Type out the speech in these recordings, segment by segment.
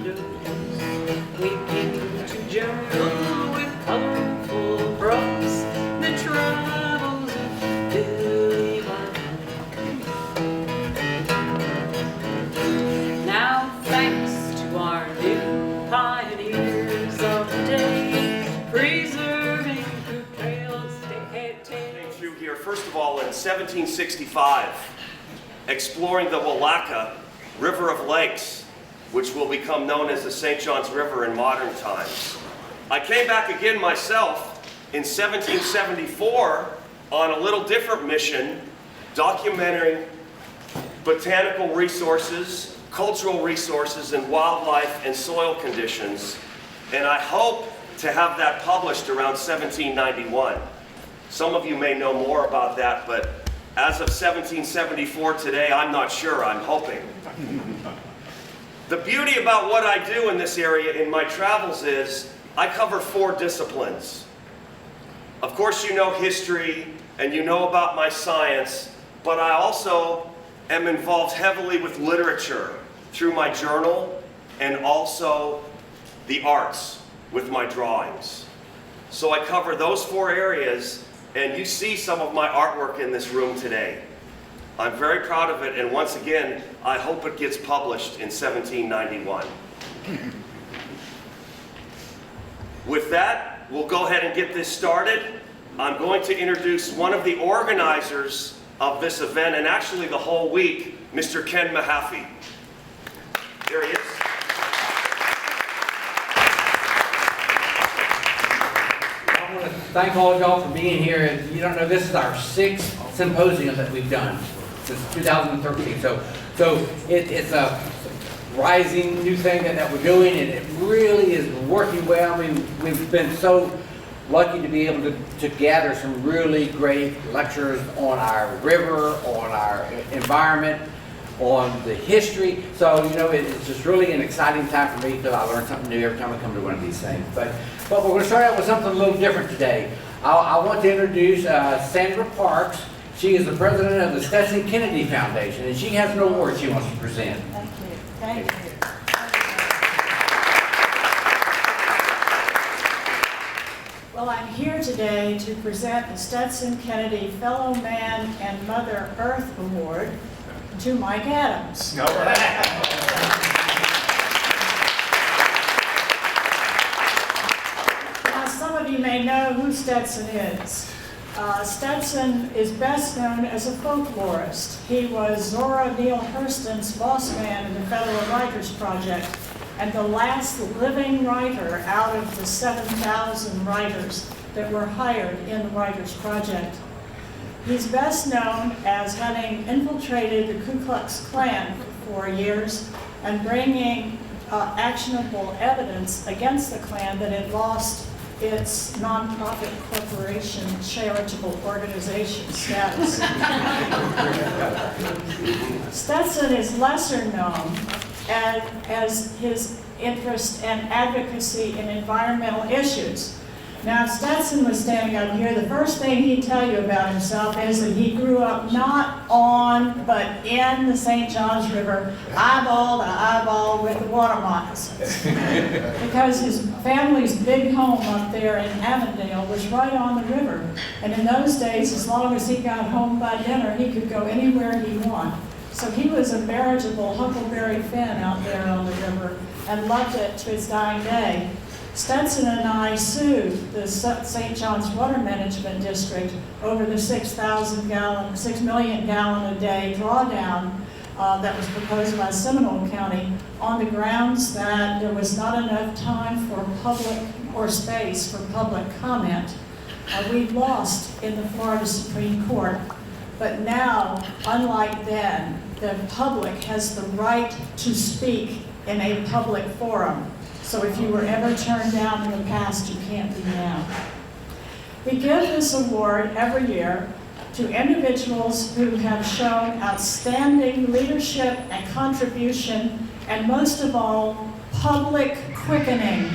windows. We begin to journal with colorful brooks, the travels of Billy Bob. Now thanks to our new pioneers of the day, preserving the trails through here, first of all, in 1765, exploring the Willaca River of Lakes, which will become known as the St. John's River in modern times. I came back again myself in 1774 on a little different mission, documenting botanical resources, cultural resources, and wildlife and soil conditions. And I hope to have that published around 1791. Some of you may know more about that, but as of 1774 today, I'm not sure, I'm hoping. The beauty about what I do in this area in my travels is I cover 4 disciplines. Of course, you know history and you know about my science, but I also am involved heavily with literature through my journal and also the arts with my drawings. So I cover those 4 areas, and you see some of my artwork in this room today. I'm very proud of it, and once again, I hope it gets published in 1791. With that, we'll go ahead and get this started. I'm going to introduce one of the organizers of this event, and actually the whole week, Mr. Ken Mahaffey. There he is. I want to thank all of y'all for being here. And you don't know, this is our 6th symposium that we've done since 2013. So it's a rising new thing that we're doing, and it really is working well. I mean, we've been so lucky to be able to gather some really great lectures on our river, on our environment, on the history. So, you know, it's just really an exciting time for me because I learn something new every time I come to one of these things. But we're going to start out with something a little different today. I want to introduce Sandra Parks. She is the president of the Stetson Kennedy Foundation, and she has an award she wants to present. Thank you. Thank you. Well, I'm here today to present the Stetson Kennedy Fellow Man and Mother Earth Award to Mike Adams. All right. Now, some of you may know who Stetson is. Stetson is best known as a folklorist. He was Zora Neale Hurston's boss man in the Federal Writers Project, and the last living writer out of the 7,000 writers that were hired in the Writers Project. He's best known as having infiltrated the Ku Klux Klan for 4 years and bringing actionable evidence against the Klan that it lost its nonprofit corporation charitable organization status. Stetson is lesser known as his interest and advocacy in environmental issues. Now, if Stetson was standing up here, the first thing he'd tell you about himself is that he grew up not on, but in the St. Johns River, eyeball to eyeball with the water moccasins. Because his family's big home up there in Avondale was right on the river. And in those days, as long as he got home by dinner, he could go anywhere he wanted. So he was a veritable Huckleberry Finn out there on the river and loved it to his dying day. Stetson and I sued the St. John's Water Management District over the 6 million gallon a day drawdown that was proposed by Seminole County on the grounds that there was not enough time for public or space for public comment. We lost in the Florida Supreme Court, but now, unlike then, the public has the right to speak in a public forum. So if you were ever turned down in the past, you can't be now. We give this award every year to individuals who have shown outstanding leadership and contribution, and most of all, public quickening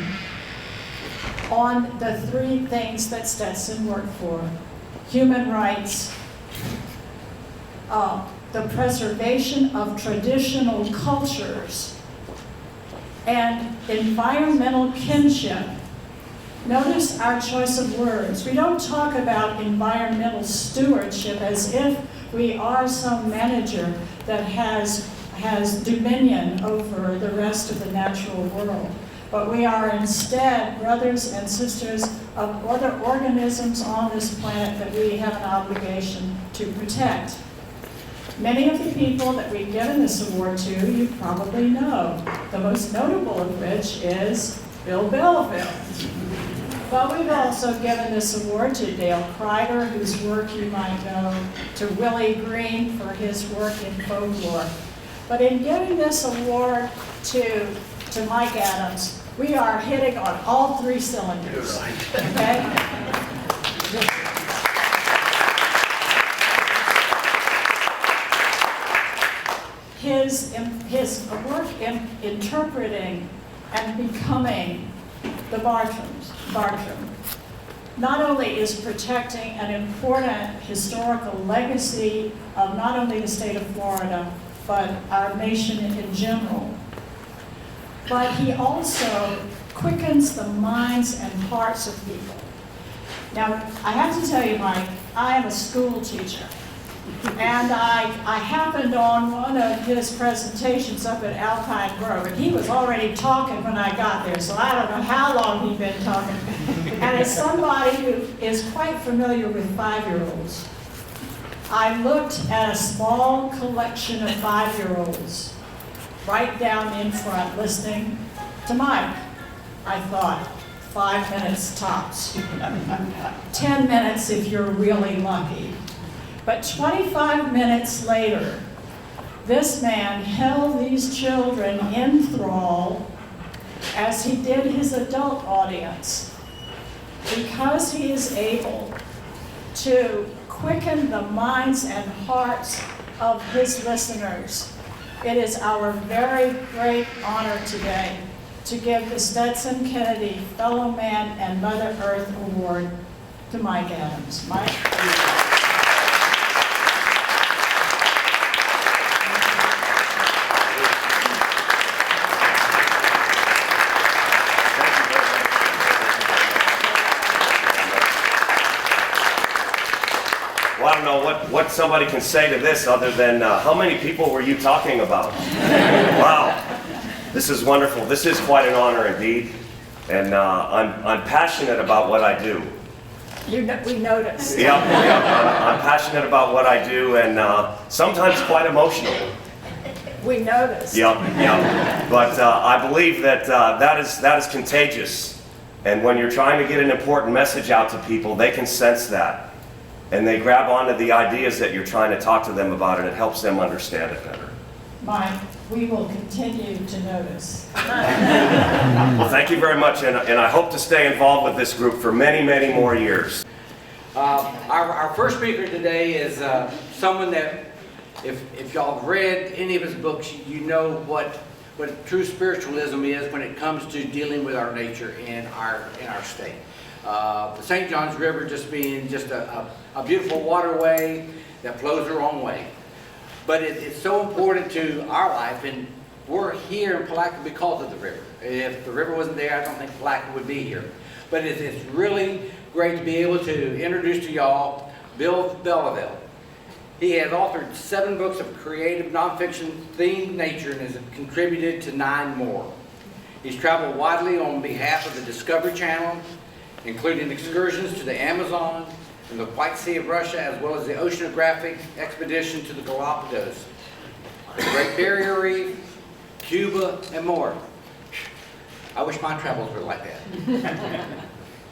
on the 3 things that Stetson worked for: human rights, the preservation of traditional cultures, and environmental kinship. Notice our choice of words. We don't talk about environmental stewardship as if we are some manager that has dominion over the rest of the natural world. But we are instead brothers and sisters of other organisms on this planet that we have an obligation to protect. Many of the people that we've given this award to, you probably know. The most notable of which is Bill Belleville. But we've also given this award to Dale Kreider, whose work you might know, to Willie Green for his work in folklore. But in giving this award to Mike Adams, we are hitting on all three cylinders. Okay? His work in interpreting and becoming the Bartram not only is protecting an important historical legacy of not only the state of Florida, but our nation in general, but he also quickens the minds and hearts of people. Now, I have to tell you, Mike, I am a school teacher. And I happened on one of his presentations up at Alpine Grove, and he was already talking when I got there, so I don't know how long he'd been talking. And as somebody who is quite familiar with 5-year-olds, I looked at a small collection of 5-year-olds right down in front listening to Mike. I thought, 5 minutes tops. 10 minutes if you're really lucky. But 25 minutes later, this man held these children in thrall as he did his adult audience, because he is able to quicken the minds and hearts of his listeners. It is our very great honor today to give the Stetson Kennedy Fellow Man and Mother Earth Award to Mike Adams. Mike. Well, I don't know what somebody can say to this other than, how many people were you talking about? Wow, this is wonderful. This is quite an honor indeed. And I'm passionate about what I do. We noticed. Yeah, I'm passionate about what I do, and sometimes quite emotional. We noticed. Yeah. But I believe that that is contagious. And when you're trying to get an important message out to people, they can sense that. And they grab onto the ideas that you're trying to talk to them about, and it helps them understand it better. Mike, we will continue to notice. Well, thank you very much, and I hope to stay involved with this group for many, many more years. Our first speaker today is someone that, if y'all have read any of his books, you know what true spiritualism is when it comes to dealing with our nature in our state. The St. Johns River just being just a beautiful waterway that flows the wrong way. But it's so important to our life, and we're here in Palatka because of the river. If the river wasn't there, I don't think Palatka would be here. But it's really great to be able to introduce to y'all Bill Belleville. He has authored 7 books of creative nonfiction themed nature and has contributed to 9 more. He's traveled widely on behalf of the Discovery Channel, including excursions to the Amazon and the White Sea of Russia, as well as the oceanographic expedition to the Galapagos, the Great Barrier Reef, Cuba, and more. I wish my travels were like that.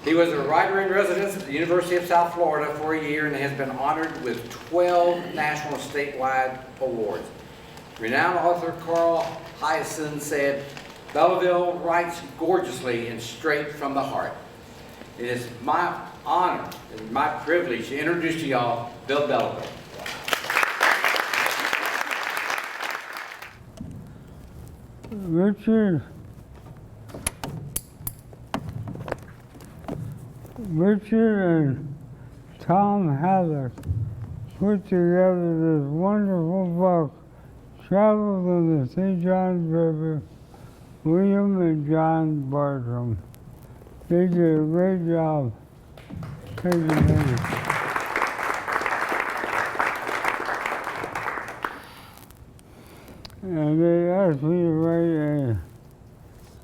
He was a writer in residence at the University of South Florida for a year and has been honored with 12 national and statewide awards. Renowned author Carl Hyacin said, "Belleville writes gorgeously and straight from the heart." It is my honor and my privilege to introduce to y'all Bill Belleville. Richard and Tom Halleck put together this wonderful book, Travels on the St. Johns River, William and John Bartram. They did a great job. Thank you, man. And they asked me to write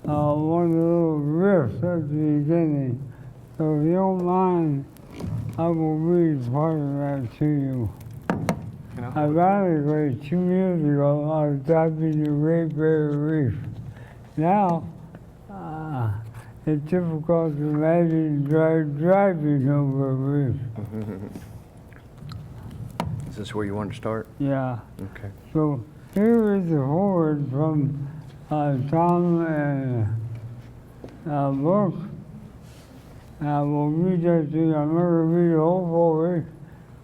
one of the little riffs at the beginning. So if you don't mind, I will read part of that to you. Ironically, 2 years ago, I was diving the Great Barrier Reef. Now, it's difficult to imagine driving over a reef. Is this where you want to start? Yeah. Okay. So here is the forward from Tom and Brooke. I will read that to you. I'm not going to read the whole forward.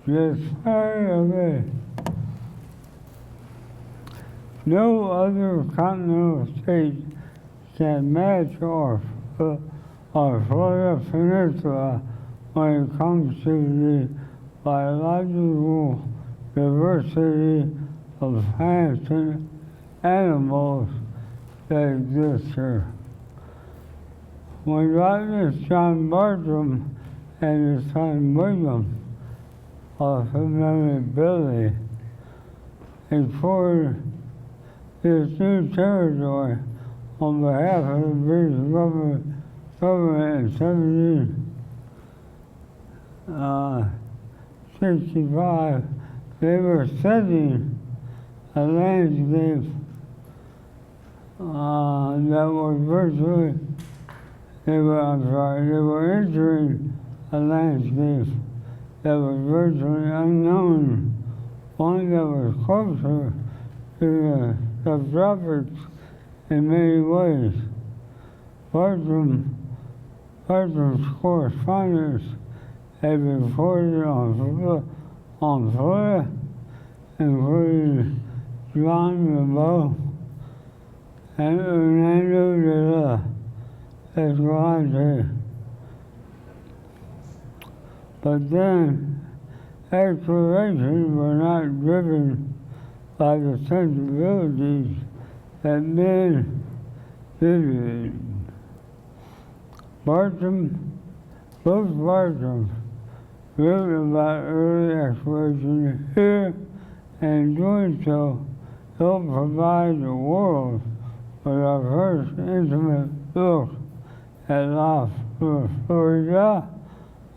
Just part of it. No other continental state can match our Florida Peninsula when it comes to the biological diversity of plants and animals that exist here. When Dr. John Bartram and his son William, also known as Billy, explored this new territory on behalf of the British government in 1765, they were setting a landscape that was virtually, they were entering a landscape that was virtually unknown, one that was closer to the subtropics in many ways. Bartram's correspondence had been reported on Florida, including John Lebeau and Hernando de la Escalante. But then, explorations were not driven by the sensibilities that men visited. Both Bartram wrote about early exploration here, and doing so helped provide the world with our first intimate look at La Florida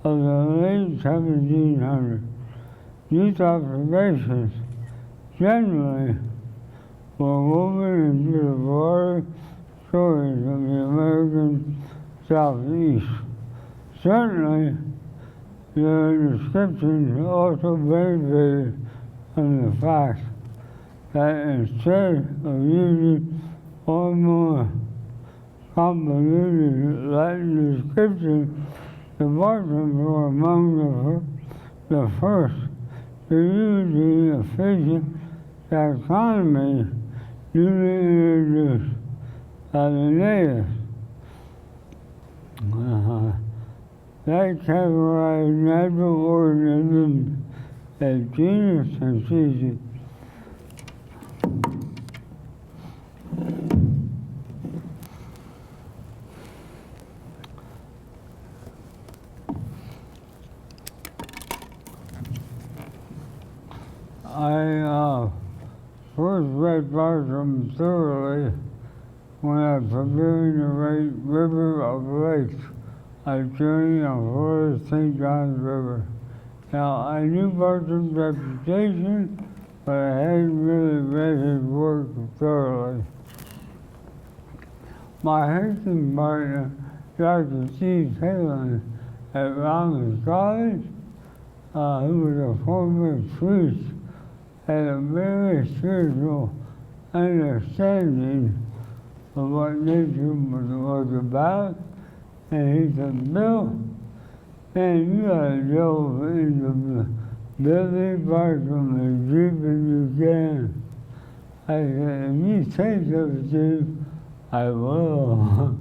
of the late 1700s. These observations generally were woven into the broader stories of the American Southeast. Certainly, the descriptions also benefited from the fact that instead of using far more convoluted Latin descriptions, the Bartrams were among the first to use the efficient taxonomy newly introduced by the natives. That categorized natural organisms as genus and species. I first read Bartram thoroughly when I was preparing to write River of Lakes, a journey on Florida's St. Johns River. Now, I knew Bartram's reputation, but I hadn't really read his work thoroughly. My Hastings partner, Dr. Steve Palin at Rollins College, who was a former priest, had a very spiritual understanding of what nature was about, and he said, Bill, man, you gotta delve into Billy Bartram as deep as you can. I said, if you say so, Steve, I will.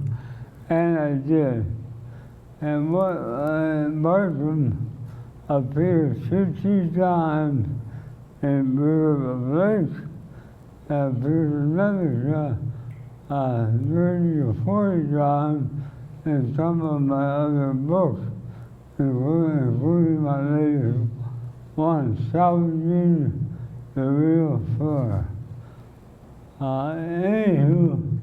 And I did. And what Bartram appeared 50 times in River of Lakes, appeared another 30 or 40 times in some of my other books, including my latest one, Salvaging the Real Flora. Anywho,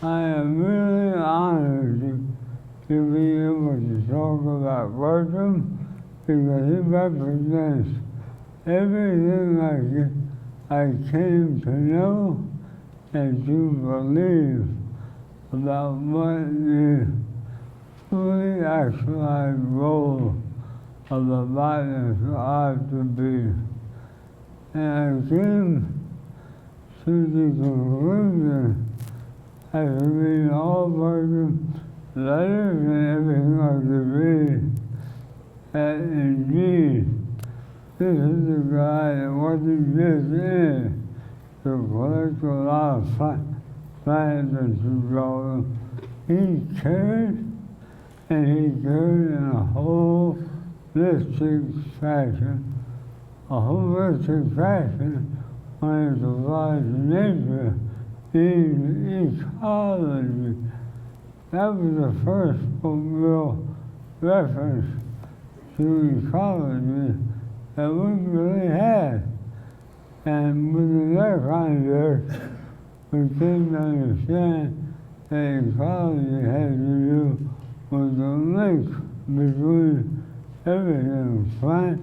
I am really honored to be able to talk about Bartram because he represents everything I came to know and to believe about what the fully actualized role of the botanist ought to be. And I came to the conclusion, after reading all Bartram's letters and everything I could read, that indeed, this is the guy that wasn't just in it to collect a lot of plants and to draw them. He cared, and he cared in a holistic fashion. A holistic fashion when it applies to nature is ecology. That was the first real reference to ecology that we really had. And with that context, we came to understand that ecology had to do with the link between everything, plant,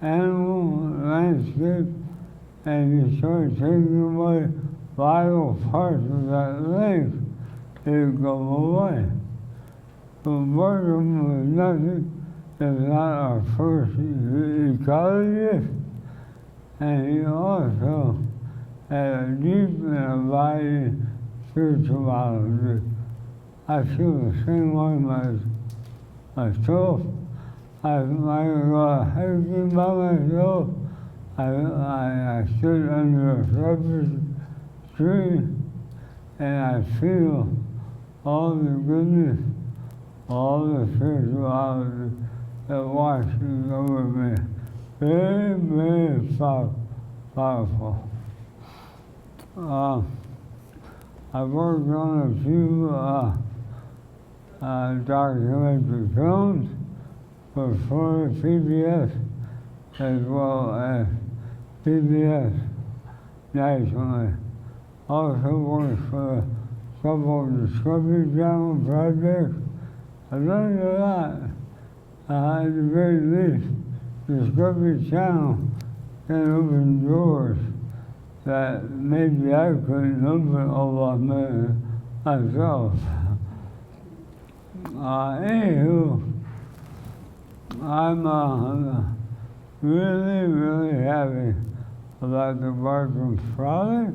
animal, landscape, and you start taking away vital parts of that link, it go away. So Bartram was nothing if not our first ecologist, and he also had a deep and abiding spirituality. I feel the same way myself. I go hiking by myself. I sit under a cypress tree, and I feel all the goodness, all the spirituality that washes over me. Very, very powerful. I worked on a few documentary films for Frolic PBS as well as PBS nationally. Also worked for a couple of Discovery Channel projects. I learned a lot. At the very least, Discovery Channel can open doors that maybe I couldn't open all myself. Anywho, I'm really, really happy about the Bartram Frolic.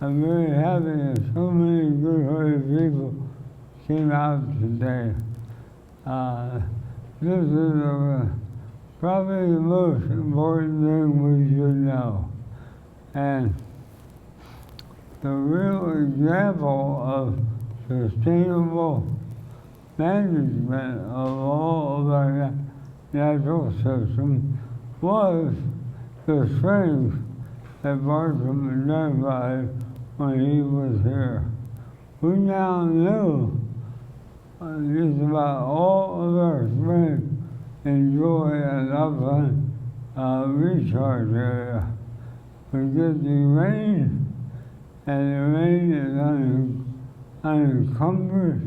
I'm very happy that so many good-hearted people came out today. This is probably the most important thing we should know. And the real example of sustainable management of all of our natural systems was the strength that Bartram identified when he was here. We now know just about all of our strength enjoy an upland recharge area. We get the rain, and the rain is unencumbered.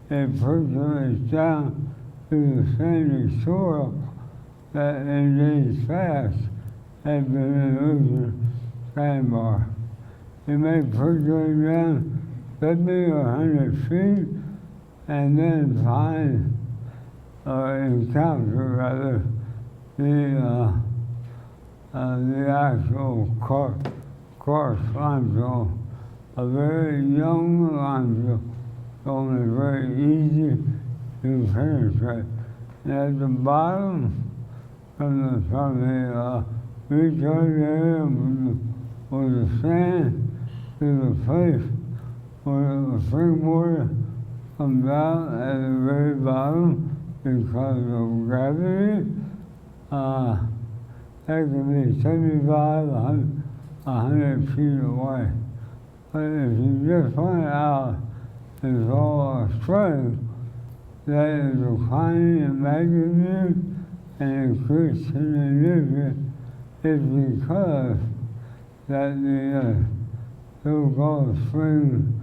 It percolates down to the sandy soil that in days past had been an ocean sandbar. It may percolate down 50 or 100 feet and then find or encounter rather the actual coarse limestone, a very young limestone, only very easy to penetrate. And at the bottom, from the recharge area with the sand to the place where the springwater comes out at the very bottom because of gravity. That can be 75, 100 feet away. But if you just find out it's all a strength that is declining in magnitude and increasing in nutrient, it's because that the so-called spring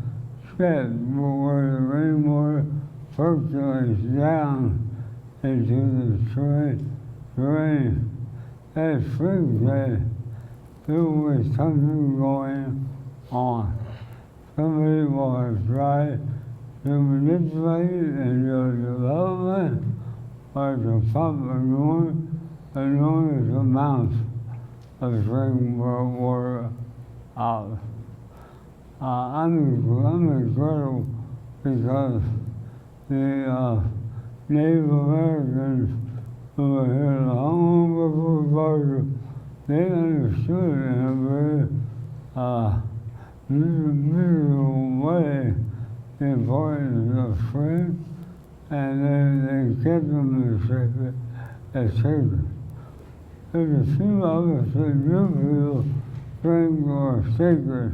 step where the rainwater percolates down into the terrain. That spring step, there was something going on. Somebody will have tried to manipulate it in your development or to pump enormous amounts of spring water out. I'm incredible because the Native Americans who were here long before Bartram, they understood in a very visual way the importance of spring, and they kept them as sacred. There's a few of us that do feel springs are sacred.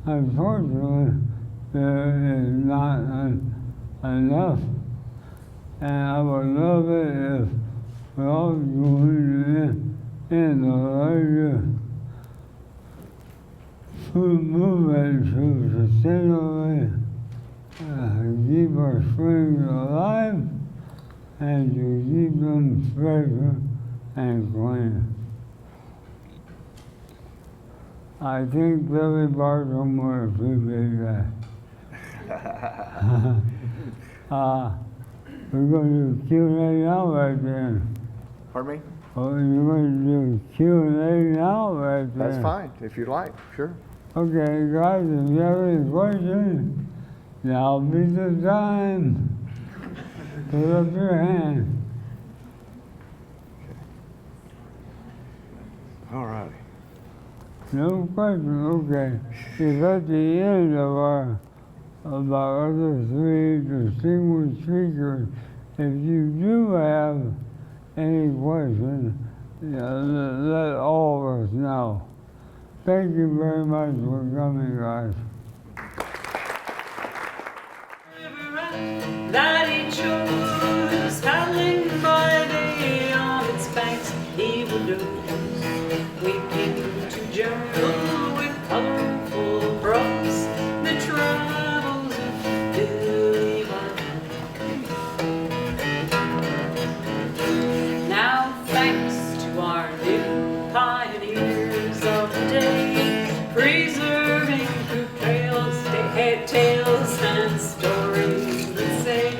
Unfortunately, there is not enough, and I would love it if we all joined in the larger food movement to sustainably keep our springs alive and to keep them fresher and clean. I think Billy Bartram would appreciate that. We're going to do Q&A now right there. Pardon me? Oh, you're going to do Q&A now right there. That's fine, if you'd like, sure. Okay, guys, if you have any questions, now be the time. Put up your hand. All righty. No question, okay. If at the end of our other three distinguished speakers, if you do have any questions, let all of us know. Thank you very much for coming, guys. That he chose, paddling by day on its banks, evildoers, waking to journal with colorful prose the travels of Billy Bartram. Now, thanks to our new pioneers of the day, preserving through tales and stories that say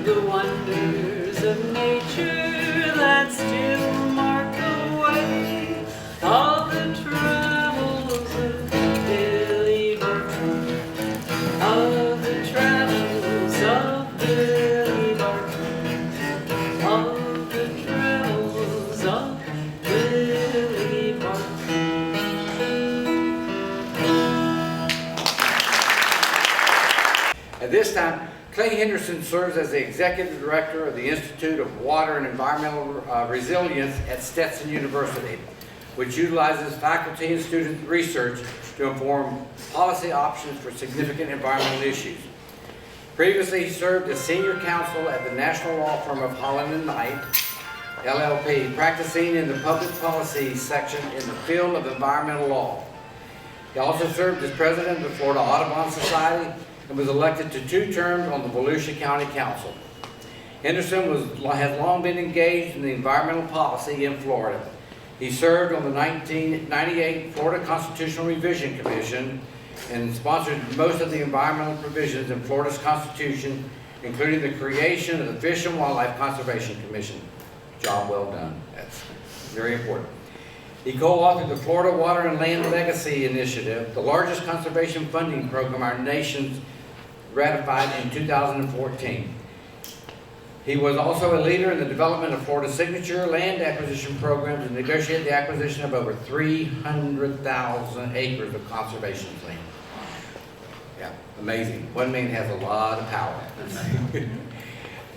the wonders of nature that still mark the way of the travels of Billy Bartram, of the travels of Billy Bartram, of the travels of Billy Bartram. At this time, Clay Henderson serves as the Executive Director of the Institute of Water and Environmental Resilience at Stetson University, which utilizes faculty and student research to inform policy options for significant environmental issues. Previously, he served as Senior Counsel at the National Law Firm of Holland & Knight, LLP, practicing in the Public Policy section in the field of environmental law. He also served as President of the Florida Audubon Society and was elected to 2 terms on the Volusia County Council. Henderson has long been engaged in the environmental policy in Florida. He served on the 1998 Florida Constitutional Revision Commission and sponsored most of the environmental provisions in Florida's Constitution, including the creation of the Fish and Wildlife Conservation Commission. Job well done. That's very important. He co-authored the Florida Water and Land Legacy Initiative, the largest conservation funding program our nation's ratified in 2014. He was also a leader in the development of Florida's signature land acquisition programs and negotiated the acquisition of over 300,000 acres of conservation land. Yeah, amazing. One man has a lot of power.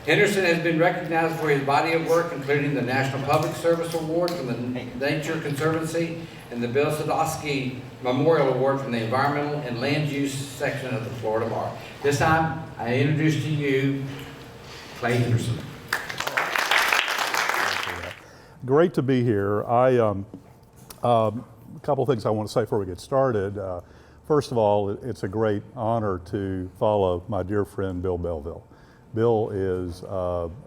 Henderson has been recognized for his body of work, including the National Public Service Award from the Nature Conservancy and the Bill Sadowski Memorial Award from the Environmental and Land Use section of the Florida Bar. This time, I introduce to you Clay Henderson. Great to be here. A couple things I want to say before we get started. First of all, it's a great honor to follow my dear friend Bill Belleville. Bill is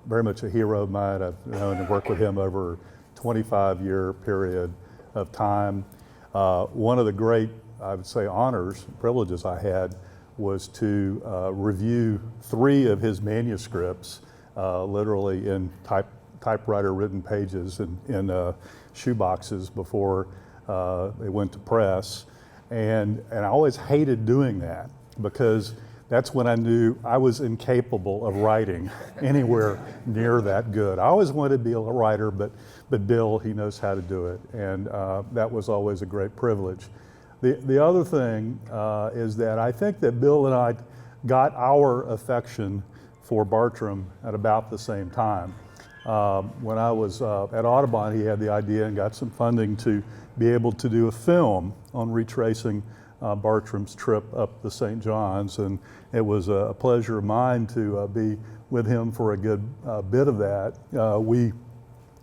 very much a hero of mine. I've known and worked with him over a 25-year period of time. One of the great, I would say, honors, privileges I had was to review 3 of his manuscripts, literally in typewriter-written pages in shoe boxes before they went to press. And I always hated doing that because that's when I knew I was incapable of writing anywhere near that good. I always wanted to be a writer, but Bill, he knows how to do it. And that was always a great privilege. The other thing is that I think that Bill and I got our affection for Bartram at about the same time. When I was at Audubon, he had the idea and got some funding to be able to do a film on retracing Bartram's trip up the St. John's, and it was a pleasure of mine to be with him for a good bit of that. We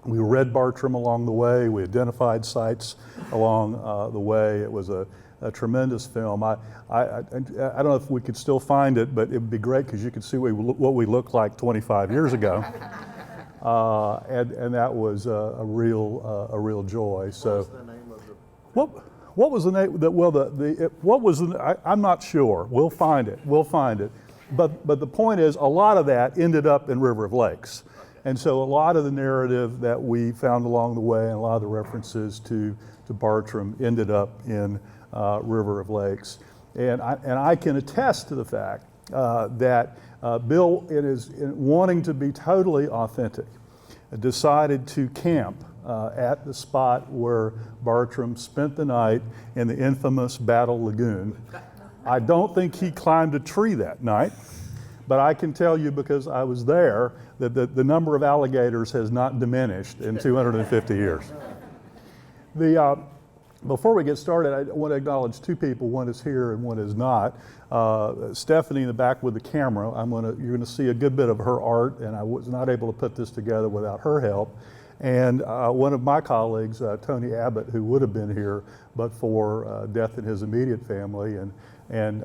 read Bartram along the way. We identified sites along the way. It was a tremendous film. I don't know if we could still find it, but it would be great because you could see what we looked like 25 years ago. And that was a real joy. So, what was the name? What was the? I'm not sure. We'll find it. But the point is, a lot of that ended up in River of Lakes, and so a lot of the narrative that we found along the way, and a lot of the references to Bartram ended up in River of Lakes, and I can attest to the fact that Bill, in wanting to be totally authentic, decided to camp at the spot where Bartram spent the night in the infamous Battle Lagoon. I don't think he climbed a tree that night, but I can tell you, because I was there, that the number of alligators has not diminished in 250 years. Before we get started, I want to acknowledge 2 people. One is here and one is not. Stephanie in the back with the camera. You're going to see a good bit of her art, and I was not able to put this together without her help. And one of my colleagues, Tony Abbott, who would have been here but for death in his immediate family. And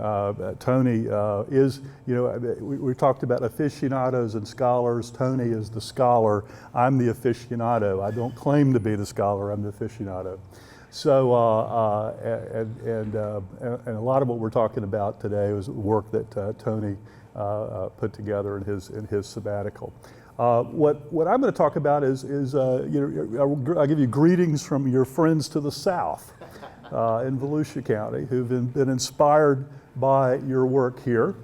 Tony is, we talked about aficionados and scholars. Tony is the scholar. I'm the aficionado. I don't claim to be the scholar. I'm the aficionado. So, and a lot of what we're talking about today was work that Tony put together in his sabbatical. What I'm going to talk about is I'll give you greetings from your friends to the south in Volusia County, who've been inspired by your work here.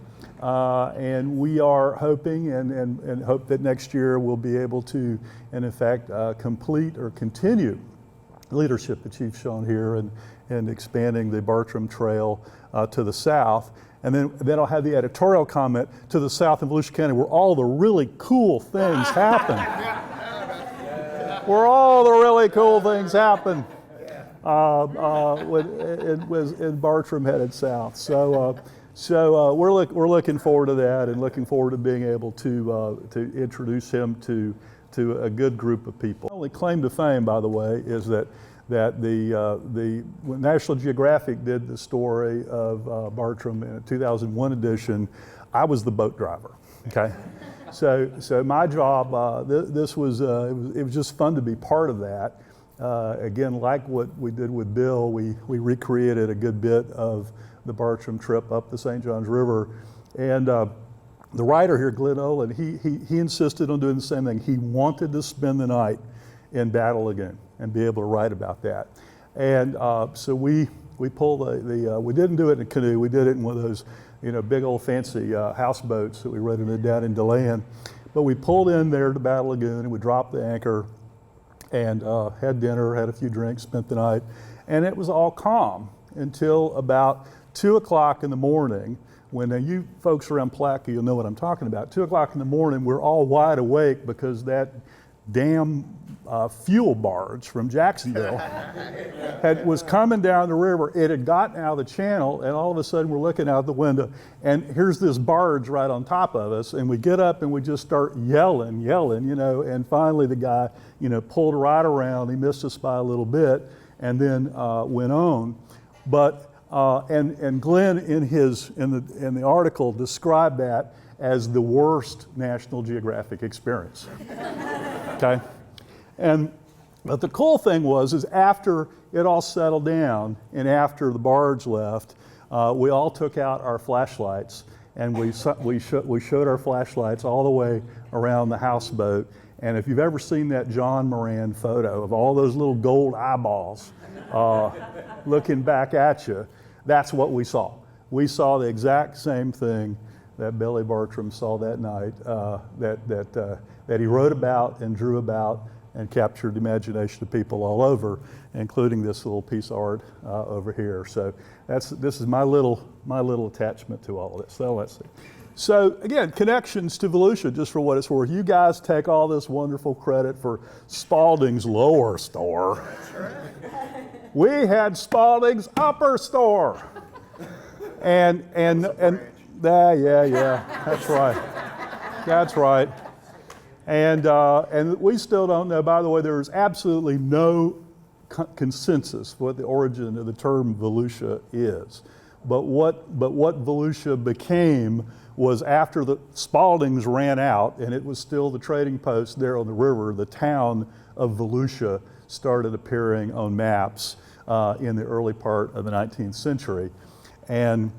And we are hoping and hope that next year we'll be able to, and in fact, complete or continue leadership that you've shown here and expanding the Bartram Trail to the south. And then I'll have the editorial comment to the south in Volusia County, where all the really cool things happen. Where all the really cool things happen in Bartram headed south. So we're looking forward to that, and looking forward to being able to introduce him to a good group of people. The only claim to fame, by the way, is that when National Geographic did the story of Bartram in a 2001 edition, I was the boat driver. Okay, so my job, it was just fun to be part of that. Again, like what we did with Bill, we recreated a good bit of the Bartram trip up the St. Johns River, and the writer here, Glenn Olin, he insisted on doing the same thing. He wanted to spend the night in Battle Lagoon and be able to write about that. And so we pulled we didn't do it in a canoe. We did it in one of those, big old fancy houseboats that we rented down in DeLand. But we pulled in there to Battle Lagoon, and we dropped the anchor and had dinner, had a few drinks, spent the night. And it was all calm until about 2 o'clock in the morning, when you folks around Palatka, you'll know what I'm talking about. 2 o'clock in the morning, we're all wide awake because that damn fuel barge from Jacksonville was coming down the river. It had gotten out of the channel, and all of a sudden we're looking out the window, and here's this barge right on top of us, and we get up and we just start yelling, you know, and finally the guy, you know, pulled right around. He missed us by a little bit, and then went on. But and Glenn in the article described that as the worst National Geographic experience. Okay, but the cool thing is after it all settled down and after the barge left, we all took out our flashlights and we showed our flashlights all the way around the houseboat. And if you've ever seen that John Moran photo of all those little gold eyeballs looking back at you, that's what we saw. We saw the exact same thing that Billy Bartram saw that night, that he wrote about and drew about and captured the imagination of people all over, including this little piece of art over here. So this is my little attachment to all of this. So let's see. So again, connections to Volusia, just for what it's worth. You guys take all this wonderful credit for Spalding's lower store. That's right. We had Spalding's upper store. And yeah, that's right. That's right. And we still don't know, by the way, there's absolutely no consensus what the origin of the term Volusia is. But what Volusia became was after the Spaldings ran out, and it was still the trading post there on the river, the town of Volusia started appearing on maps in the early part of the 19th century. And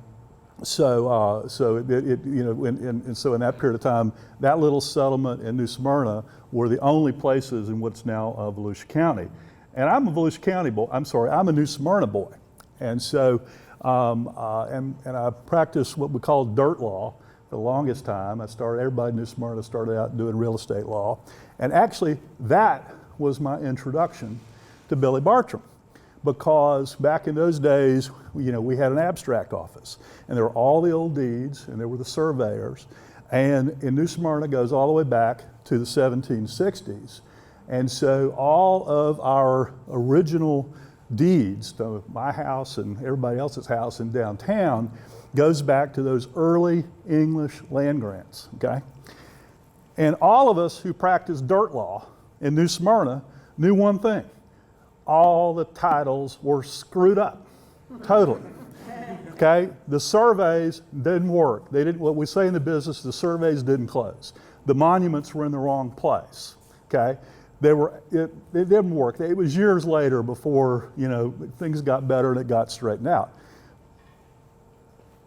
so so in that period of time, that little settlement in New Smyrna were the only places in what's now Volusia County. And I'm a Volusia County boy. I'm a New Smyrna boy. And so, and I practiced what we call dirt law for the longest time. Everybody in New Smyrna started out doing real estate law. And actually, that was my introduction to Billy Bartram. Because back in those days, we had an abstract office, and there were all the old deeds, and there were the surveyors, and in New Smyrna goes all the way back to the 1760s, and so all of our original deeds, so my house and everybody else's house in downtown, goes back to those early English land grants. Okay, and all of us who practiced dirt law in New Smyrna knew one thing. All the titles were screwed up, totally. Okay, the surveys didn't work. They didn't. What we say in the business, the surveys didn't close. The monuments were in the wrong place. Okay, it didn't work. It was years later before things got better and it got straightened out.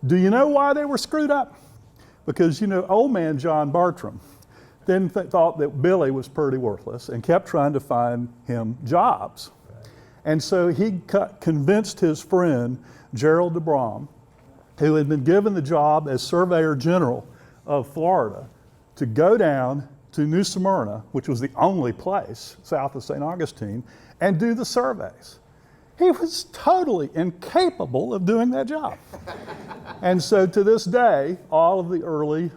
Do you know why they were screwed up? Because old man John Bartram then thought that Billy was pretty worthless and kept trying to find him jobs. And so he convinced his friend, Gerald de Brom, who had been given the job as Surveyor General of Florida, to go down to New Smyrna, which was the only place south of St. Augustine, and do the surveys. He was totally incapable of doing that job. And so to this day, all of the early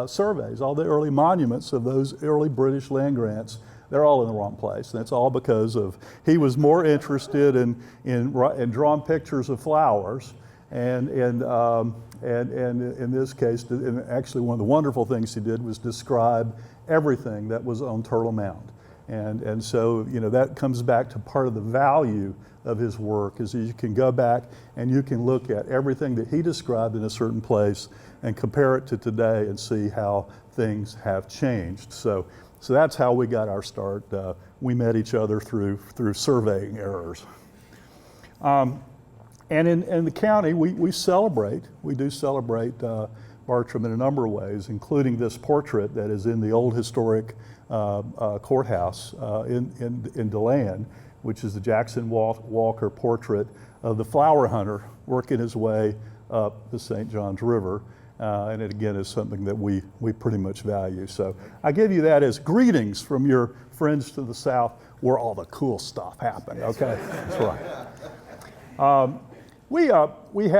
surveys, all the early monuments of those early British land grants, they're all in the wrong place. And it's all because he was more interested in drawing pictures of flowers, and in this case, and actually one of the wonderful things he did was describe everything that was on Turtle Mound. And so that comes back to part of the value of his work, is that you can go back and you can look at everything that he described in a certain place and compare it to today and see how things have changed. So that's how we got our start. We met each other through surveying errors. And in the county, we do celebrate Bartram in a number of ways, including this portrait that is in the old historic courthouse in DeLand, which is the Jackson Walker portrait of the flower hunter working his way up the St. Johns River. And it again is something that we pretty much value. So I give you that as greetings from your friends to the south, where all the cool stuff happened. Okay, that's right. We have we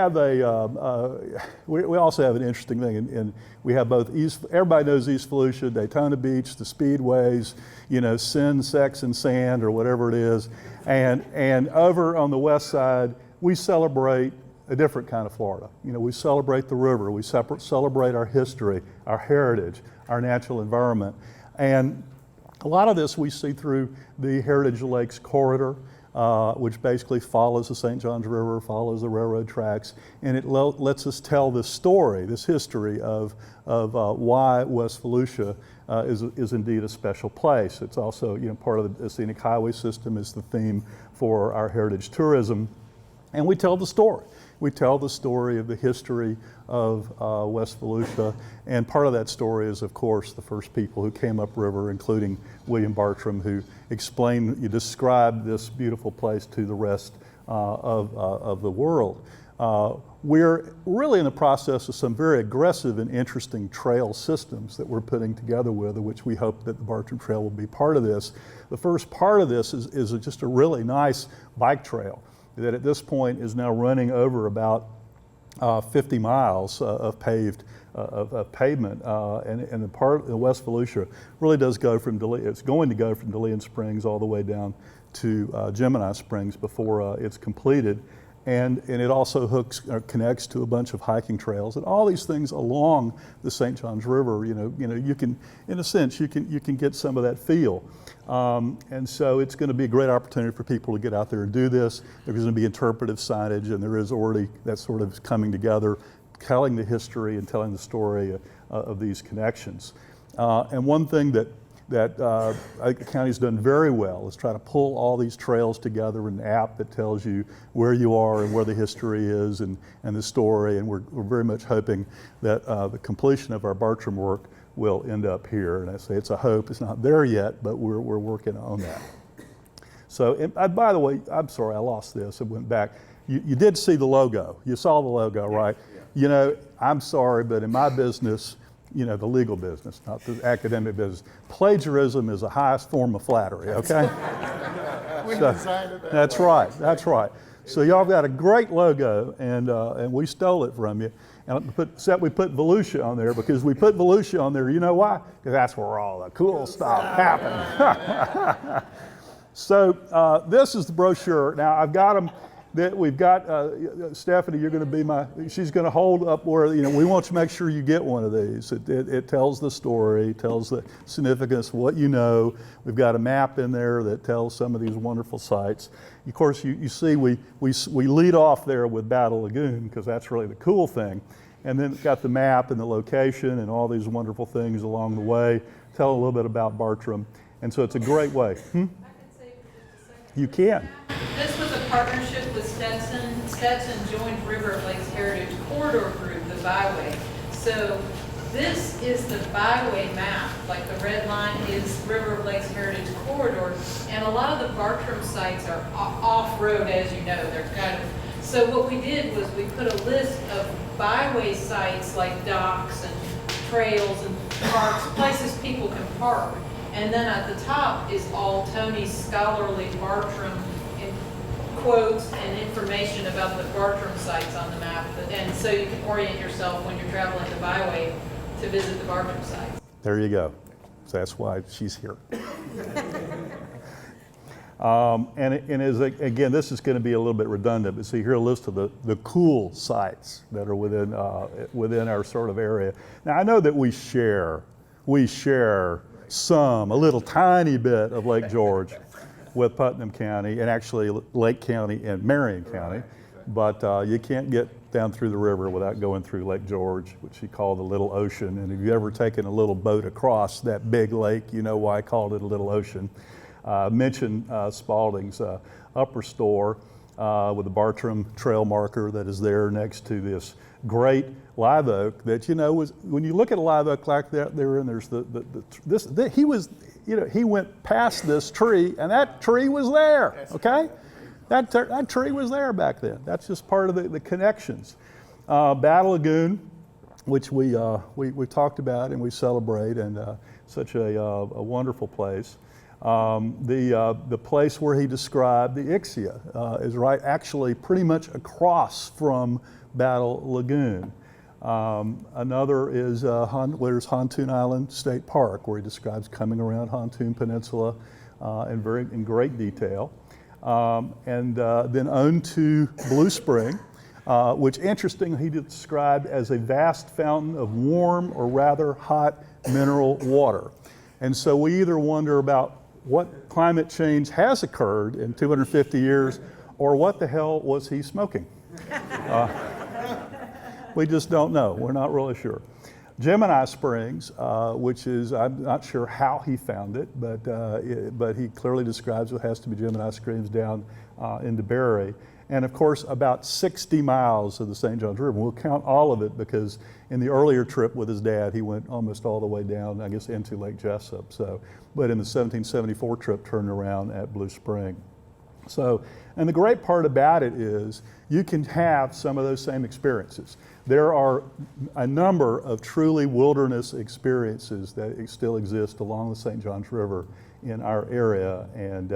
also have an interesting thing, and we have both everybody knows East Volusia, Daytona Beach, the speedways, sin, sex, and sand, or whatever it is, and over on the west side, we celebrate a different kind of Florida. We celebrate the river, we celebrate our history, our heritage, our natural environment, and a lot of this we see through the Heritage Lakes Corridor, which basically follows the St. Johns River, follows the railroad tracks, and it lets us tell this story, this history of why West Volusia is indeed a special place. It's also, part of the scenic highway system is the theme for our heritage tourism, and we tell the story. We tell the story of the history of West Volusia, and part of that story is, of course, the first people who came upriver, including William Bartram, who described this beautiful place to the rest of the world. We're really in the process of some very aggressive and interesting trail systems that we're putting together with, which we hope that the Bartram Trail will be part of this. The first part of this is just a really nice bike trail that at this point is now running over about 50 miles of pavement, and the part of West Volusia really does go from it's going to go from DeLeon Springs all the way down to Gemini Springs before it's completed, and it also connects to a bunch of hiking trails and all these things along the St. Johns River. You can, in a sense, you can get some of that feel. And so it's going to be a great opportunity for people to get out there and do this. There's going to be interpretive signage, and there is already that sort of coming together, telling the history and telling the story of these connections. And one thing that I think the county's done very well is try to pull all these trails together in an app that tells you where you are and where the history is and the story. And we're very much hoping that the completion of our Bartram work will end up here. And I say it's a hope. It's not there yet, but we're working on that. So, and by the way, I'm sorry, I lost this. It went back. You did see the logo. You saw the logo, right? Yeah. I'm sorry, but in my business, the legal business, not the academic business, plagiarism is the highest form of flattery, okay? That's right. So y'all got a great logo, and we stole it from you. And we put Volusia on there because we put Volusia on there, you know why? Because that's where all the cool stuff happens. So this is the brochure. Now I've got them. We've got Stephanie. You're going to be she's going to hold up where we want to make sure you get one of these. It tells the story, tells the significance of what you know. We've got a map in there that tells some of these wonderful sites. Of course, you see we lead off there with Battle Lagoon because that's really the cool thing, and then we've got the map and the location and all these wonderful things along the way. Tell a little bit about Bartram, and so it's a great way. I can say for just a second. You can. This was a partnership with Stetson. Stetson joined River of Lakes Heritage Corridor Group, the byway. So this is the byway map, like the red line is River of Lakes Heritage Corridor, and a lot of the Bartram sites are off-road, as you know. They're kind of, so what we did was we put a list of byway sites like docks and trails and parks, places people can park. And then at the top is all Tony's scholarly Bartram quotes and information about the Bartram sites on the map. And so you can orient yourself when you're traveling the byway to visit the Bartram sites. There you go. So that's why she's here. Again, this is going to be a little bit redundant, but see here a list of the cool sites that are within our sort of area. Now I know that we share a little tiny bit of Lake George with Putnam County and actually Lake County and Marion County, but you can't get down through the river without going through Lake George, which you call the Little Ocean. And if you've ever taken a little boat across that big lake, you know why I called it a Little Ocean. Mention Spalding's upper store with the Bartram trail marker that is there next to this great live oak that, was, when you look at a live oak like that there, and there's he went past this tree and that tree was there, okay? That tree was there back then. That's just part of the connections. Battle Lagoon, which we talked about and we celebrate, and such a wonderful place. The place where he described the Ixia is right actually pretty much across from Battle Lagoon. Another is where's Hantoon Island State Park, where he describes coming around Hantoon Peninsula in great detail. And then on to Blue Spring, which interestingly he described as a vast fountain of warm or rather hot mineral water. And so we either wonder about what climate change has occurred in 250 years, or what the hell was he smoking? We just don't know. We're not really sure. Gemini Springs, which is, I'm not sure how he found it, but he clearly describes what has to be Gemini Springs down into Barry. And of course, about 60 miles of the St. Johns River. We'll count all of it because in the earlier trip with his dad, he went almost all the way down, I guess, into Lake Jessup. So, but in the 1774 trip, turned around at Blue Spring. So, and the great part about it is you can have some of those same experiences. There are a number of truly wilderness experiences that still exist along the St. Johns River in our area, and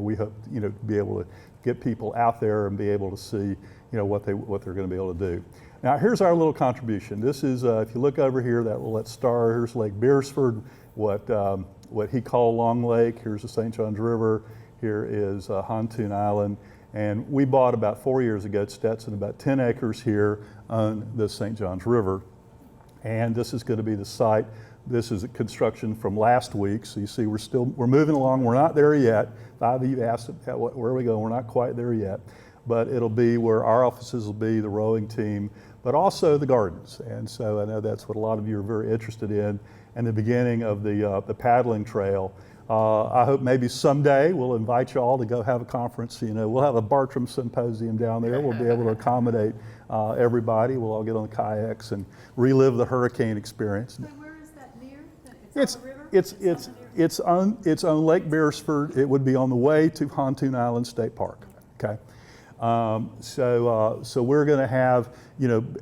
we hope to be able to get people out there and be able to see what they're going to be able to do. Now here's our little contribution. This is if you look over here, that star, here's Lake Beresford, what he called Long Lake. Here's the St. Johns River. Here is Hantoon Island. And we bought about 4 years ago at Stetson about 10 acres here on the St. Johns River. And this is going to be the site. This is construction from last week. So you see we're moving along. We're not there yet. Five of you asked where are we going. We're not quite there yet. But it'll be where our offices will be, the rowing team, but also the gardens. And so I know that's what a lot of you are very interested in. And the beginning of the paddling trail. I hope maybe someday we'll invite you all to go have a conference. We'll have a Bartram Symposium down there. We'll be able to accommodate everybody. We'll all get on the kayaks and relive the hurricane experience. So where is that near? It's on the river? It's on Lake Beresford. It would be on the way to Hantoon Island State Park. Okay. So we're going to have,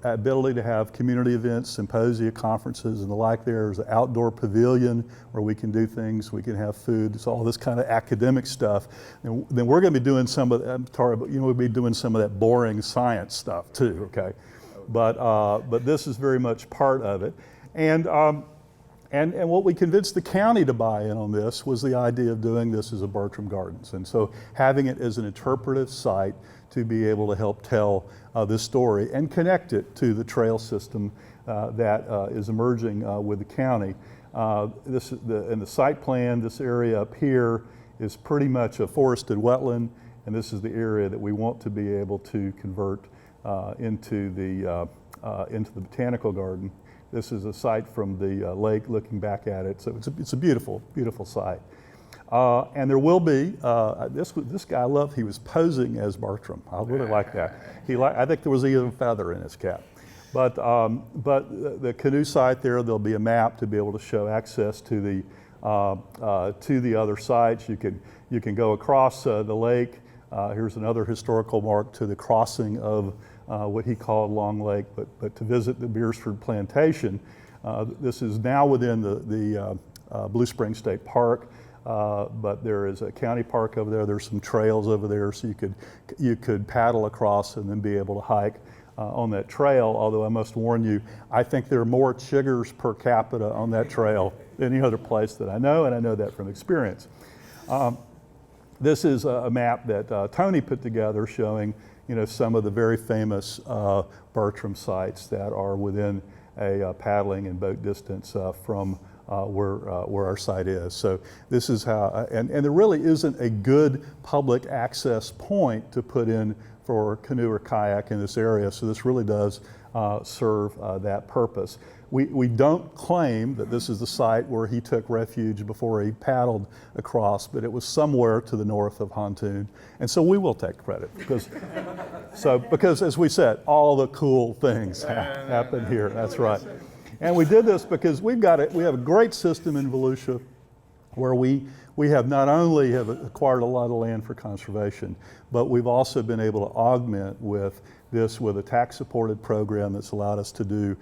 ability to have community events, symposia, conferences, and the like. There's an outdoor pavilion where we can do things. We can have food. It's all this kind of academic stuff. And then we're going to be doing some of we'll be doing some of that boring science stuff too. Okay, but this is very much part of it. And what we convinced the county to buy in on this was the idea of doing this as a Bartram Gardens. And so having it as an interpretive site to be able to help tell this story and connect it to the trail system that is emerging with the county. In the site plan, this area up here is pretty much a forested wetland, and this is the area that we want to be able to convert into the botanical garden. This is a site from the lake looking back at it, so it's a beautiful, beautiful site. And there will be, this guy I love, he was posing as Bartram. I really like that. I think there was even a feather in his cap. But the canoe site there'll be a map to be able to show access to the other sites. You can go across the lake. Here's another historical mark to the crossing of what he called Long Lake, but to visit the Beresford Plantation. This is now within the Blue Spring State Park, but there is a county park over there. There's some trails over there, so you could paddle across and then be able to hike on that trail. Although I must warn you, I think there are more chiggers per capita on that trail than any other place that I know, and I know that from experience. This is a map that Tony put together showing some of the very famous Bartram sites that are within a paddling and boat distance from where our site is. So this is how, and there really isn't a good public access point to put in for canoe or kayak in this area, so this really does serve that purpose. We don't claim that this is the site where he took refuge before he paddled across, but it was somewhere to the north of Hantoon, and so we will take credit because as we said, all the cool things happen here. That's right, and we did this because we have a great system in Volusia where we have not only have acquired a lot of land for conservation, but we've also been able to augment with this with a tax-supported program that's allowed us to do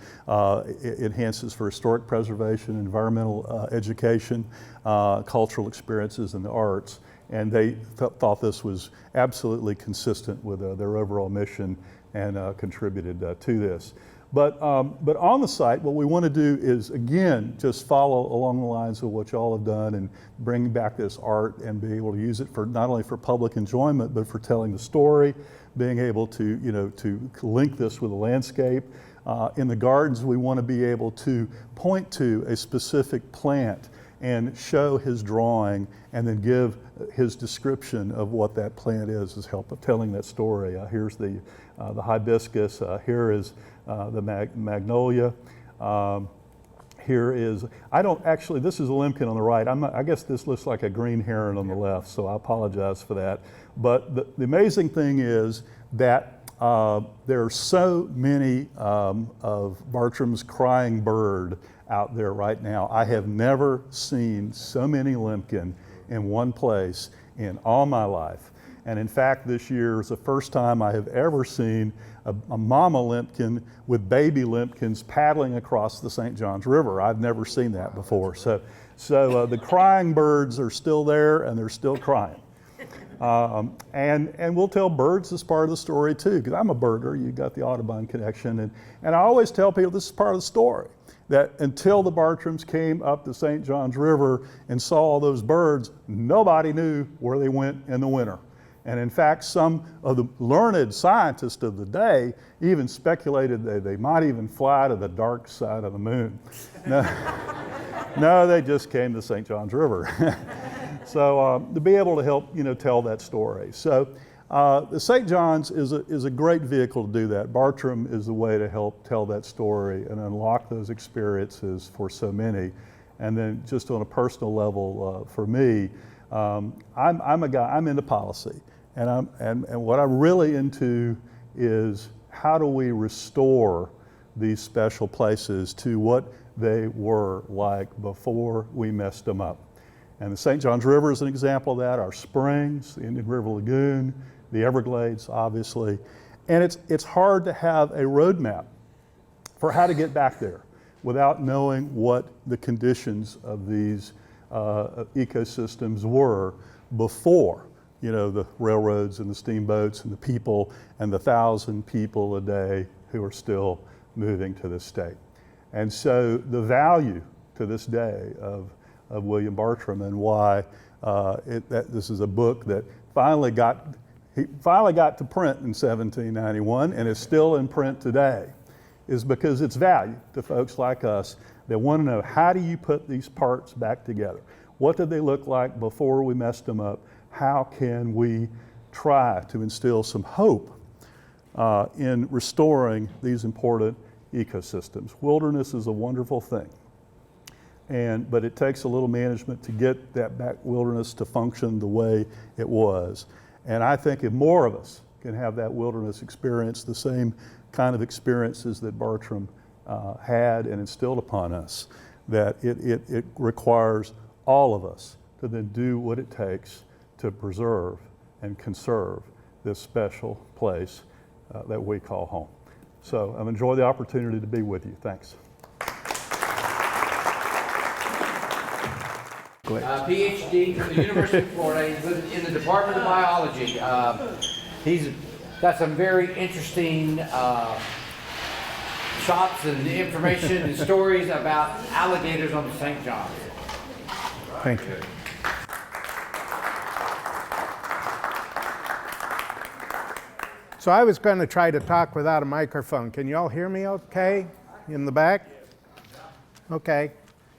enhances for historic preservation, environmental education, cultural experiences, and the arts. And they thought this was absolutely consistent with their overall mission and contributed to this. But on the site, what we want to do is, again, just follow along the lines of what y'all have done and bring back this art and be able to use it for not only for public enjoyment, but for telling the story, being able to, to link this with the landscape. In the gardens, we want to be able to point to a specific plant and show his drawing and then give his description of what that plant is as help of telling that story. Here's the hibiscus, here is the magnolia. Here is, this is a limpkin on the right. I guess this looks like a green heron on the left, so I apologize for that. But the amazing thing is that there are so many of Bartram's crying bird out there right now. I have never seen so many limpkin in one place in all my life. And in fact, this year is the first time I have ever seen a mama limpkin with baby limpkins paddling across the St. Johns River. I've never seen that before. So the crying birds are still there and they're still crying. And we'll tell birds as part of the story too, because I'm a birder, you got the Audubon connection. And I always tell people this is part of the story, that until the Bartrams came up the St. Johns River and saw all those birds, nobody knew where they went in the winter. And in fact, some of the learned scientists of the day even speculated that they might even fly to the dark side of the moon. No, they just came to St. Johns River. So to be able to help, tell that story. So the St. John's is a great vehicle to do that. Bartram is the way to help tell that story and unlock those experiences for so many. And then just on a personal level, for me, I'm a guy, I'm into policy. And what I'm really into is how do we restore these special places to what they were like before we messed them up. And the St. Johns River is an example of that, our springs, the Indian River Lagoon, the Everglades, obviously. And it's hard to have a roadmap for how to get back there without knowing what the conditions of these ecosystems were before, the railroads and the steamboats and the people and the 1,000 people a day who are still moving to this state. And so the value to this day of William Bartram and why this is a book that finally got to print in 1791 and is still in print today is because it's value to folks like us that want to know, how do you put these parts back together? What did they look like before we messed them up? How can we try to instill some hope in restoring these important ecosystems? Wilderness is a wonderful thing. But it takes a little management to get that back wilderness to function the way it was. And I think if more of us can have that wilderness experience, the same kind of experiences that Bartram had and instilled upon us, that it requires all of us to then do what it takes to preserve and conserve this special place that we call home. So I've enjoyed the opportunity to be with you. Thanks. PhD from the University of Florida. He's in the Department of Biology. He's got some very interesting shots and information and stories about alligators on the St. Johns. Thank you. So I was going to try to talk without a microphone. Can you all hear me okay in the back? Okay.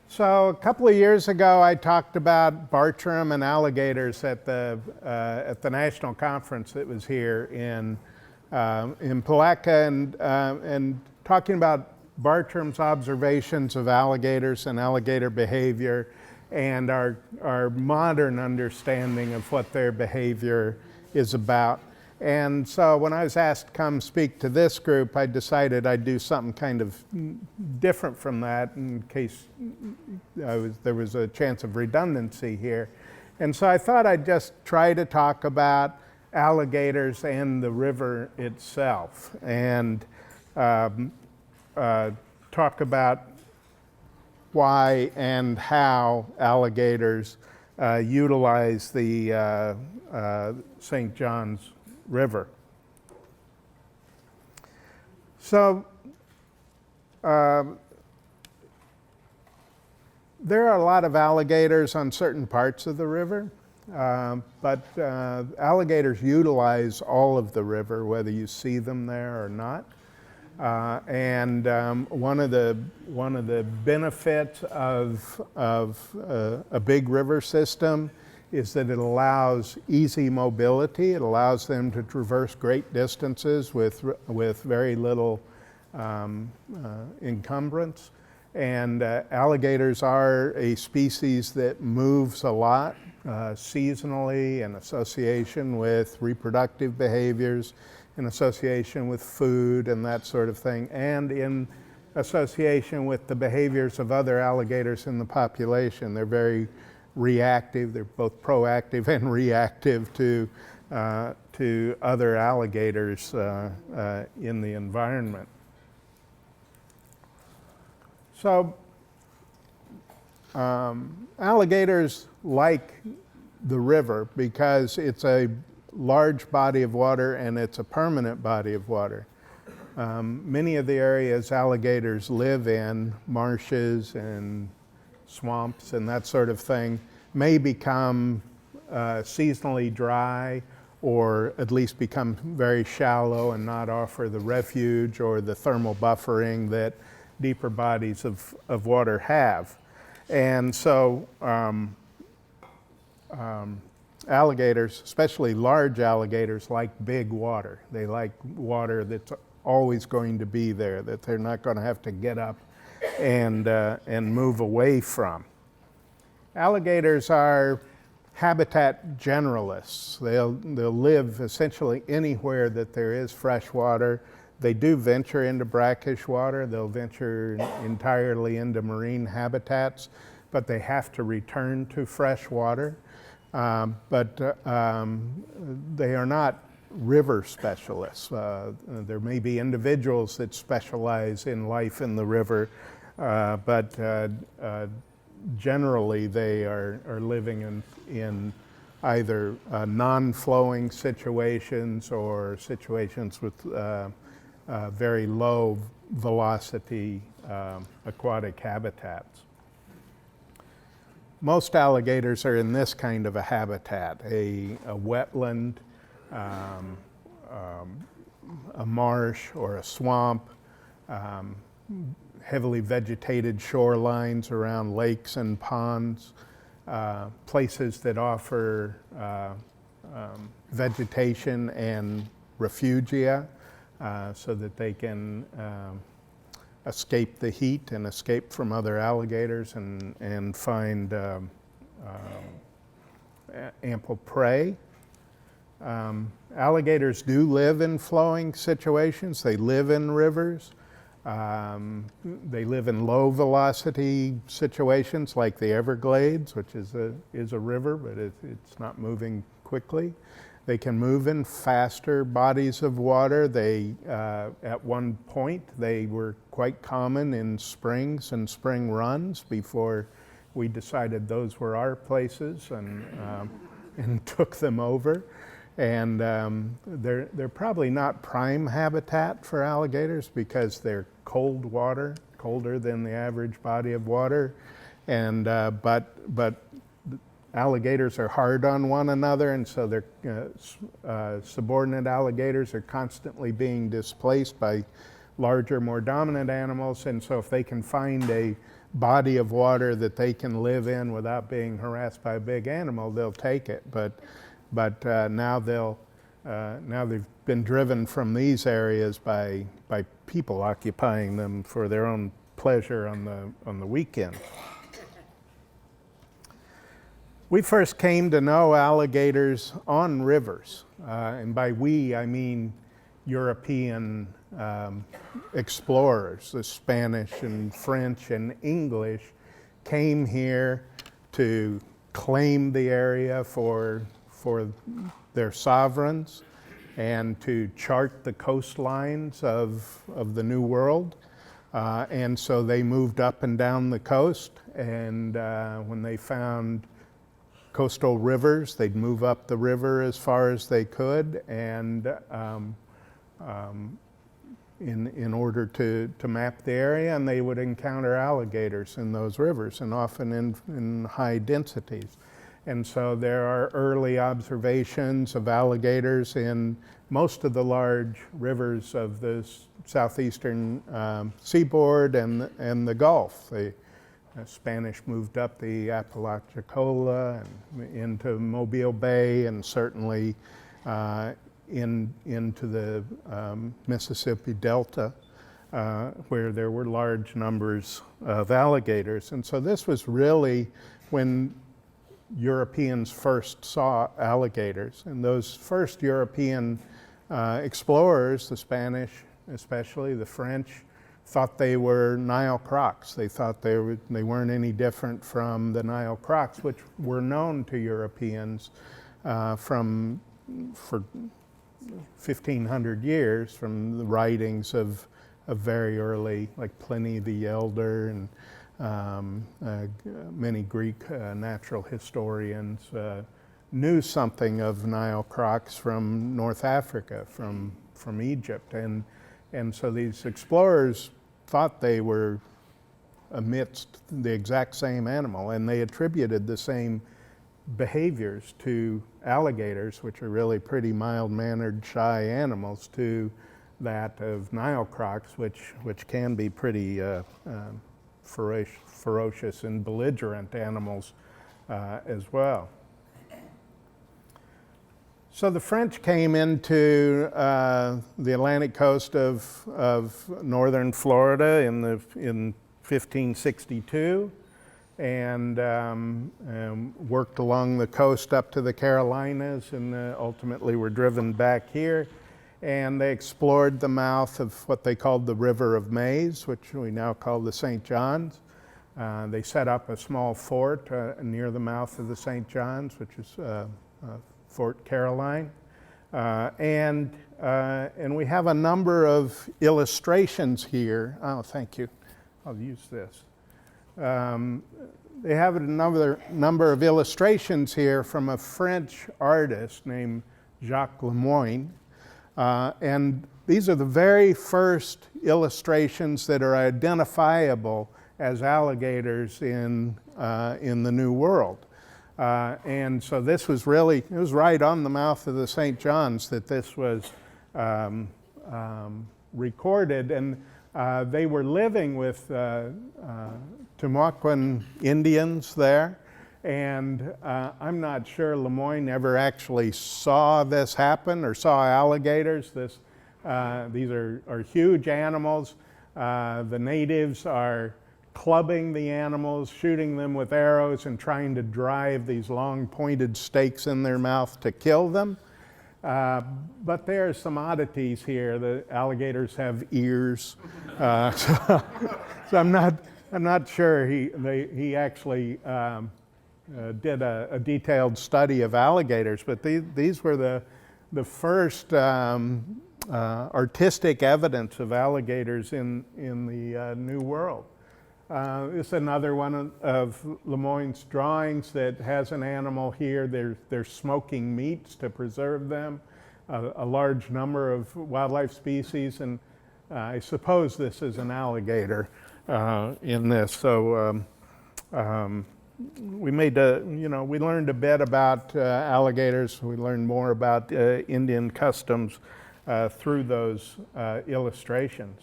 So a couple of years ago, I talked about Bartram and alligators at the national conference that was here in Palatka, and talking about Bartram's observations of alligators and alligator behavior, and our modern understanding of what their behavior is about. And so when I was asked to come speak to this group, I decided I'd do something kind of different from that in case there was a chance of redundancy here. And so I thought I'd just try to talk about alligators and the river itself, and talk about why and how alligators utilize the St. John's River. So there are a lot of alligators on certain parts of the river, but alligators utilize all of the river, whether you see them there or not. And one of the benefits of a big river system is that it allows easy mobility. It allows them to traverse great distances with very little encumbrance. And alligators are a species that moves a lot seasonally in association with reproductive behaviors, in association with food and that sort of thing, and in association with the behaviors of other alligators in the population. They're very reactive. They're both proactive and reactive to other alligators in the environment. So alligators like the river because it's a large body of water and it's a permanent body of water. Many of the areas alligators live in, marshes and swamps and that sort of thing, may become seasonally dry or at least become very shallow and not offer the refuge or the thermal buffering that deeper bodies of water have. And so alligators, especially large alligators, like big water. They like water that's always going to be there, that they're not going to have to get up and move away from. Alligators are habitat generalists. They'll live essentially anywhere that there is fresh water. They do venture into brackish water. They'll venture entirely into marine habitats, but they have to return to fresh water. But they are not river specialists. There may be individuals that specialize in life in the river, but generally they are living in either non-flowing situations or situations with very low velocity aquatic habitats. Most alligators are in this kind of a habitat, a wetland, a marsh or a swamp, heavily vegetated shorelines around lakes and ponds, places that offer vegetation and refugia so that they can escape the heat and escape from other alligators and find ample prey. Alligators do live in flowing situations. They live in rivers. They live in low velocity situations like the Everglades, which is a river, but it's not moving quickly. They can move in faster bodies of water. They, at one point, they were quite common in springs and spring runs before we decided those were our places and took them over. And they're probably not prime habitat for alligators because they're cold water, colder than the average body of water. And but alligators are hard on one another, and so their subordinate alligators are constantly being displaced by larger, more dominant animals. And so if they can find a body of water that they can live in without being harassed by a big animal, they'll take it. But now they've been driven from these areas by people occupying them for their own pleasure on the weekend. We first came to know alligators on rivers, and by we I mean European explorers. The Spanish and French and English came here to claim the area for their sovereigns and to chart the coastlines of the New World. And so they moved up and down the coast, and when they found coastal rivers, they'd move up the river as far as they could, and in order to map the area, and they would encounter alligators in those rivers, and often in high densities. And so there are early observations of alligators in most of the large rivers of the southeastern seaboard and the Gulf. The Spanish moved up the Apalachicola and into Mobile Bay, and certainly into the Mississippi Delta, where there were large numbers of alligators. And so this was really when Europeans first saw alligators. And those first European explorers, the Spanish especially, the French, thought they were Nile crocs. They thought they weren't any different from the Nile crocs, which were known to Europeans for 1,500 years, from the writings of very early, like Pliny the Elder, and many Greek natural historians knew something of Nile crocs from North Africa, from Egypt, and so these explorers thought they were amidst the exact same animal, and they attributed the same behaviors to alligators, which are really pretty mild-mannered, shy animals, to that of Nile crocs, which can be pretty ferocious and belligerent animals as well. So the French came into the Atlantic coast of northern Florida in 1562, and worked along the coast up to the Carolinas, and ultimately were driven back here. And they explored the mouth of what they called the River of Maize, which we now call the St. John's. They set up a small fort near the mouth of the St. John's, which is Fort Caroline. And we have a number of illustrations here. Oh, thank you. I'll use this. They have a number of illustrations here from a French artist named Jacques Lemoyne. And these are the very first illustrations that are identifiable as alligators in the New World. And so this was really, it was right on the mouth of the St. John's that this was recorded. And they were living with Timucuan Indians there. And I'm not sure Lemoyne ever actually saw this happen or saw alligators. These are huge animals. The natives are clubbing the animals, shooting them with arrows, and trying to drive these long pointed stakes in their mouth to kill them. But there are some oddities here. The alligators have ears. So I'm not sure he actually did a detailed study of alligators, but these were the first artistic evidence of alligators in the New World. This is another one of Lemoyne's drawings that has an animal here. They're smoking meats to preserve them, a large number of wildlife species, and I suppose this is an alligator in this. So we learned a bit about alligators. We learned more about Indian customs through those illustrations.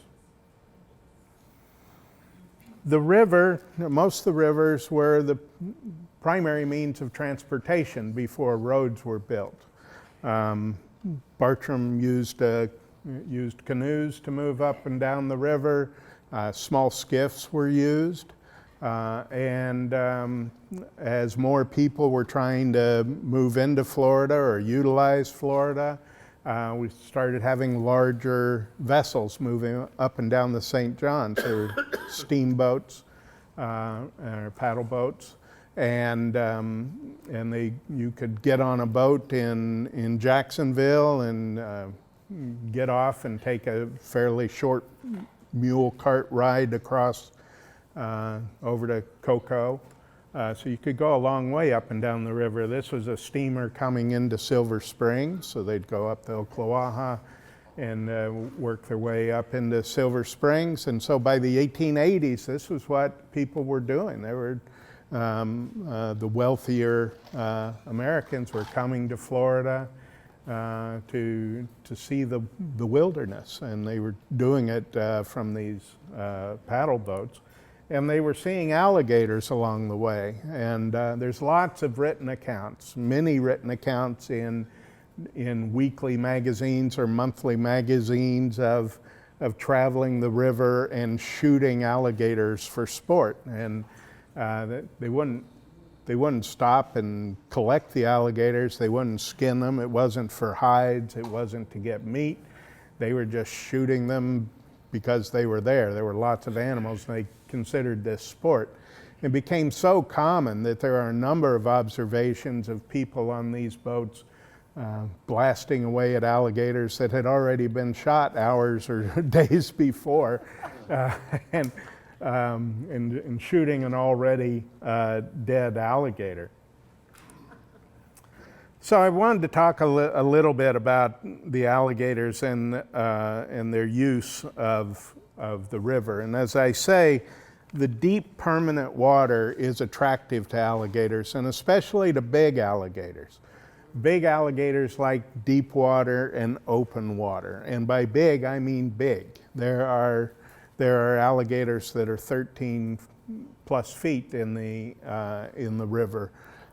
The river, most of the rivers were the primary means of transportation before roads were built. Bartram used canoes to move up and down the river. Small skiffs were used. And as more people were trying to move into Florida or utilize Florida, we started having larger vessels moving up and down the St. John's. There were steamboats or paddle boats. and you could get on a boat in Jacksonville and get off and take a fairly short mule cart ride across over to Cocoa. So you could go a long way up and down the river. This was a steamer coming into Silver Springs, so they'd go up the Ocklawaha and work their way up into Silver Springs. And so by the 1880s, this was what people were doing. They were the wealthier Americans were coming to Florida to see the wilderness, and they were doing it from these paddle boats. And they were seeing alligators along the way. And there's lots of written accounts, many written accounts in weekly magazines or monthly magazines of traveling the river and shooting alligators for sport. And they wouldn't stop and collect the alligators. They wouldn't skin them. It wasn't for hides. It wasn't to get meat. They were just shooting them because they were there. There were lots of animals, and they considered this sport. It became so common that there are a number of observations of people on these boats blasting away at alligators that had already been shot hours or days before, and shooting an already dead alligator. So I wanted to talk a little bit about the alligators and their use of the river. And as I say, the deep permanent water is attractive to alligators, and especially to big alligators. Big alligators like deep water and open water. And by big, I mean big. There are alligators that are 13 plus feet in the river.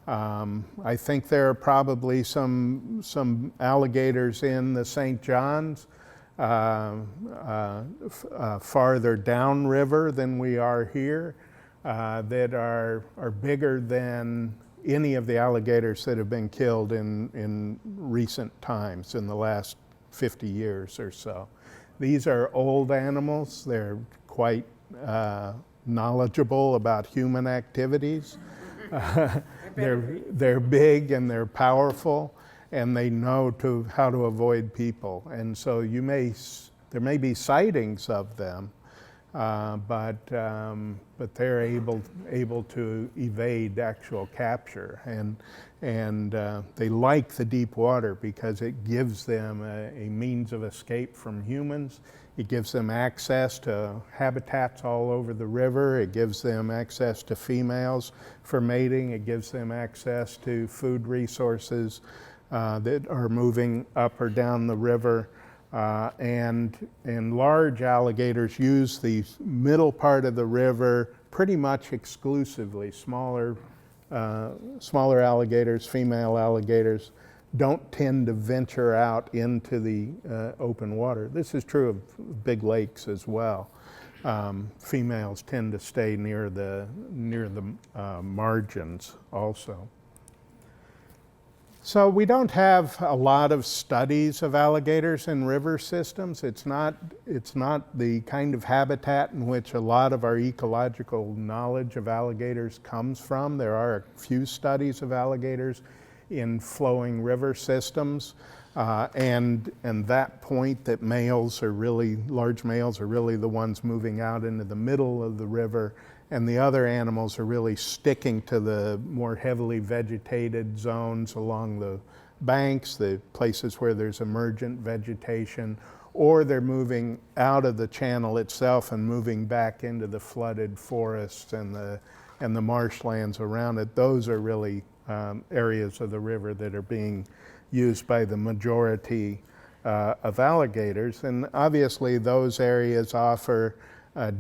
I think there are probably some alligators in the St. Johns farther downriver than we are here that are bigger than any of the alligators that have been killed in recent times, in the last 50 years or so. These are old animals. They're quite knowledgeable about human activities. They're big and they're powerful, and they know how to avoid people. And so there may be sightings of them, but they're able to evade actual capture. And they like the deep water because it gives them a means of escape from humans. It gives them access to habitats all over the river. It gives them access to females for mating. It gives them access to food resources that are moving up or down the river. And large alligators use the middle part of the river pretty much exclusively. Smaller alligators, female alligators, don't tend to venture out into the open water. This is true of big lakes as well. Females tend to stay near the margins also. So we don't have a lot of studies of alligators in river systems. It's not the kind of habitat in which a lot of our ecological knowledge of alligators comes from. There are a few studies of alligators in flowing river systems, and that point that large males are really the ones moving out into the middle of the river, and the other animals are really sticking to the more heavily vegetated zones along the banks, the places where there's emergent vegetation, or they're moving out of the channel itself and moving back into the flooded forests and the marshlands around it. Those are really areas of the river that are being used by the majority of alligators. And obviously those areas offer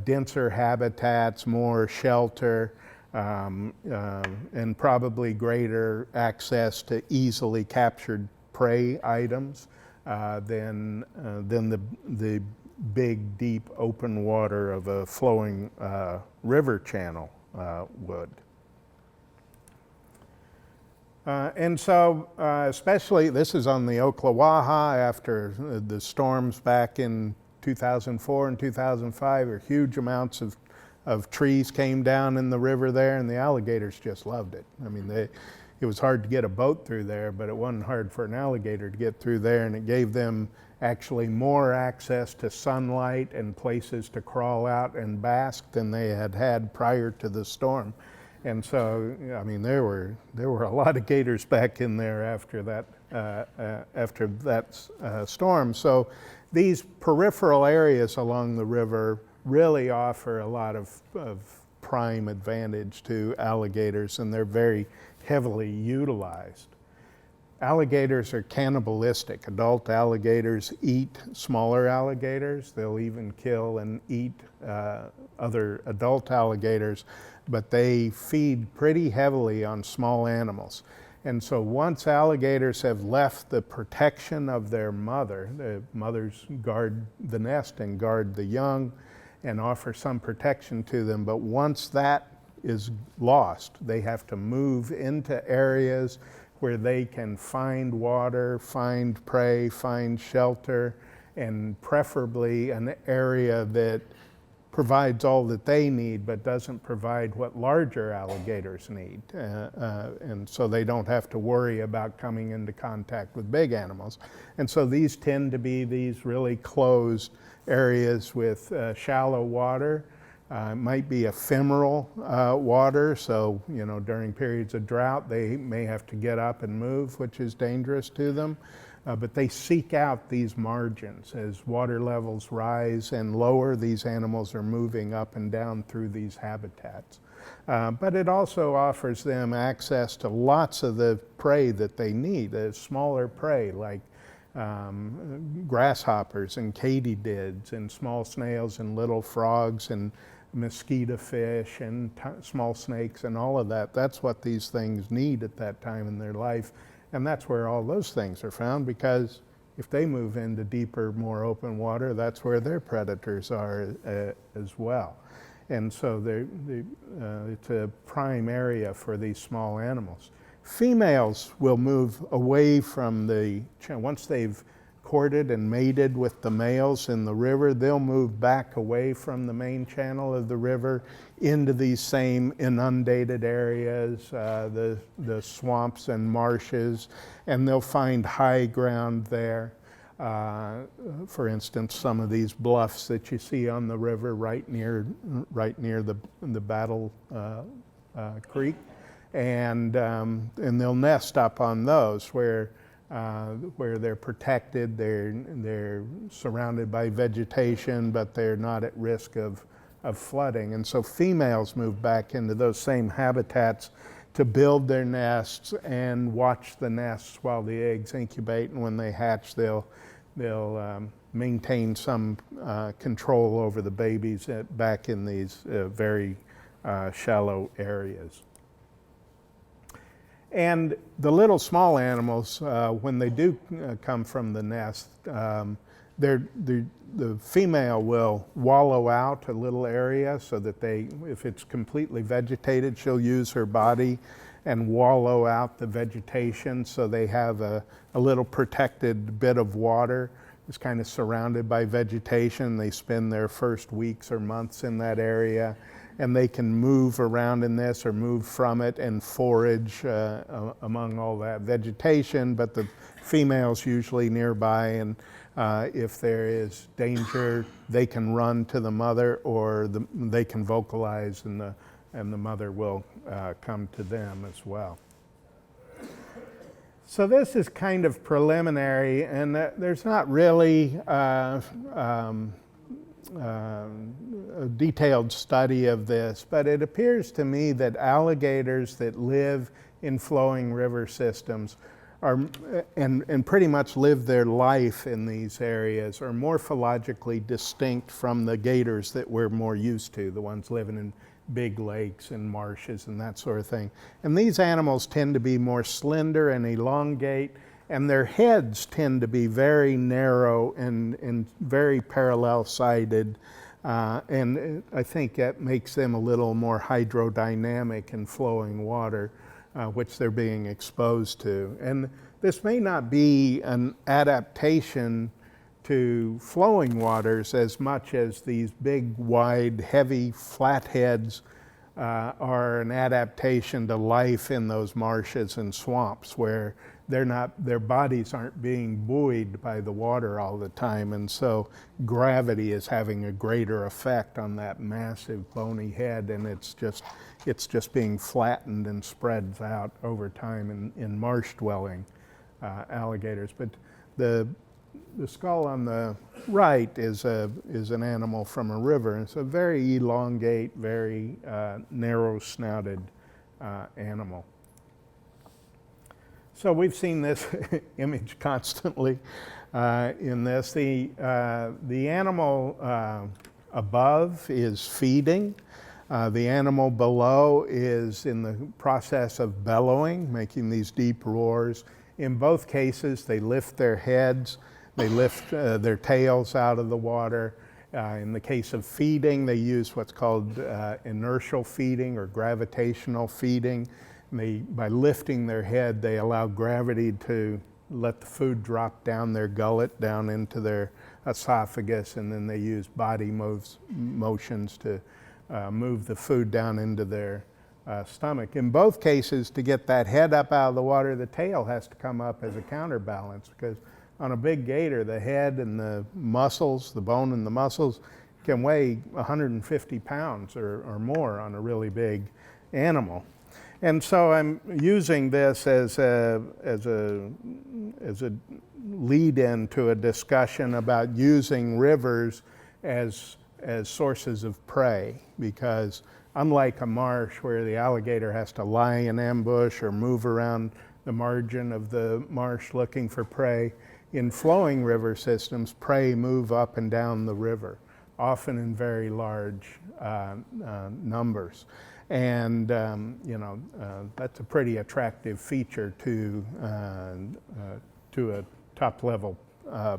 denser habitats, more shelter, and probably greater access to easily captured prey items than the big, deep open water of a flowing river channel would. And so, especially, this is on the Ocklawaha after the storms back in 2004 and 2005, are huge amounts of of trees came down in the river there, and the alligators just loved it. I mean, it was hard to get a boat through there, but it wasn't hard for an alligator to get through there, and it gave them actually more access to sunlight and places to crawl out and bask than they had had prior to the storm. And so, I mean, there were a lot of gators back in there after that storm. So these peripheral areas along the river really offer a lot of prime advantage to alligators, and they're very heavily utilized. Alligators are cannibalistic. Adult alligators eat smaller alligators. They'll even kill and eat other adult alligators, but they feed pretty heavily on small animals. And so once alligators have left the protection of their mother, the mothers guard the nest and guard the young and offer some protection to them, but once that is lost, they have to move into areas where they can find water, find prey, find shelter, and preferably an area that provides all that they need but doesn't provide what larger alligators need. And so they don't have to worry about coming into contact with big animals. And so these tend to be these really closed areas with shallow water. It might be ephemeral water, so during periods of drought they may have to get up and move, which is dangerous to them. But they seek out these margins. As water levels rise and lower, these animals are moving up and down through these habitats. But it also offers them access to lots of the prey that they need, smaller prey like grasshoppers and katydids and small snails and little frogs and mosquito fish and small snakes and all of that. That's what these things need at that time in their life. And that's where all those things are found, because if they move into deeper, more open water, that's where their predators are as well. And so it's a prime area for these small animals. Females will move away from once they've courted and mated with the males in the river, they'll move back away from the main channel of the river into these same inundated areas, the swamps and marshes, and they'll find high ground there. For instance, some of these bluffs that you see on the river right near the Battle Creek, and they'll nest up on those where they're protected, they're surrounded by vegetation, but they're not at risk of flooding. And so females move back into those same habitats to build their nests and watch the nests while the eggs incubate, and when they hatch, they'll maintain some control over the babies back in these very shallow areas. And the little small animals, when they do come from the nest, the female will wallow out a little area so that if it's completely vegetated, she'll use her body and wallow out the vegetation so they have a little protected bit of water. It's kind of surrounded by vegetation. They spend their first weeks or months in that area, and they can move around in this or move from it and forage among all that vegetation, but the female's usually nearby, and if there is danger, they can run to the mother, or they can vocalize, and the mother will come to them as well. So this is kind of preliminary, and there's not really a detailed study of this, but it appears to me that alligators that live in flowing river systems and pretty much live their life in these areas are morphologically distinct from the gators that we're more used to, the ones living in big lakes and marshes and that sort of thing. And these animals tend to be more slender and elongate, and their heads tend to be very narrow and very parallel-sided, and I think that makes them a little more hydrodynamic in flowing water, which they're being exposed to. And this may not be an adaptation to flowing waters as much as these big, wide, heavy flatheads are an adaptation to life in those marshes and swamps where their bodies aren't being buoyed by the water all the time, and so gravity is having a greater effect on that massive bony head, and it's just being flattened and spreads out over time in marsh-dwelling alligators. But the skull on the right is an animal from a river, and it's a very elongate, very narrow-snouted animal. So we've seen this image constantly in this. The animal above is feeding. The animal below is in the process of bellowing, making these deep roars. In both cases, they lift their heads, they lift their tails out of the water. In the case of feeding, they use what's called inertial feeding or gravitational feeding. By lifting their head, they allow gravity to let the food drop down their gullet, down into their esophagus, and then they use body motions to move the food down into their stomach. In both cases, to get that head up out of the water, the tail has to come up as a counterbalance, because on a big gator, the head and the muscles, the bone and the muscles, can weigh 150 pounds or more on a really big animal. And so I'm using this as a lead-in to a discussion about using rivers as sources of prey, because unlike a marsh where the alligator has to lie in ambush or move around the margin of the marsh looking for prey, in flowing river systems, prey move up and down the river, often in very large numbers. And that's a pretty attractive feature to a top-level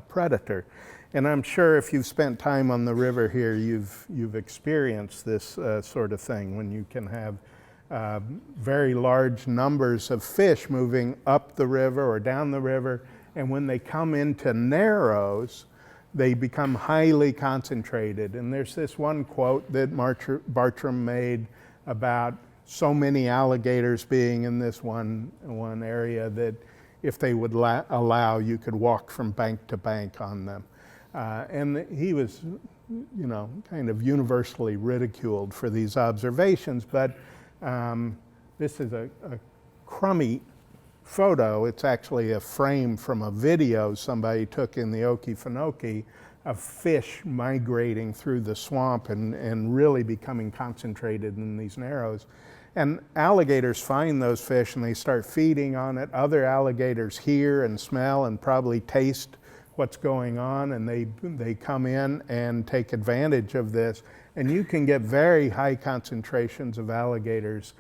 predator. And I'm sure if you've spent time on the river here, you've experienced this sort of thing, when you can have very large numbers of fish moving up the river or down the river, and when they come into narrows, they become highly concentrated. And there's this one quote that Bartram made about so many alligators being in this one area that if they would allow, you could walk from bank to bank on them. And he was, kind of universally ridiculed for these observations, but this is a crummy photo. It's actually a frame from a video somebody took in the Okefenokee of fish migrating through the swamp and really becoming concentrated in these narrows. And alligators find those fish and they start feeding on it. Other alligators hear and smell and probably taste what's going on, and they come in and take advantage of this. And you can get very high concentrations of alligators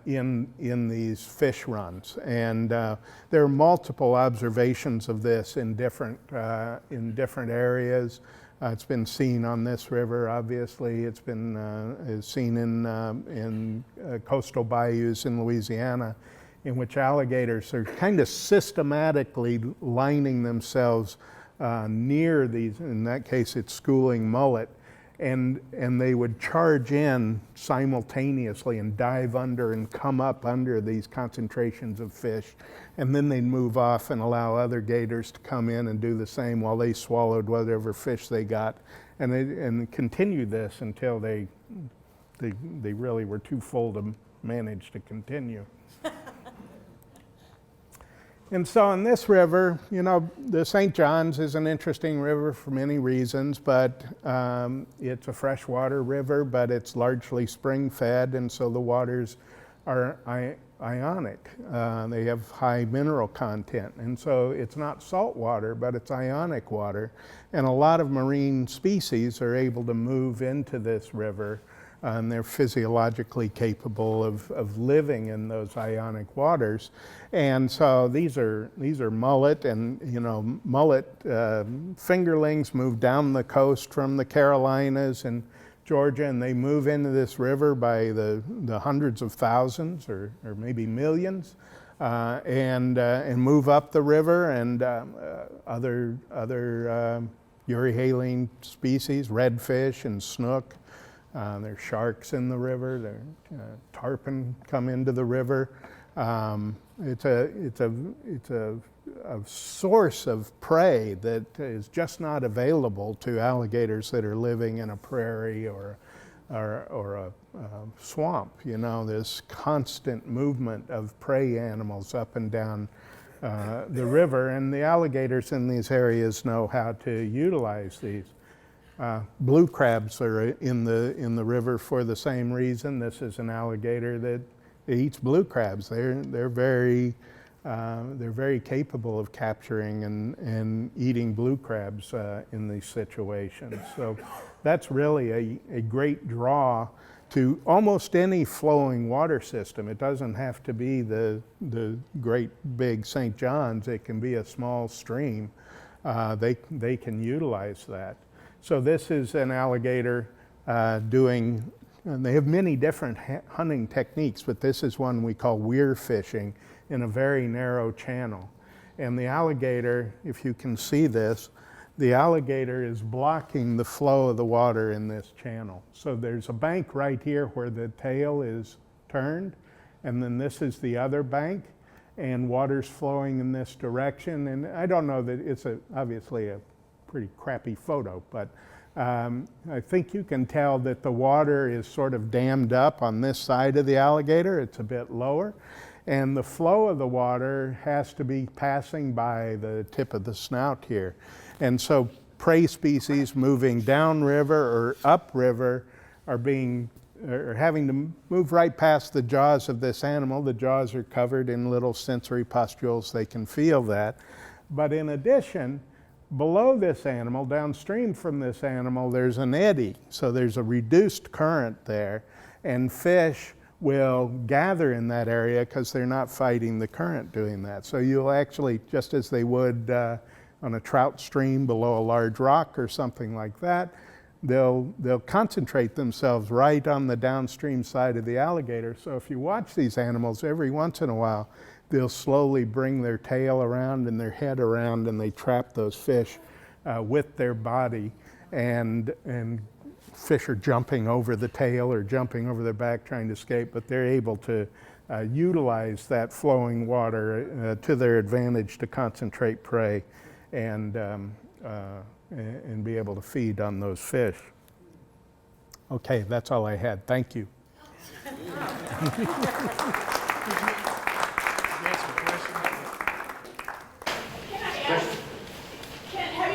in these fish runs. And there are multiple observations of this in different areas. It's been seen on this river, obviously. It's been seen in coastal bayous in Louisiana, in which alligators are kind of systematically lining themselves near these, in that case it's schooling mullet, and they would charge in simultaneously and dive under and come up under these concentrations of fish, and then they'd move off and allow other gators to come in and do the same while they swallowed whatever fish they got, and continue this until they really were too full to manage to continue. And so in this river, the St. John's is an interesting river for many reasons, but it's a freshwater river, but it's largely spring-fed, and so the waters are ionic. They have high mineral content, and so it's not salt water, but it's ionic water. And a lot of marine species are able to move into this river, and they're physiologically capable of living in those ionic waters. And so these are mullet, and mullet fingerlings move down the coast from the Carolinas and Georgia, and they move into this river by the hundreds of thousands or maybe millions. and move up the river, and other euryhaline species, redfish and snook. There's sharks in the river. There, tarpon come into the river. It's a source of prey that is just not available to alligators that are living in a prairie or a swamp. You know, this constant movement of prey animals up and down the river, and the alligators in these areas know how to utilize these. Blue crabs are in the river for the same reason. This is an alligator that eats blue crabs. They're very capable of capturing and eating blue crabs in these situations. So that's really a great draw to almost any flowing water system. It doesn't have to be the great big St. John's. It can be a small stream. They can utilize that. So this is an alligator doing, and they have many different hunting techniques, but this is one we call weir fishing in a very narrow channel. And the alligator, if you can see this, the alligator is blocking the flow of the water in this channel. So there's a bank right here where the tail is turned, and then this is the other bank, and water's flowing in this direction. And I don't know that it's obviously a pretty crappy photo, but I think you can tell that the water is sort of dammed up on this side of the alligator. It's a bit lower, and the flow of the water has to be passing by the tip of the snout here. And so prey species moving downriver or upriver are having to move right past the jaws of this animal. The jaws are covered in little sensory pustules. They can feel that. But in addition, below this animal, downstream from this animal, there's an eddy. So there's a reduced current there, and fish will gather in that area because they're not fighting the current doing that. So you'll actually, just as they would on a trout stream below a large rock or something like that, they'll concentrate themselves right on the downstream side of the alligator. So if you watch these animals, every once in a while, they'll slowly bring their tail around and their head around, and they trap those fish with their body, and fish are jumping over the tail or jumping over their back trying to escape, but they're able to utilize that flowing water to their advantage to concentrate prey and be able to feed on those fish. Okay, that's all I had. Thank you. Have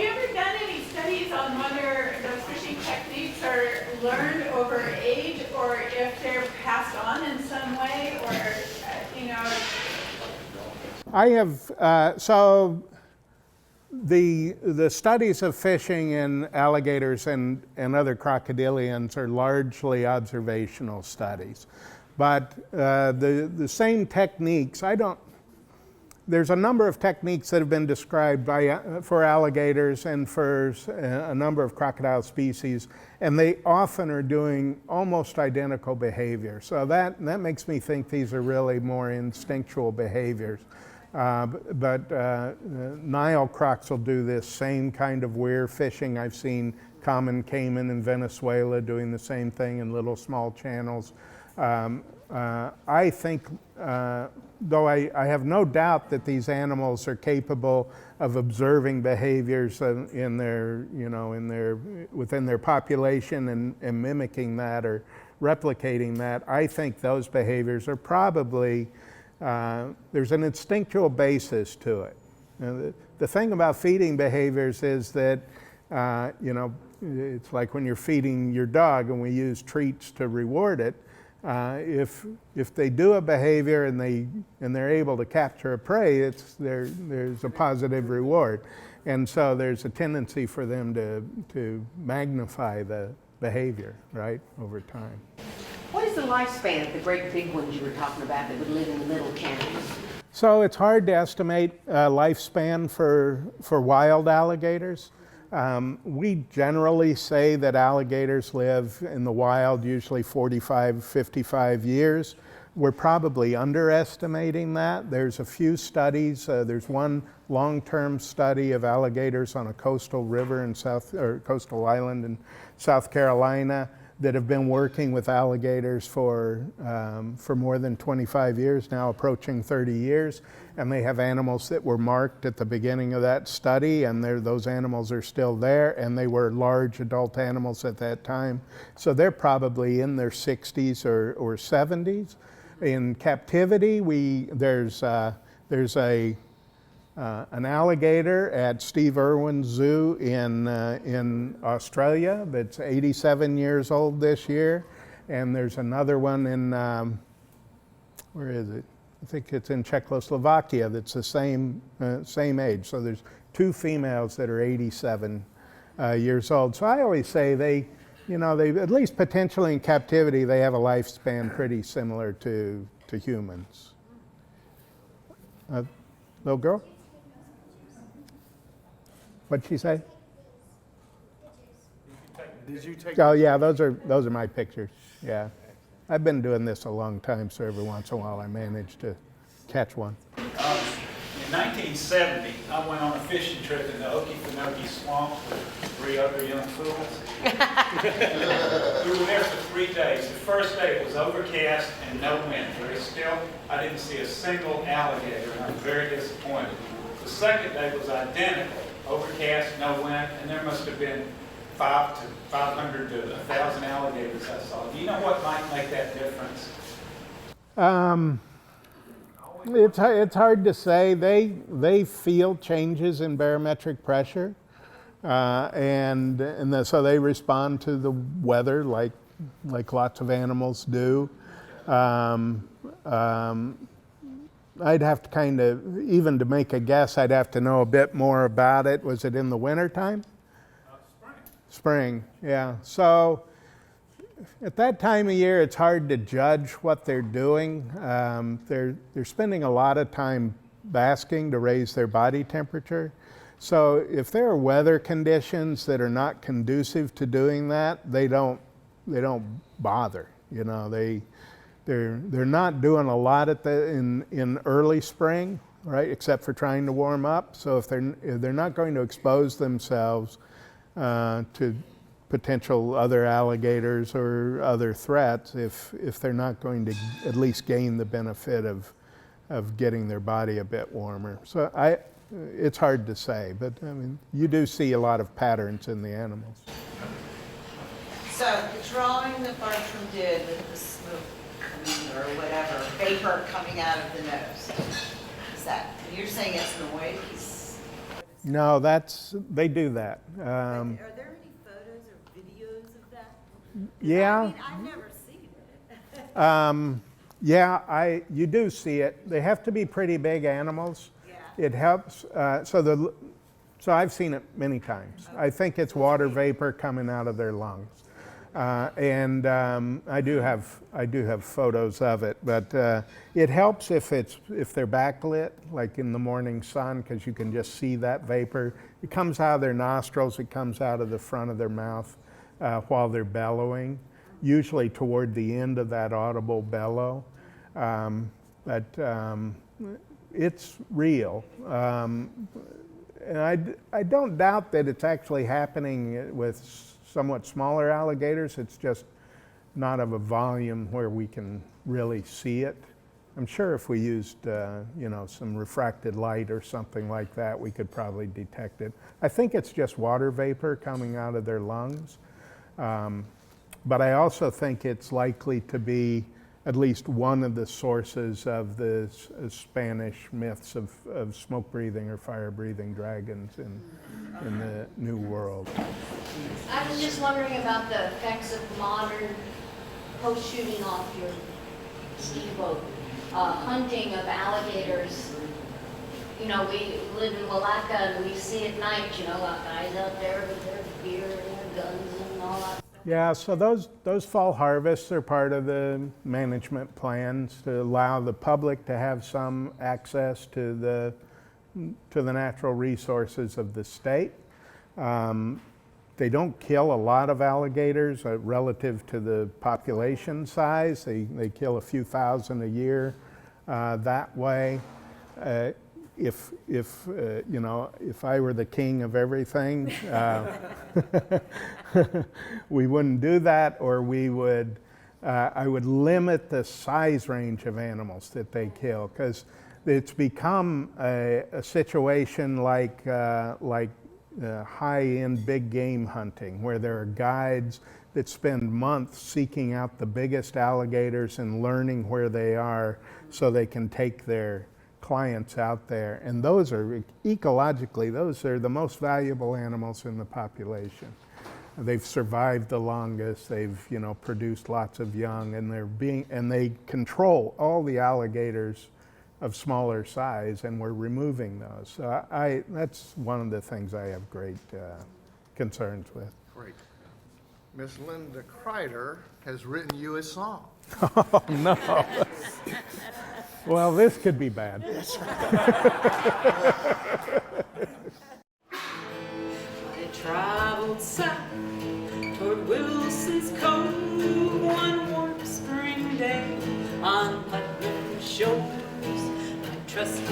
you ever done any studies on whether those fishing techniques are learned over age, or if they're passed on in some way, or, I have, so the studies of fishing in alligators and other crocodilians are largely observational studies. But the same techniques, there's a number of techniques that have been described for alligators and for a number of crocodile species, and they often are doing almost identical behavior. So that makes me think these are really more instinctual behaviors. But Nile crocs will do this same kind of weir fishing. I've seen common caiman in Venezuela doing the same thing in little small channels. I think, though I have no doubt that these animals are capable of observing behaviors within their population and mimicking that or replicating that, I think those behaviors are probably, there's an instinctual basis to it. The thing about feeding behaviors is that, it's like when you're feeding your dog and we use treats to reward it. If they do a behavior and they're able to capture a prey, there's a positive reward, and so there's a tendency for them to magnify the behavior, right, over time. What is the lifespan of the great big ones you were talking about that would live in the middle channels? So it's hard to estimate lifespan for wild alligators. We generally say that alligators live in the wild usually 45, 55 years. we're probably underestimating that. There's a few studies. There's one long-term study of alligators on a coastal river in coastal island in South Carolina that have been working with alligators for more than 25 years now, approaching 30 years. And they have animals that were marked at the beginning of that study, and those animals are still there, and they were large adult animals at that time. So they're probably in their 60s or 70s. In captivity, there's an alligator at Steve Irwin's Zoo in Australia that's 87 years old this year, and there's another one in where is it? I think it's in Czechoslovakia that's the same age. So there's two females that are 87 years old. So I always say they at least potentially in captivity, they have a lifespan pretty similar to humans. Little girl? What'd she say? Did you take? Oh yeah, those are my pictures. Yeah, I've been doing this a long time, so every once in a while I manage to catch one. In 1970, I went on a fishing trip in the Okefenokee Swamp with 3 other young fools. We were there for 3 days. The first day was overcast and no wind, very still. I didn't see a single alligator, and I'm very disappointed. The second day was identical, overcast, no wind, and there must have been 500 to 1,000 alligators I saw. Do you know what might make that difference? It's hard to say. They feel changes in barometric pressure, so they respond to the weather like lots of animals do. I'd have to kind of, even to make a guess, I'd have to know a bit more about it. Was it in the wintertime? Spring, yeah. So at that time of year, it's hard to judge what they're doing. They're spending a lot of time basking to raise their body temperature. So if there are weather conditions that are not conducive to doing that, they don't bother. You know, they're not doing a lot in early spring, right? Except for trying to warm up. So if they're not going to expose themselves to potential other alligators or other threats, if they're not going to at least gain the benefit of getting their body a bit warmer. So it's hard to say, but I mean, you do see a lot of patterns in the animals. So the drawing that Bartram did with the smoke or whatever, vapor coming out of the nose, you're saying it's noise? No, they do that. Are there any photos or videos of that? Yeah. I mean, I've never seen it. Yeah, you do see it. They have to be pretty big animals. Yeah. It helps. So I've seen it many times. Okay. I think it's water vapor coming out of their lungs, and I do have photos of it. But it helps if they're backlit, like in the morning sun, because you can just see that vapor. It comes out of their nostrils. It comes out of the front of their mouth while they're bellowing, usually toward the end of that audible bellow. But it's real. And I don't doubt that it's actually happening with somewhat smaller alligators. It's just not of a volume where we can really see it. I'm sure if we used some refracted light or something like that, we could probably detect it. I think it's just water vapor coming out of their lungs. But I also think it's likely to be at least one of the sources of the Spanish myths of smoke-breathing or fire-breathing dragons in the New World. I was just wondering about the effects of modern post-shooting off your steamboat, hunting of alligators. You know, we live in Malacca and we see at night, guys out there with their gear and their guns and all that. Yeah, so those fall harvests are part of the management plans to allow the public to have some access to the natural resources of the state. They don't kill a lot of alligators relative to the population size. They kill a few thousand a year that way. If you know, if I were the king of everything, we wouldn't do that, or we would. I would limit the size range of animals that they kill, because it's become a situation like high-end big game hunting, where there are guides that spend months seeking out the biggest alligators and learning where they are so they can take their clients out there. And those are, ecologically, those are the most valuable animals in the population. They've survived the longest, they've, you know, produced lots of young, and they control all the alligators of smaller size, and we're removing those. So that's one of the things I have great concerns with. Great. Miss Linda Kreider has written you a song. Oh, no. Well, this could be bad. I traveled south toward Wilson's Cove one warm spring day on Putnam shores. My trusty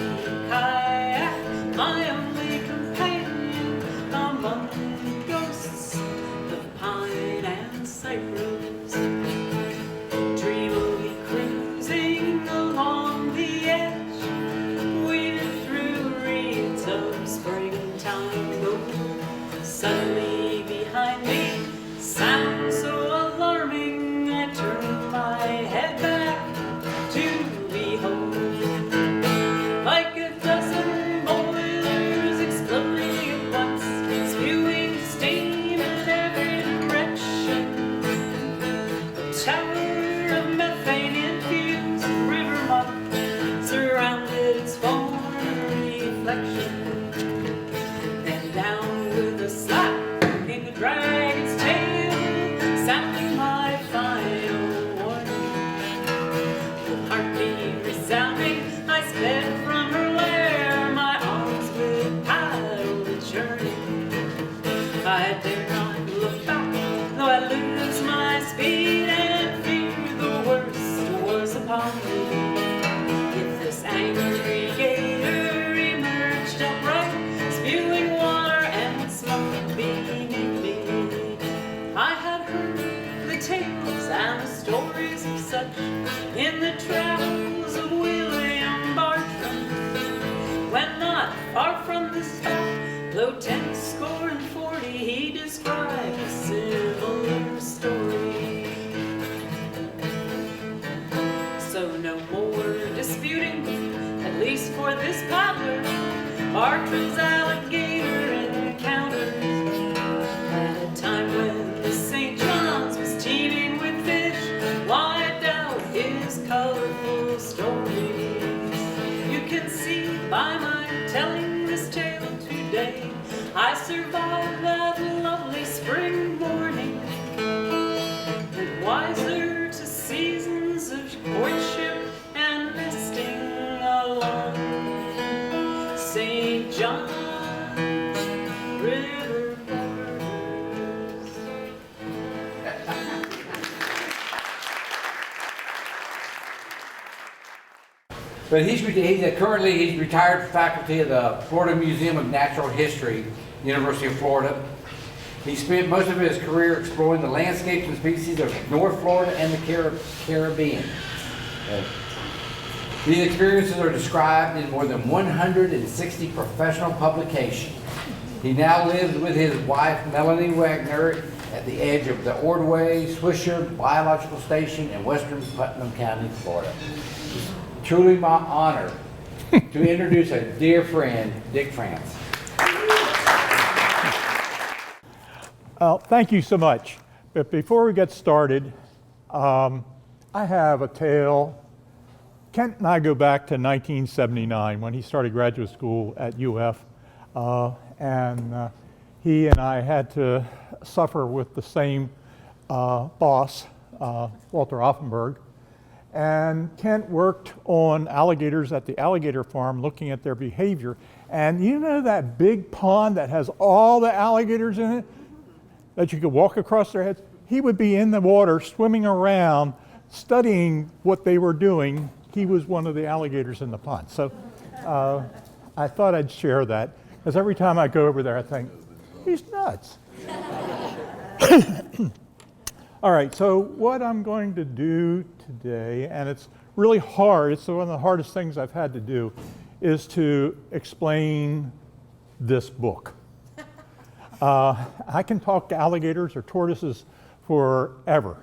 kayak, my only companion among the ghosts of pine and cypress. Dreamily cruising along the edge, weaving through reeds of springtime gold. Suddenly behind me, sound so alarming, I turned my head back to behold. Like a dozen boilers exploding at once, spewing steam in every direction. A tower of methane-infused river mud surrounded its former reflection. Then down with a slap came the dragon's tail, sounding my final warning. With heartbeat resounding, I sped from her lair, my arms with paddle churning. I dare not look back, though I lose my speed and fear the worst was upon me. If this angry gator emerged upright, spewing water and smoke beneath me, I had heard the tales and the stories of such in the travels of William Bartram, when not far from the spot, though 10-40, he described a similar story. So no more disputing, at least for this paddler, Bartram's alligator encounters. At a time when the St. John's was teeming with fish, why doubt his colorful stories? You can see by my telling this tale today, I survived that lovely spring morning, and wiser to seasons of courtship and nesting along St. John's River borders. But currently he's retired faculty of the Florida Museum of Natural History, University of Florida. He spent most of his career exploring the landscapes and species of North Florida and the Caribbean. These experiences are described in more than 160 professional publications. He now lives with his wife, Melanie Wagner, at the edge of the Ordway Swisher Biological Station in western Putnam County, Florida. It's truly my honor to introduce a dear friend, Dick France. Thank you so much. But before we get started, I have a tale. Kent and I go back to 1979 when he started graduate school at UF, and he and I had to suffer with the same boss, Walter Offenberg. And Kent worked on alligators at the alligator farm, looking at their behavior. And you know that big pond that has all the alligators in it? that you could walk across their heads. He would be in the water swimming around studying what they were doing. He was one of the alligators in the pond. So I thought I'd share that, because every time I go over there I think, he's nuts. All right, so what I'm going to do today, and it's really hard, it's one of the hardest things I've had to do, is to explain this book. I can talk to alligators or tortoises forever,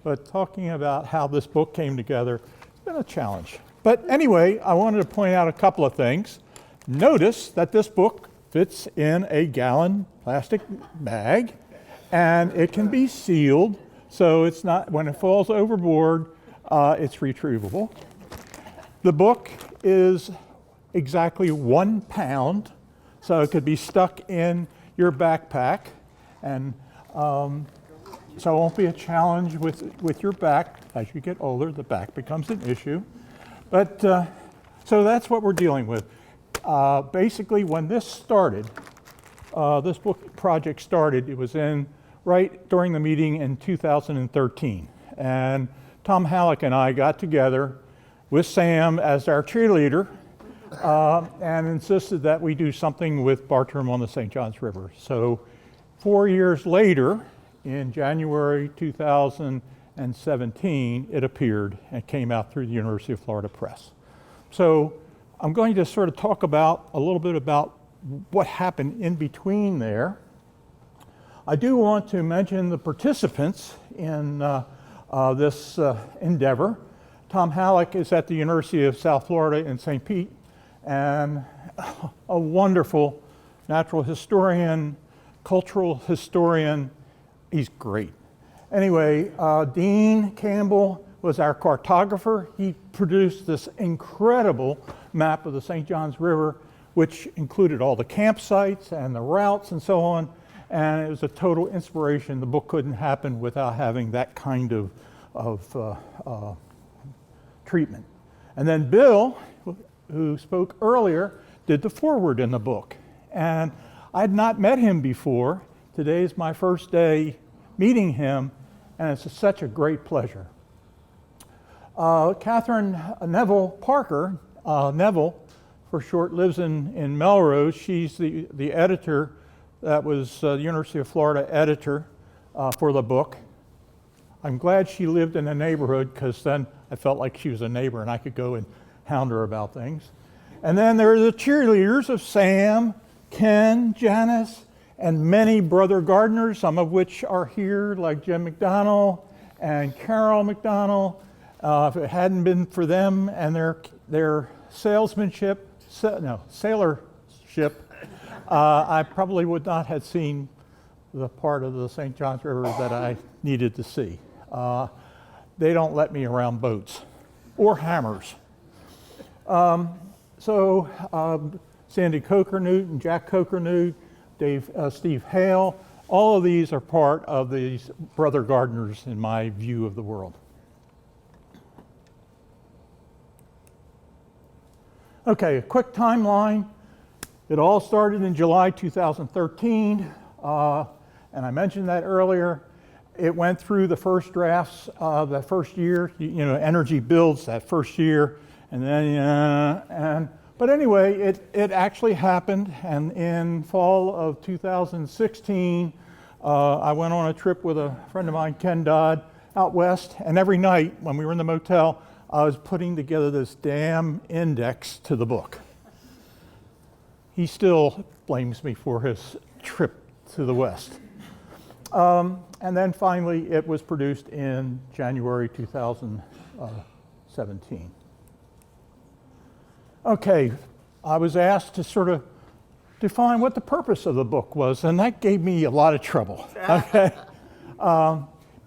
but talking about how this book came together has been a challenge. But anyway, I wanted to point out a couple of things. Notice that this book fits in a gallon plastic bag, and it can be sealed, so it's not, when it falls overboard, it's retrievable. The book is exactly 1 pound, so it could be stuck in your backpack, and so it won't be a challenge with your back. As you get older, the back becomes an issue. But so that's what we're dealing with. Basically, when this started, this book project started, it was right during the meeting in 2013. And Tom Halleck and I got together with Sam as our cheerleader and insisted that we do something with Bartram on the St. Johns River. So 4 years later, in January 2017, it appeared and came out through the University of Florida Press. So I'm going to sort of talk about a little bit about what happened in between there. I do want to mention the participants in this endeavor. Tom Halleck is at the University of South Florida in St. Pete, and a wonderful natural historian, cultural historian. He's great. Anyway, Dean Campbell was our cartographer. He produced this incredible map of the St. Johns River, which included all the campsites and the routes and so on. And it was a total inspiration. The book couldn't happen without having that kind of treatment. And then Bill, who spoke earlier, did the foreword in the book. And I'd not met him before. Today is my first day meeting him, and it's such a great pleasure. Catherine Neville Parker, Neville for short, lives in Melrose. She's the editor that was the University of Florida editor for the book. I'm glad she lived in the neighborhood, because then I felt like she was a neighbor and I could go and hound her about things. And then there are the cheerleaders of Sam, Ken, Janice, and many brother gardeners, some of which are here, like Jim McDonnell and Carol McDonnell. If it hadn't been for them and their sailorship, I probably would not have seen the part of the St. Johns River that I needed to see. They don't let me around boats or hammers. Sandy Cokernewt and Jack Cokernewt, Steve Hale, all of these are part of these brother gardeners in my view of the world. Okay, a quick timeline. It all started in July 2013, and I mentioned that earlier. It went through the first drafts of that first year. Energy builds that first year, and then, but anyway, it actually happened, and in fall of 2016, I went on a trip with a friend of mine, Ken Dodd, out west, and every night when we were in the motel, I was putting together this damn index to the book. He still blames me for his trip to the west. And then finally, it was produced in January 2017. Okay, I was asked to sort of define what the purpose of the book was, and that gave me a lot of trouble. Okay,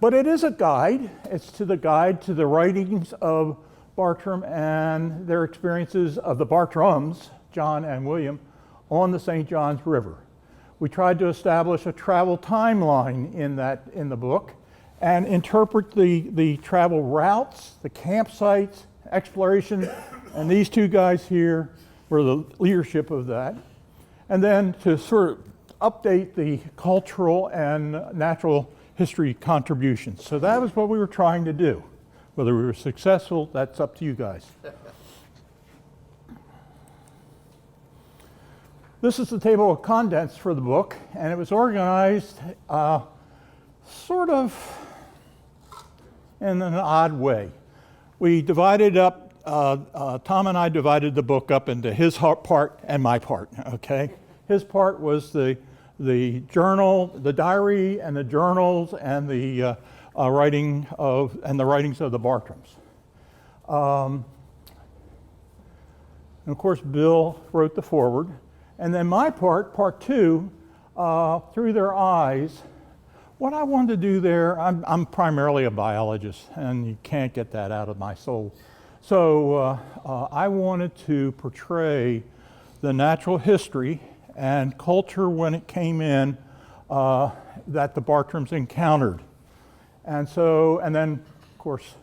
but it is a guide. It's the guide to the writings of Bartram and their experiences of the Bartrams, John and William, on the St. Johns River. We tried to establish a travel timeline in the book and interpret the travel routes, the campsites, exploration, and these two guys here were the leadership of that. And then to sort update the cultural and natural history contributions. So that was what we were trying to do. Whether we were successful, that's up to you guys. This is the table of contents for the book, and it was organized sort of in an odd way. We divided up, Tom and I divided the book up into his part and my part, okay? His part was the journal, the diary and the journals and the writings of the Bartrams. And of course, Bill wrote the foreword. And then my part two, through their eyes, what I wanted to do there, I'm primarily a biologist, and you can't get that out of my soul. So I wanted to portray the natural history and culture when it came in that the Bartrams encountered. And then, of course,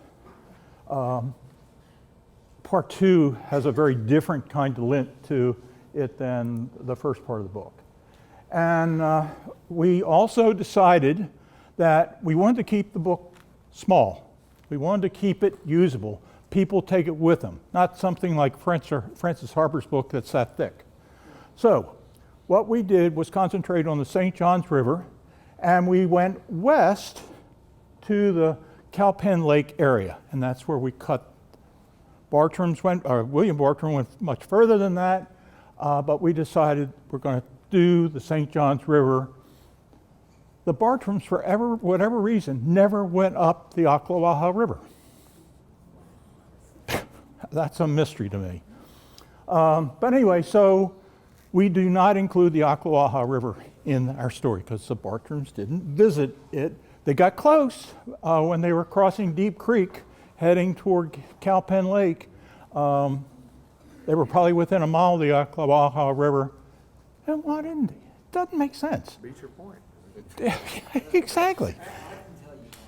part two has a very different kind of lint to it than the first part of the book. And we also decided that we wanted to keep the book small. We wanted to keep it usable. People take it with them, not something like Francis Harper's book that's that thick. So what we did was concentrate on the St. Johns River, and we went west to the Cowpen Lake area, and that's where we cut. William Bartram went much further than that, but we decided we're going to do the St. Johns River. The Bartrams, for whatever reason, never went up the Ocklawaha River. That's a mystery to me. But anyway, so we do not include the Ocklawaha River in our story because the Bartrams didn't visit it. They got close when they were crossing Deep Creek, heading toward Cowpen Lake. They were probably within a mile of the Ocklawaha River. And why didn't they? It doesn't make sense. Beats your point. Exactly.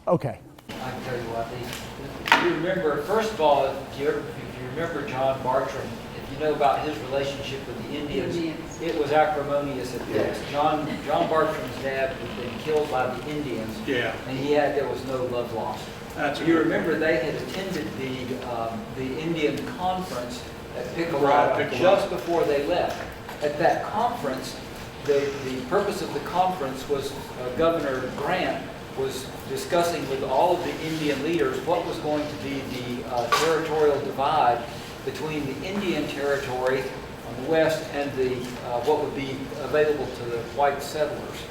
Okay. I can tell you what, you remember, first of all, if you remember John Bartram, if you know about his relationship with the Indians, it was acrimonious at best. John Bartram's dad had been killed by the Indians, and there was no love lost. You remember they had attended the Indian conference at Piccolata just before they left. At that conference, the purpose of the conference was Governor Grant was discussing with all of the Indian leaders what was going to be the territorial divide between the Indian territory on the west and what would be available to the white settlers.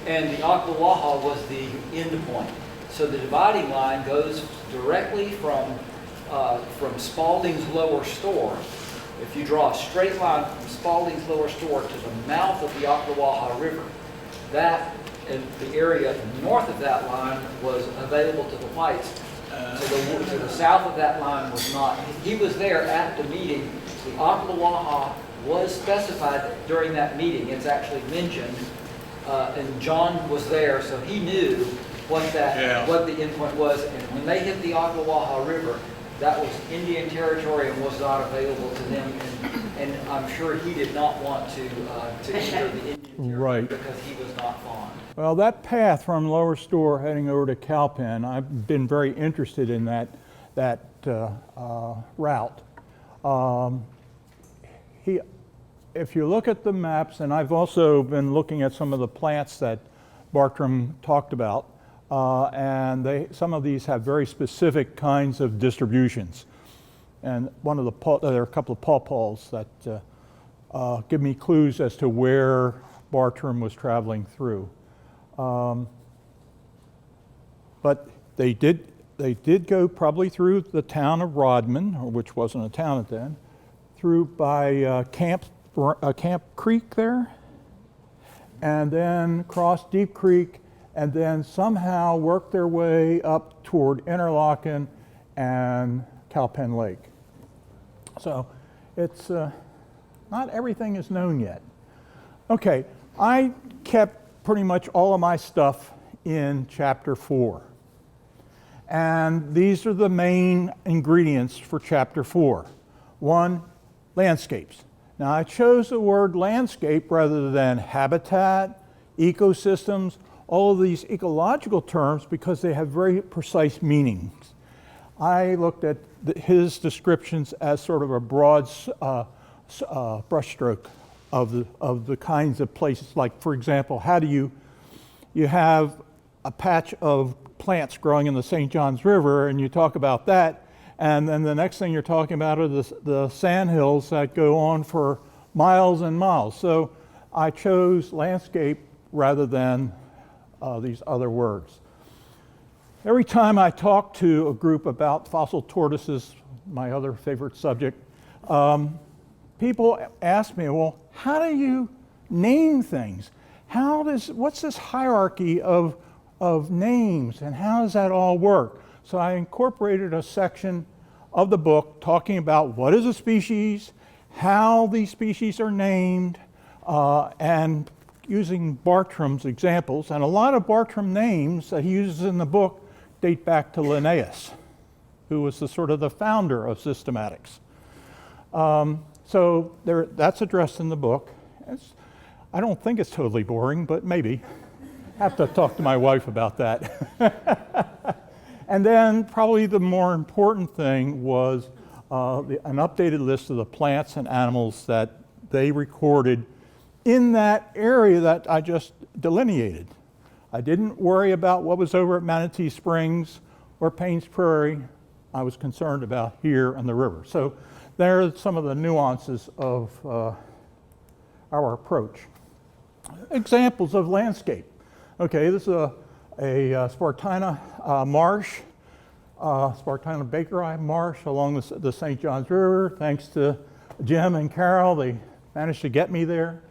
And the Ocklawaha was the end point. So the dividing line goes directly from Spalding's Lower Store. If you draw a straight line from Spalding's Lower Store to the mouth of the Ocklawaha River, that and the area north of that line was available to the whites. To the south of that line was not. He was there at the meeting. The Ocklawaha was specified during that meeting. It's actually mentioned, and John was there, so he knew what the endpoint was. And when they hit the Ocklawaha River, that was Indian territory and was not available to them. And I'm sure he did not want to enter the Indian territory because he was not fond. Well, that path from Lower Store heading over to Cowpen, I've been very interested in that route. If you look at the maps, and I've also been looking at some of the plants that Bartram talked about, and some of these have very specific kinds of distributions. And there are a couple of pawpaws that give me clues as to where Bartram was traveling through. But they did go probably through the town of Rodman, which wasn't a town then, through by Camp Creek there, and then crossed Deep Creek, and then somehow worked their way up toward Interlachen and Cowpen Lake. So it's not everything is known yet. Okay, I kept pretty much all of my stuff in chapter 4. And these are the main ingredients for chapter 4. 1, landscapes. Now I chose the word landscape rather than habitat, ecosystems, all of these ecological terms because they have very precise meanings. I looked at his descriptions as sort of a broad brushstroke of the kinds of places. Like, for example, how do you have a patch of plants growing in the St. Johns River, and you talk about that, and then the next thing you're talking about are the sandhills that go on for miles and miles. So I chose landscape rather than these other words. Every time I talk to a group about fossil tortoises, my other favorite subject, people ask me, well, how do you name things? What's this hierarchy of names, and how does that all work? So I incorporated a section of the book talking about what is a species, how these species are named, and using Bartram's examples. And a lot of Bartram names that he uses in the book date back to Linnaeus, who was the sort of the founder of systematics. So that's addressed in the book. I don't think it's totally boring, but maybe. Have to talk to my wife about that. And then probably the more important thing was an updated list of the plants and animals that they recorded in that area that I just delineated. I didn't worry about what was over at Manatee Springs or Paynes Prairie. I was concerned about here on the river. So there are some of the nuances of our approach. Examples of landscape. Okay, this is a Spartina marsh, Spartina Bakeri marsh along the St. Johns River. Thanks to Jim and Carol, they managed to get me there.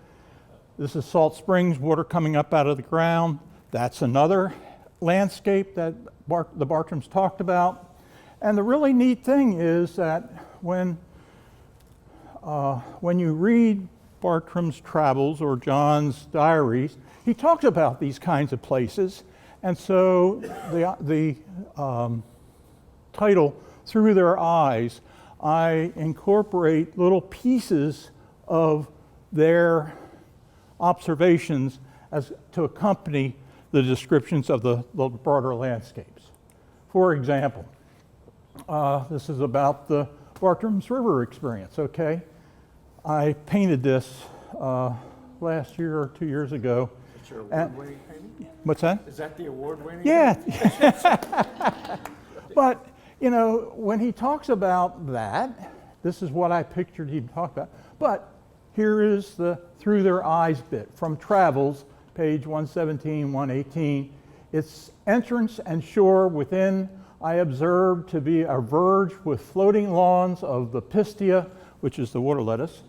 This is Salt Springs, water coming up out of the ground. That's another landscape that the Bartrams talked about. And the really neat thing is that when you read Bartram's travels or John's diaries, he talks about these kinds of places. And so the title, Through Their Eyes, I incorporate little pieces of their observations as to accompany the descriptions of the broader landscapes. For example, this is about the Bartram's River experience, okay? I painted this last year or 2 years ago. Is your award-winning painting? What's that? Is that the award-winning? Yeah. But, you know, when he talks about that, this is what I pictured he'd talk about. But here is the Through Their Eyes bit from Travels, page 117, 118. Its entrance and shore within I observed to be a verge with floating lawns of the pistia, which is the water lettuce,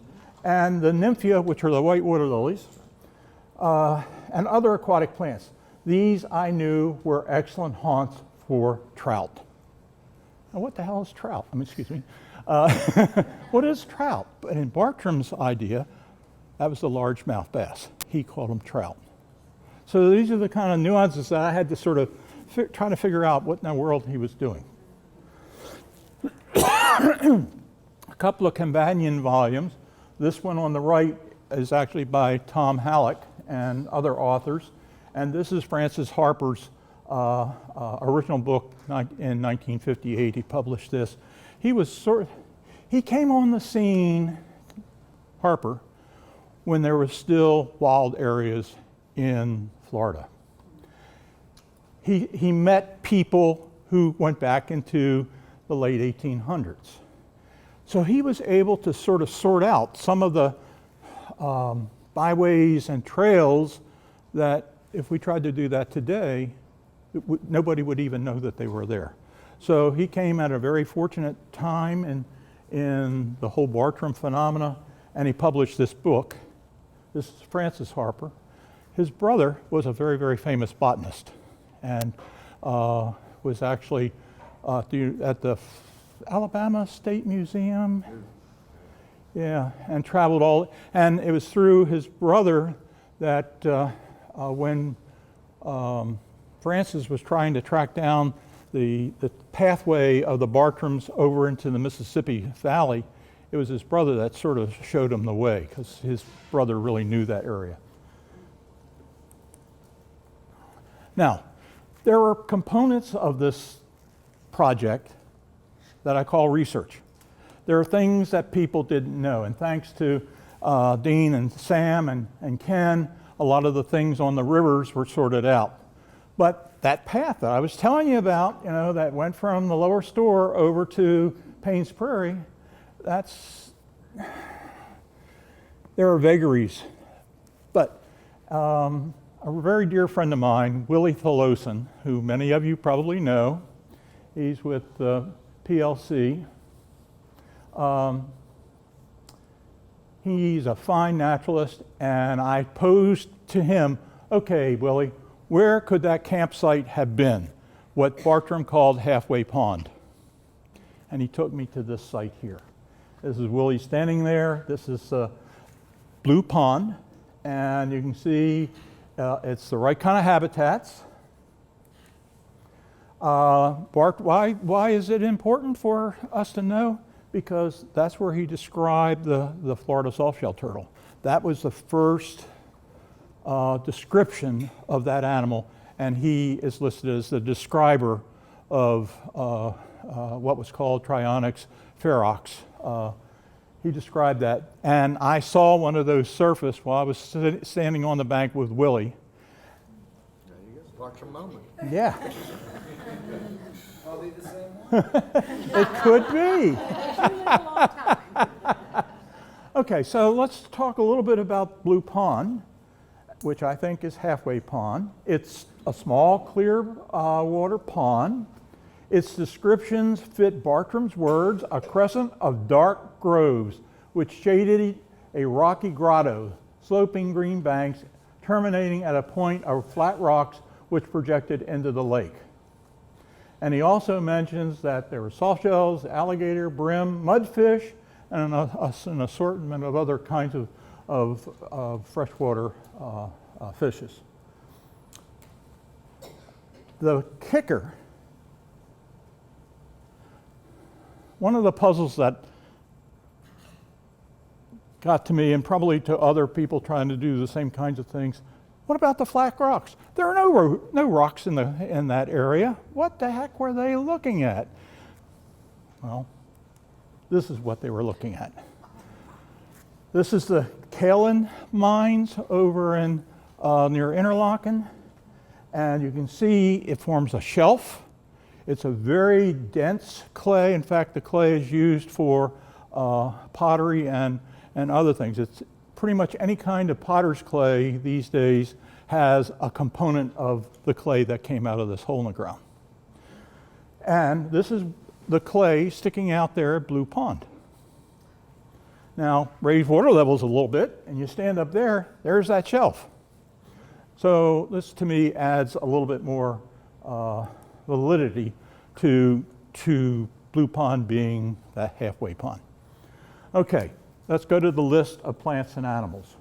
and the nymphia, which are the white water lilies, and other aquatic plants. These I knew were excellent haunts for trout. Now, what the hell is trout? I mean, excuse me. What is trout? But in Bartram's idea, that was the largemouth bass. He called them trout. So these are the kind of nuances that I had to sort of try to figure out what in the world he was doing. A couple of companion volumes. This one on the right is actually by Tom Halleck and other authors. And this is Francis Harper's original book in 1958. He published this. He came on the scene, Harper, when there were still wild areas in Florida. He met people who went back into the late 1800s. So he was able to sort of sort out some of the byways and trails that if we tried to do that today, nobody would even know that they were there. So he came at a very fortunate time in the whole Bartram phenomena, and he published this book. This is Francis Harper. His brother was a very, very famous botanist and was actually at the Alabama State Museum. Yeah, and traveled all, and it was through his brother that when Francis was trying to track down the pathway of the Bartrams over into the Mississippi Valley, it was his brother that sort of showed him the way, because his brother really knew that area. Now, there are components of this project that I call research. There are things that people didn't know, and thanks to Dean and Sam and Ken, a lot of the things on the rivers were sorted out. But that path that I was telling you about, you know, that went from the lower store over to Payne's Prairie, there are vagaries. But a very dear friend of mine, Willie Tholosin, who many of you probably know, he's with the PLC. He's a fine naturalist, and I posed to him, okay, Willie, where could that campsite have been? What Bartram called Halfway Pond. And he took me to this site here. This is Willie standing there. This is Blue Pond, and you can see it's the right kind of habitats. Why is it important for us to know? Because that's where he described the Florida softshell turtle. That was the first description of that animal, and he is listed as the describer of what was called Trionyx ferox. He described that, and I saw one of those surface while I was standing on the bank with Willie. There you go, Bartram moment. Yeah. I'll be the same one. It could be. Okay, so let's talk a little bit about Blue Pond, which I think is Halfway Pond. It's a small, clear water pond. Its descriptions fit Bartram's words, a crescent of dark groves, which shaded a rocky grotto, sloping green banks, terminating at a point of flat rocks which projected into the lake. And he also mentions that there were soft shells, alligator, brim, mudfish, and an assortment of other kinds of freshwater fishes. The kicker, one of the puzzles that got to me, and probably to other people trying to do the same kinds of things, what about the flat rocks? There are no rocks in that area. What the heck were they looking at? Well, this is what they were looking at. This is the kaolin mines over in near Interlaken, and you can see it forms a shelf. It's a very dense clay. In fact, the clay is used for pottery and other things. It's pretty much any kind of potter's clay these days has a component of the clay that came out of this hole in the ground. And this is the clay sticking out there at Blue Pond. Now, raise water levels a little bit, and you stand up there, there's that shelf. So this, to me, adds a little bit more validity to Blue Pond being that halfway pond. Okay, let's go to the list of plants and animals.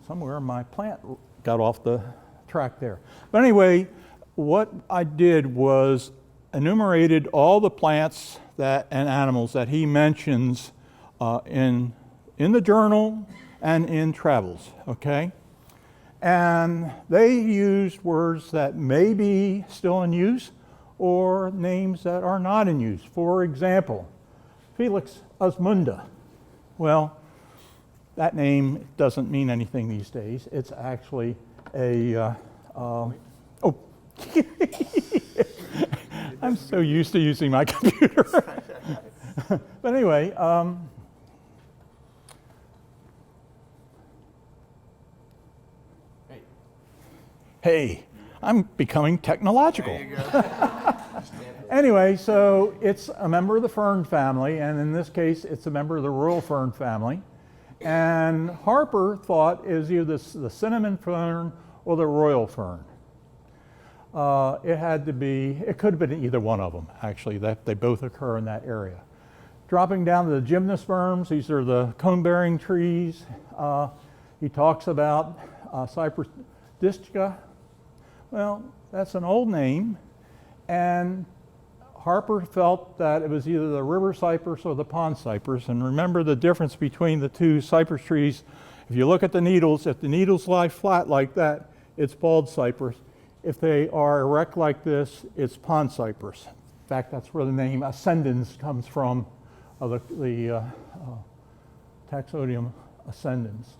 Somewhere my plant got off the track there. But anyway, what I did was enumerated all the plants and animals that he mentions in the journal and in travels, okay? And they used words that may be still in use or names that are not in use. For example, Felix osmunda. Well, that name doesn't mean anything these days. It's actually a, I'm so used to using my computer. But anyway, hey, I'm becoming technological. There you go. Anyway, so it's a member of the fern family, and in this case, it's a member of the royal fern family. And Harper thought it was either the cinnamon fern or the royal fern. It could have been either one of them, actually, that they both occur in that area. Dropping down to the gymnosperms, these are the cone-bearing trees. He talks about Cypress disca. Well, that's an old name, and Harper felt that it was either the river cypress or the pond cypress. And remember the difference between the two cypress trees. If you look at the needles, if the needles lie flat like that, it's bald cypress. If they are erect like this, it's pond cypress. In fact, that's where the name ascendens comes from, the Taxodium ascendens,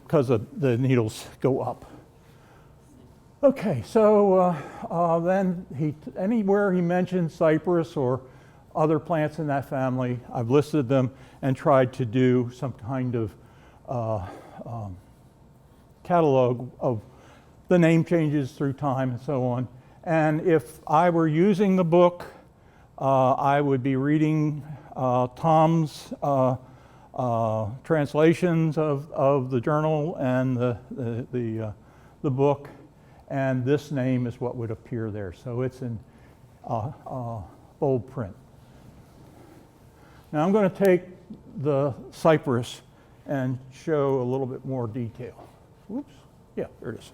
because the needles go up. Okay, so then anywhere he mentioned cypress or other plants in that family, I've listed them and tried to do some kind of catalog of the name changes through time and so on. And if I were using the book, I would be reading Tom's translations of the journal and the book, and this name is what would appear there. So it's in bold print. Now I'm going to take the cypress and show a little bit more detail. Whoops. Yeah, there it is.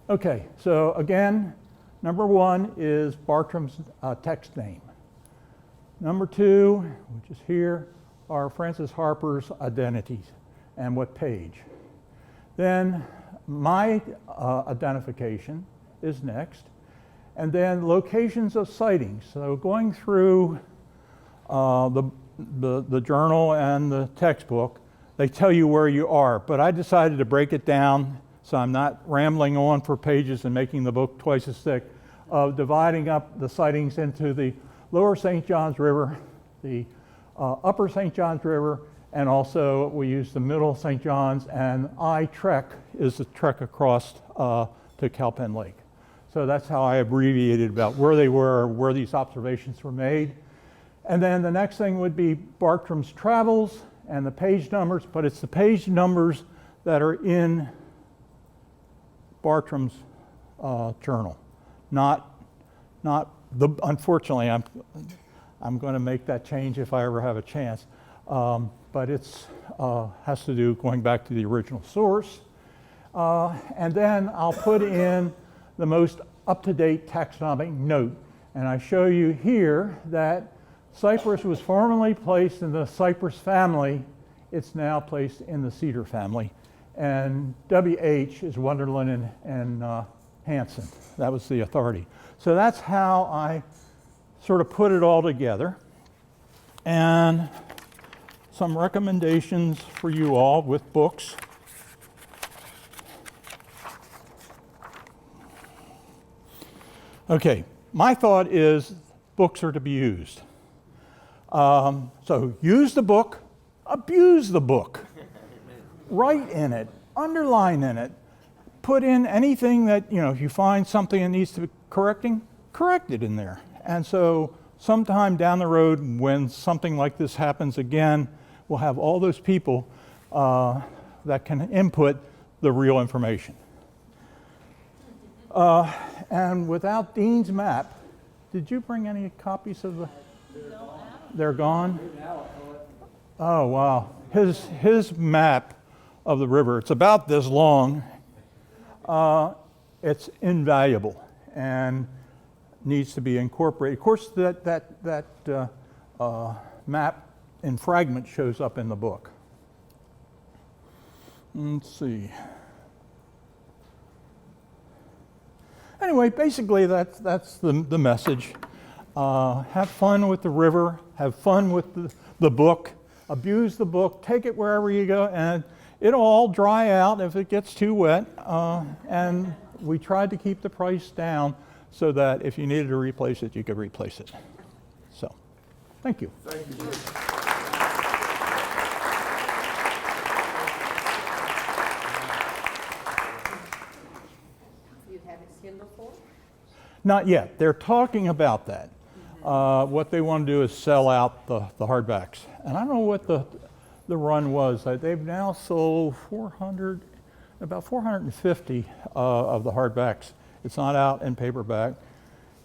Okay, so again, number 1 is Bartram's text name. Number 2, which is here, are Francis Harper's identities and what page. Then my identification is next, and then locations of sightings. So going through the journal and the textbook, they tell you where you are, but I decided to break it down so I'm not rambling on for pages and making the book twice as thick, of dividing up the sightings into the lower St. Johns River, the upper St. Johns River, and also we use the middle St. Johns, and I-Trek is the trek across to Cowpen Lake. So that's how I abbreviated about where they were, where these observations were made. And then the next thing would be Bartram's travels and the page numbers, but it's the page numbers that are in Bartram's journal, not the. Unfortunately, I'm going to make that change if I ever have a chance, but it's has to do going back to the original source, and then I'll put in the most up-to-date taxonomic note, and I show you here that cypress was formerly placed in the cypress family. It's now placed in the cedar family. And WH is Wonderland and Hansen. That was the authority. So that's how I sort of put it all together. And some recommendations for you all with books. Okay, my thought is books are to be used. So use the book, abuse the book. Write in it, underline in it, put in anything that, if you find something that needs to be correcting, correct it in there. And so sometime down the road when something like this happens again, we'll have all those people that can input the real information. And without Dean's map, did you bring any copies of the? They're gone? Oh, wow. His map of the river, it's about this long. It's invaluable and needs to be incorporated. Of course, that map in fragment shows up in the book. Let's see. Anyway, basically that's the message. Have fun with the river, have fun with the book, abuse the book, take it wherever you go, and it'll all dry out if it gets too wet. And we tried to keep the price down so that if you needed to replace it, you could replace it. So, thank you. Thank you. You have it Kindle for? Not yet. They're talking about that. What they want to do is sell out the hardbacks. And I don't know what the run was. They've now sold about 450 of the hardbacks. It's not out in paperback.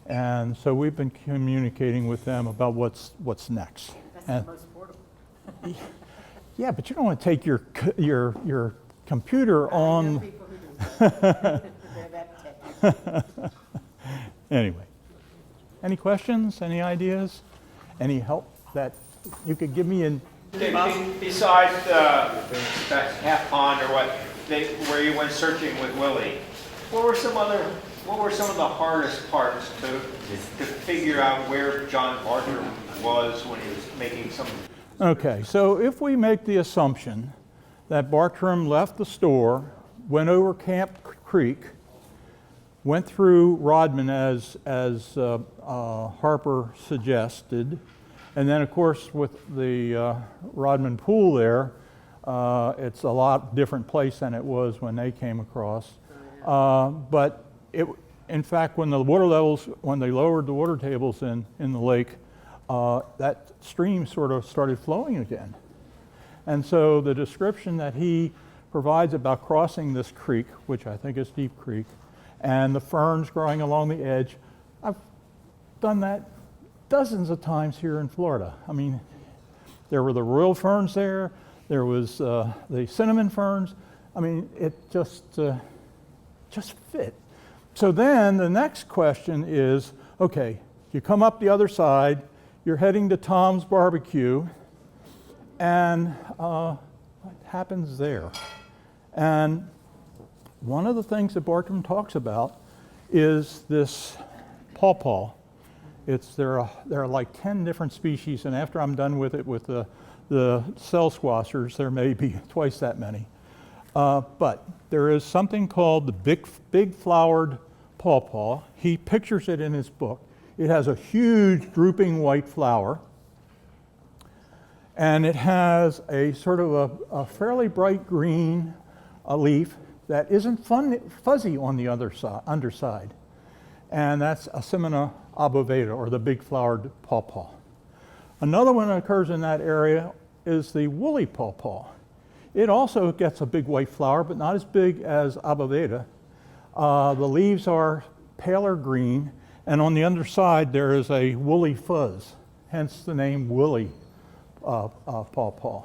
And so we've been communicating with them about what's next. That's the most portable. Yeah, but you don't want to take your computer on. Anyway, any questions, any ideas, any help that you could give me in? Besides that half pond or what, where you went searching with Willie, what were some of the hardest parts to figure out where John Bartram was when he was making some? Okay, so if we make the assumption that Bartram left the store, went over Camp Creek, went through Rodman as Harper suggested, and then of course with the Rodman Pool there, it's a lot different place than it was when they came across. But in fact, when they lowered the water tables in the lake, that stream sort of started flowing again. And so the description that he provides about crossing this creek, which I think is Deep Creek, and the ferns growing along the edge, I've done that dozens of times here in Florida. I mean, there were the royal ferns there, there was the cinnamon ferns. I mean, it just fit. So then the next question is, okay, you come up the other side, you're heading to Tom's Barbecue, and what happens there? And one of the things that Bartram talks about is this pawpaw. There are like 10 different species, and after I'm done with it with the cell squashers, there may be twice that many. But there is something called the big flowered pawpaw. He pictures it in his book. It has a huge drooping white flower, and it has a sort of a fairly bright green leaf that isn't fuzzy on the underside. And that's Asimina obovata, or the big flowered pawpaw. Another one that occurs in that area is the woolly pawpaw. It also gets a big white flower, but not as big as obovata. The leaves are paler green, and on the underside there is a woolly fuzz, hence the name woolly pawpaw.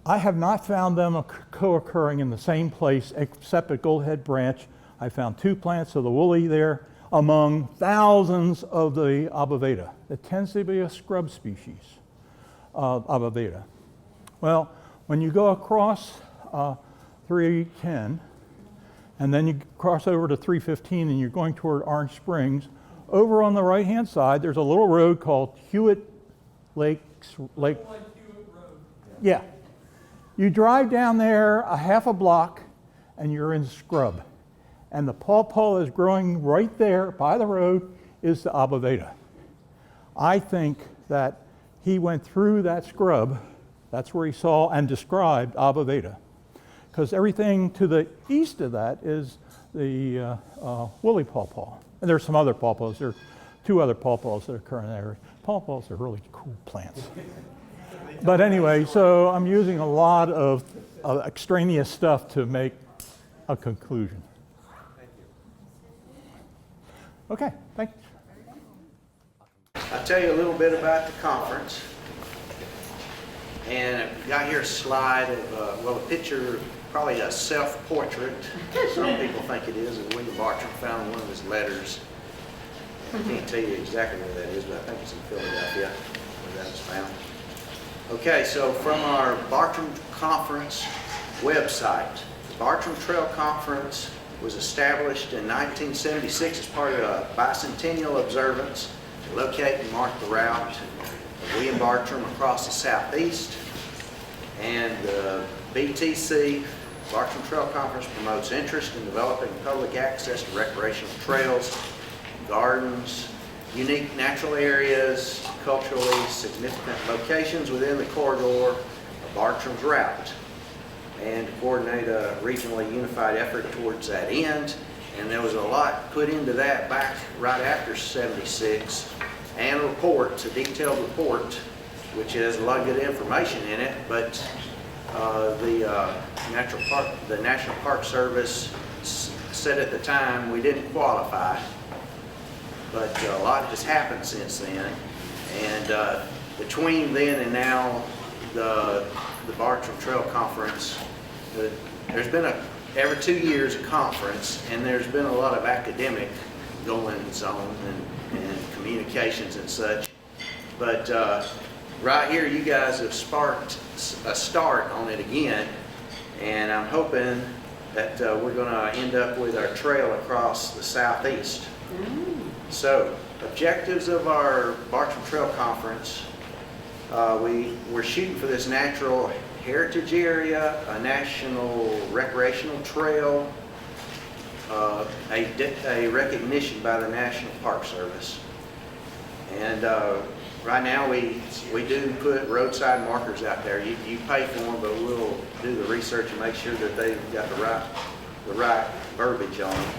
I have not found them co-occurring in the same place except at Goldhead Branch. I found 2 plants of the woolly there among thousands of the obovata. It tends to be a scrub species of obovata. Well, when you go across 310, and then you cross over to 315 and you're going toward Orange Springs, over on the right-hand side, there's a little road called Hewitt Lake. Yeah. You drive down there a half a block and you're in scrub. And the pawpaw is growing right there by the road is the obovata. I think that he went through that scrub, that's where he saw and described obovata. Because everything to the east of that is the woolly pawpaw. And there's some other pawpaws. There are 2 other pawpaws that occur in that area. Pawpaws are really cool plants. But anyway, so I'm using a lot of extraneous stuff to make a conclusion. Okay, thank you. I'll tell you a little bit about the conference. And I've got here a slide of, a picture, probably a self-portrait. Some people think it is, and William Bartram found one of his letters. I can't tell you exactly where that is, but I think it's in Philadelphia, where that was found. Okay, so from our Bartram Conference website, the Bartram Trail Conference was established in 1976 as part of a bicentennial observance to locate and mark the route of William Bartram across the southeast. And the BTC, Bartram Trail Conference, promotes interest in developing public access to recreational trails, gardens, unique natural areas, culturally significant locations within the corridor of Bartram's route, and to coordinate a regionally unified effort towards that end. And there was a lot put into that back right after '76, and a report, a detailed report, which has a lot of good information in it, but the National Park Service said at the time we didn't qualify, but a lot has happened since then. And between then and now, the Bartram Trail Conference, there's been every 2 years a conference, and there's been a lot of academic goings on and communications and such. But right here, you guys have sparked a start on it again, And I'm hoping that we're going to end up with our trail across the southeast. So, objectives of our Bartram Trail Conference, we're shooting for this natural heritage area, a national recreational trail, a recognition by the National Park Service. And right now we do put roadside markers out there. You pay for them, but we'll do the research and make sure that they've got the right verbiage on them.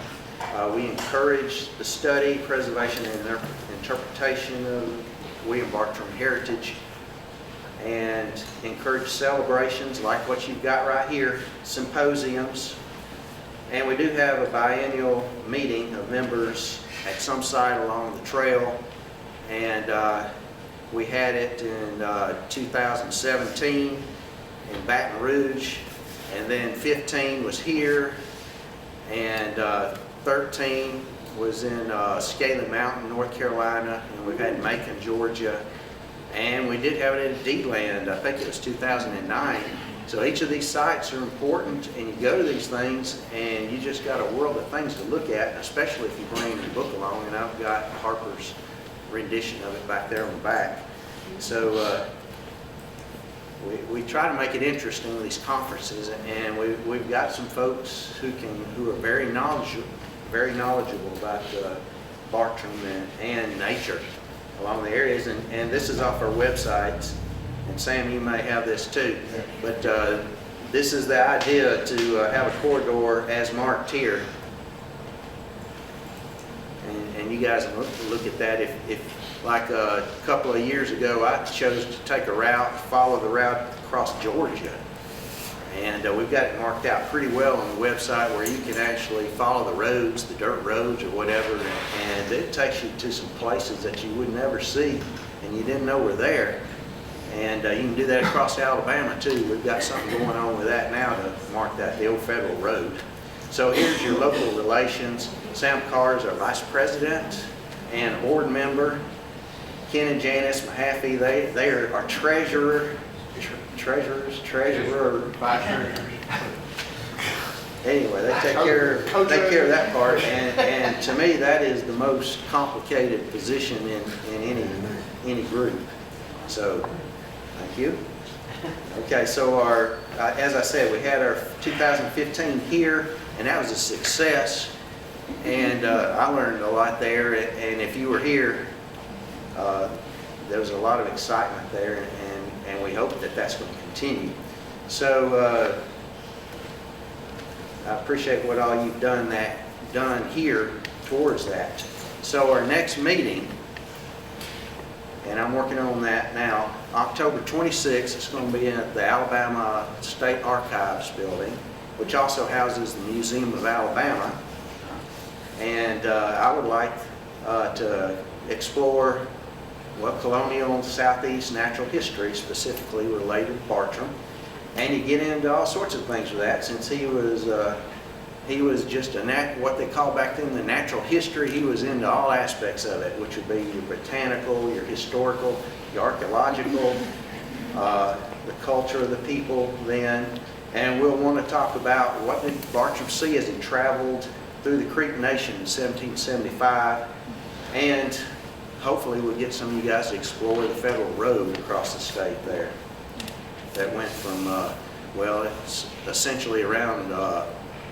We encourage the study, preservation, and interpretation of William Bartram heritage, and encourage celebrations like what you've got right here, symposiums. And we do have a biennial meeting of members at some site along the trail, and we had it in 2017 in Baton Rouge, and then 15 was here, and 13 was in Scaly Mountain, North Carolina, and we've had Macon, Georgia, and we did have it in D-Land, I think it was 2009. So each of these sites are important, and you go to these things and you just got a world of things to look at, especially if you bring your book along, and I've got Harper's rendition of it back there on the back. So we try to make it interesting with these conferences, and we've got some folks who are very knowledgeable about Bartram and nature along the areas, and this is off our websites. And Sam, you may have this too, but this is the idea to have a corridor as marked here. And you guys look at that. If like a couple of years ago, I chose to take a route, follow the route across Georgia. And we've got it marked out pretty well on the website where you can actually follow the roads, the dirt roads or whatever, and it takes you to some places that you would never see and you didn't know were there. And you can do that across Alabama too. We've got something going on with that now to mark that, the old federal road. So here's your local relations. Sam Carr is our vice president and a board member. Ken and Janice Mahaffey, they are our treasurer. Anyway, they take care of that part, and to me that is the most complicated position in any group. So, thank you. Okay, so as I said, we had our 2015 here, and that was a success, and I learned a lot there, and if you were here, there was a lot of excitement there, and we hope that that's going to continue. So I appreciate what all you've done here towards that. So our next meeting, and I'm working on that now, October 26th, it's going to be at the Alabama State Archives building, which also houses the Museum of Alabama. And I would like to explore colonial Southeast natural history, specifically related to Bartram. And you get into all sorts of things with that, since he was just what they call back then the natural history. He was into all aspects of it, which would be your botanical, your historical, your archaeological, the culture of the people then. And we'll want to talk about what did Bartram see as he traveled through the Creek Nation in 1775, and hopefully we'll get some of you guys to explore the federal road across the state there that went from, it's essentially around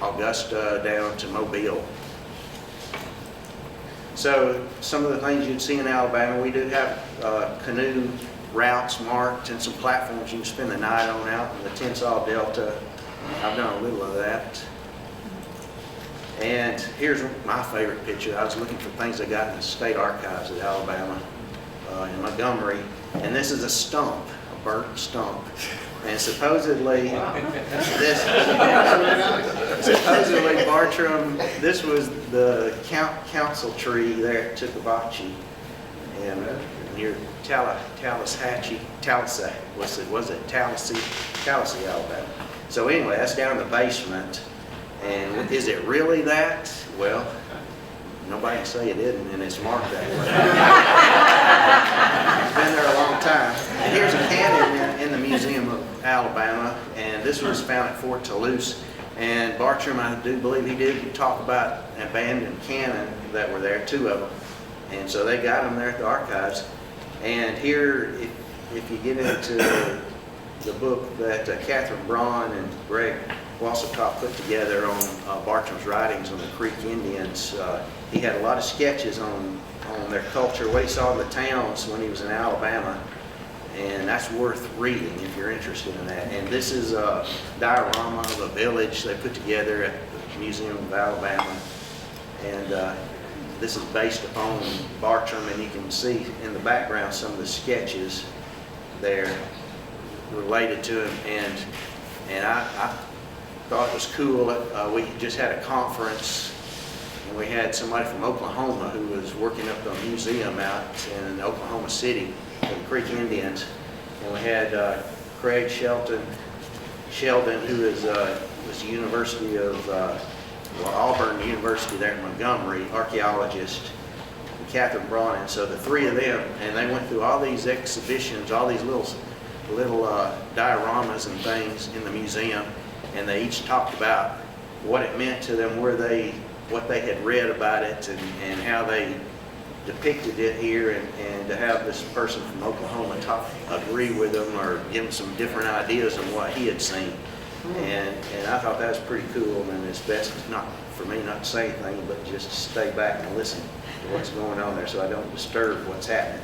Augusta down to Mobile. So some of the things you'd see in Alabama, we do have canoe routes marked and some platforms you can spend the night on out in the Tensas Delta. I've done a little of that. And here's my favorite picture. I was looking for things I got in the state archives at Alabama in Montgomery, and this is a stump, a burnt stump. And supposedly, supposedly Bartram, this was the council tree there at Tuckabachie, and near Tallahassee, Alabama. So anyway, that's down in the basement. And is it really that? Well, nobody can say it isn't, and it's marked that way. It's been there a long time. And here's a cannon in the Museum of Alabama, and this was found at Fort Toulouse. And Bartram, I do believe he did talk about abandoned cannon that were there, 2 of them. And so they got them there at the archives. And here, if you get into the book that Catherine Braun and Greg Wassicott put together on Bartram's writings on the Creek Indians, he had a lot of sketches on their culture, what he saw in the towns when he was in Alabama. And that's worth reading if you're interested in that. And this is a diorama of a village they put together at the Museum of Alabama. And this is based upon Bartram, and you can see in the background some of the sketches there related to him. And I thought it was cool. We just had a conference, and we had somebody from Oklahoma who was working up the museum out in Oklahoma City, the Creek Indians, and we had Craig Sheldon, who is was the University of Auburn University there in Montgomery, archaeologist, and Catherine Braun. And so the 3 of them, and they went through all these exhibitions, all these little dioramas and things in the museum, and they each talked about what it meant to them, what they had read about it, and how they depicted it here, and to have this person from Oklahoma agree with them or give them some different ideas on what he had seen. And I thought that was pretty cool, and it's best not for me not to say anything, but just to stay back and listen to what's going on there so I don't disturb what's happening.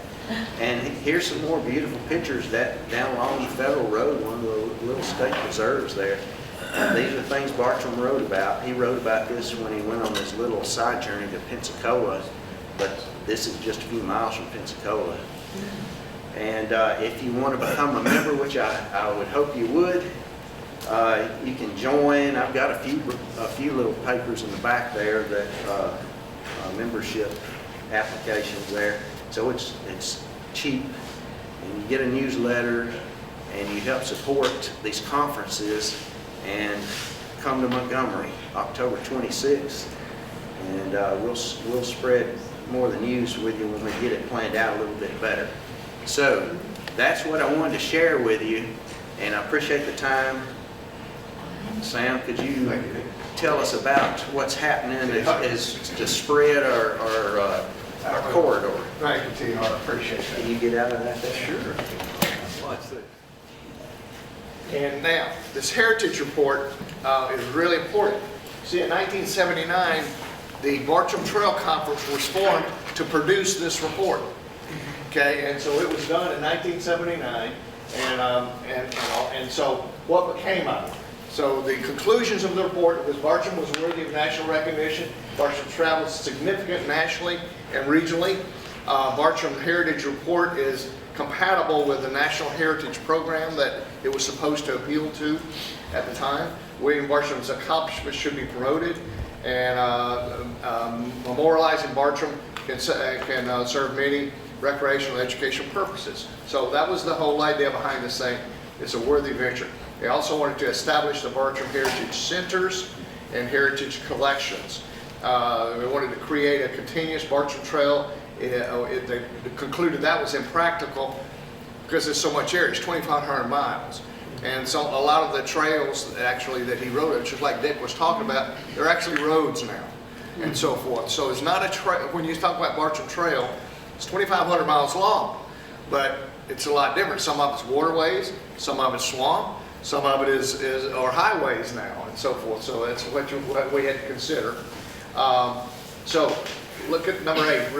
And here's some more beautiful pictures down along the Federal Road, one of the little state preserves there. These are things Bartram wrote about. He wrote about this when he went on this little side journey to Pensacola, but this is just a few miles from Pensacola. And if you want to become a member, which I would hope you would, you can join. I've got a few little papers in the back there that membership applications there. So it's cheap, and you get a newsletter, and you help support these conferences. And come to Montgomery, October 26th, and we'll spread more of the news with you when we get it planned out a little bit better. So that's what I wanted to share with you, and I appreciate the time. Sam, could you tell us about what's happening as to spread our corridor? Thank you, T.R. I appreciate that. Can you get out of that there? Sure. And now, this heritage report is really important. See, in 1979, the Bartram Trail Conference was formed to produce this report. Okay, and so it was done in 1979, and so what became of it? So the conclusions of the report was Bartram was worthy of national recognition. Bartram traveled significant nationally and regionally. Bartram Heritage Report is compatible with the National Heritage Program that it was supposed to appeal to at the time. William Bartram's accomplishments should be promoted, and memorializing Bartram can serve many recreational and educational purposes. So that was the whole idea behind this thing. It's a worthy venture. They also wanted to establish the Bartram Heritage Centers and Heritage Collections. We wanted to create a continuous Bartram Trail. They concluded that was impractical because there's so much area. It's 2,500 miles. And so a lot of the trails actually that he wrote, just like Dick was talking about, they're actually roads now and so forth. So it's not a trail. When you talk about Bartram Trail, it's 2,500 miles long, but it's a lot different. Some of it's waterways, some of it's swamp, some of it are highways now and so forth. So that's what we had to consider. So look at number 8,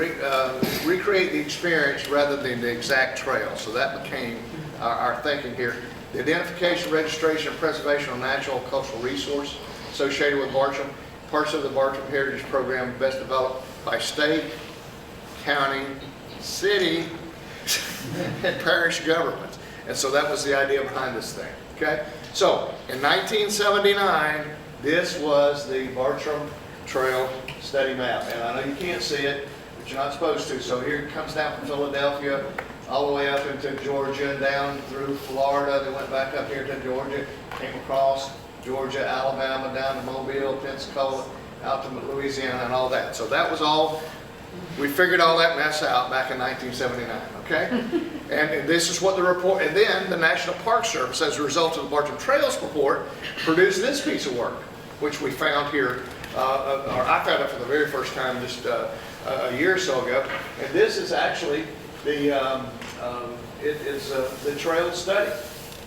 recreate the experience rather than the exact trail. So that became our thinking here. The identification, registration, and preservation of natural and cultural resource associated with Bartram. Parts of the Bartram Heritage Program best developed by state, county, city, and parish governments. And so that was the idea behind this thing. Okay? So in 1979, this was the Bartram Trail study map. And I know you can't see it, but you're not supposed to. So here it comes down from Philadelphia all the way up into Georgia and down through Florida. They went back up here to Georgia, came across Georgia, Alabama, down to Mobile, Pensacola, out to Louisiana and all that. So that was all We figured all that mess out back in 1979, okay? And this is what the report, and then the National Park Service, as a result of the Bartram Trails report, produced this piece of work, which we found here, or I found it for the very first time just a year or so ago. And this is actually the, the trail study,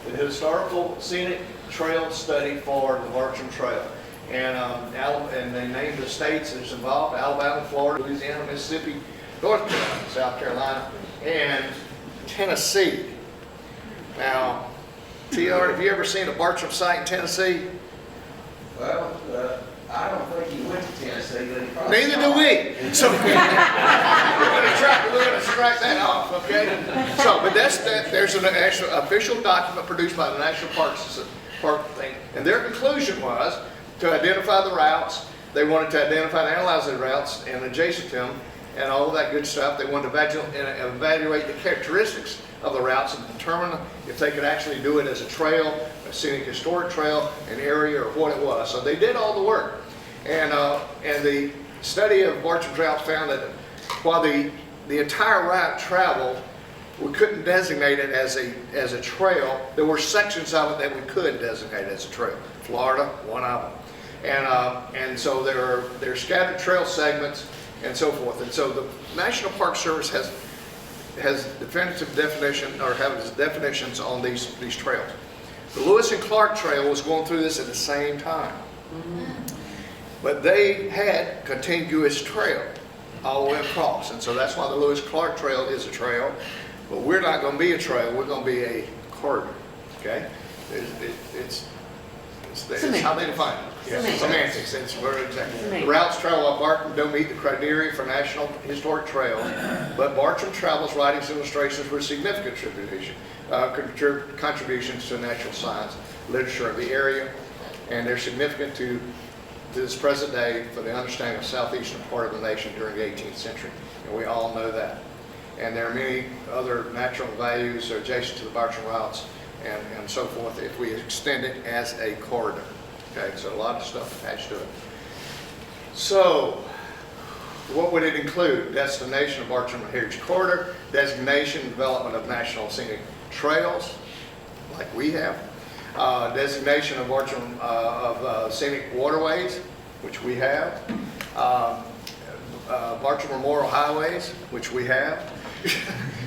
the historical scenic trail study for the Bartram Trail. And they named the states that's involved: Alabama, Florida, Louisiana, Mississippi, North Carolina, South Carolina, and Tennessee. Now, TR, have you ever seen a Bartram site in Tennessee? Well, I don't think he went to Tennessee, but he probably Neither do we. So we're going to strike that off, okay? So, but there's an actual official document produced by the National Park thing, and their conclusion was to identify the routes. They wanted to identify and analyze the routes and adjacent to them and all of that good stuff. They wanted to evaluate the characteristics of the routes and determine if they could actually do it as a trail, a scenic historic trail, an area, or what it was. So they did all the work. And the study of Bartram Trail found that while the entire route traveled, we couldn't designate it as a trail. There were sections of it that we could designate as a trail. Florida, one of them. And so there are scattered trail segments and so forth. And so the National Park Service has definitive definition, or has definitions on these trails. The Lewis and Clark Trail was going through this at the same time. But they had contiguous trail all the way across. And so that's why the Lewis Clark Trail is a trail. But we're not going to be a trail, we're going to be a corridor. Okay? It's how they define it. Yes, semantics. It's very exactly. The routes traveled by Bartram don't meet the criteria for National Historic Trail, but Bartram travels writings and illustrations with significant contributions to natural science literature of the area, and they're significant to this present day for the understanding of southeastern part of the nation during the 18th century, and we all know that. And there are many other natural values adjacent to the Bartram routes and so forth if we extend it as a corridor. Okay, so a lot of stuff attached to it. So, what would it include? Destination of Bartram Heritage Corridor, designation and development of national scenic trails, like we have, designation of Bartram scenic waterways, which we have, Bartram Memorial Highways, which we have,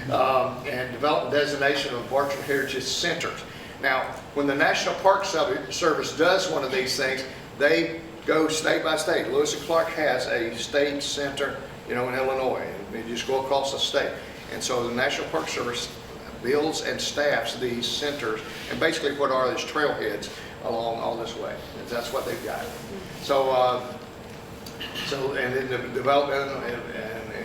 and development designation of Bartram Heritage Centers. Now, when the National Park Service does one of these things, they go state by state. Lewis and Clark has a state center, in Illinois, and they just go across the state. And so the National Park Service builds and staffs these centers, and basically what are these trailheads along all this way. And that's what they've got. So, and then the development and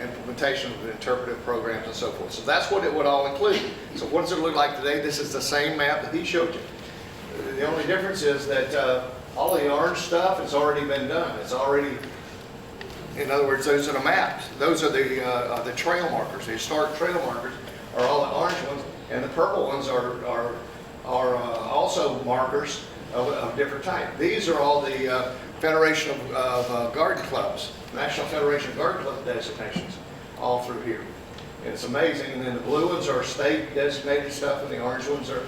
implementation of the interpretive programs and so forth. So that's what it would all include. So what does it look like today? This is the same map that he showed you. The only difference is that all the orange stuff has already been done. It's already, in other words, those are the maps. Those are the trail markers. The historic trail markers are all the orange ones, and the purple ones are also markers of different type. These are all the Federation of Garden Clubs, National Federation of Garden Club designations, all through here. And it's amazing. And then the blue ones are state designated stuff, and the orange ones are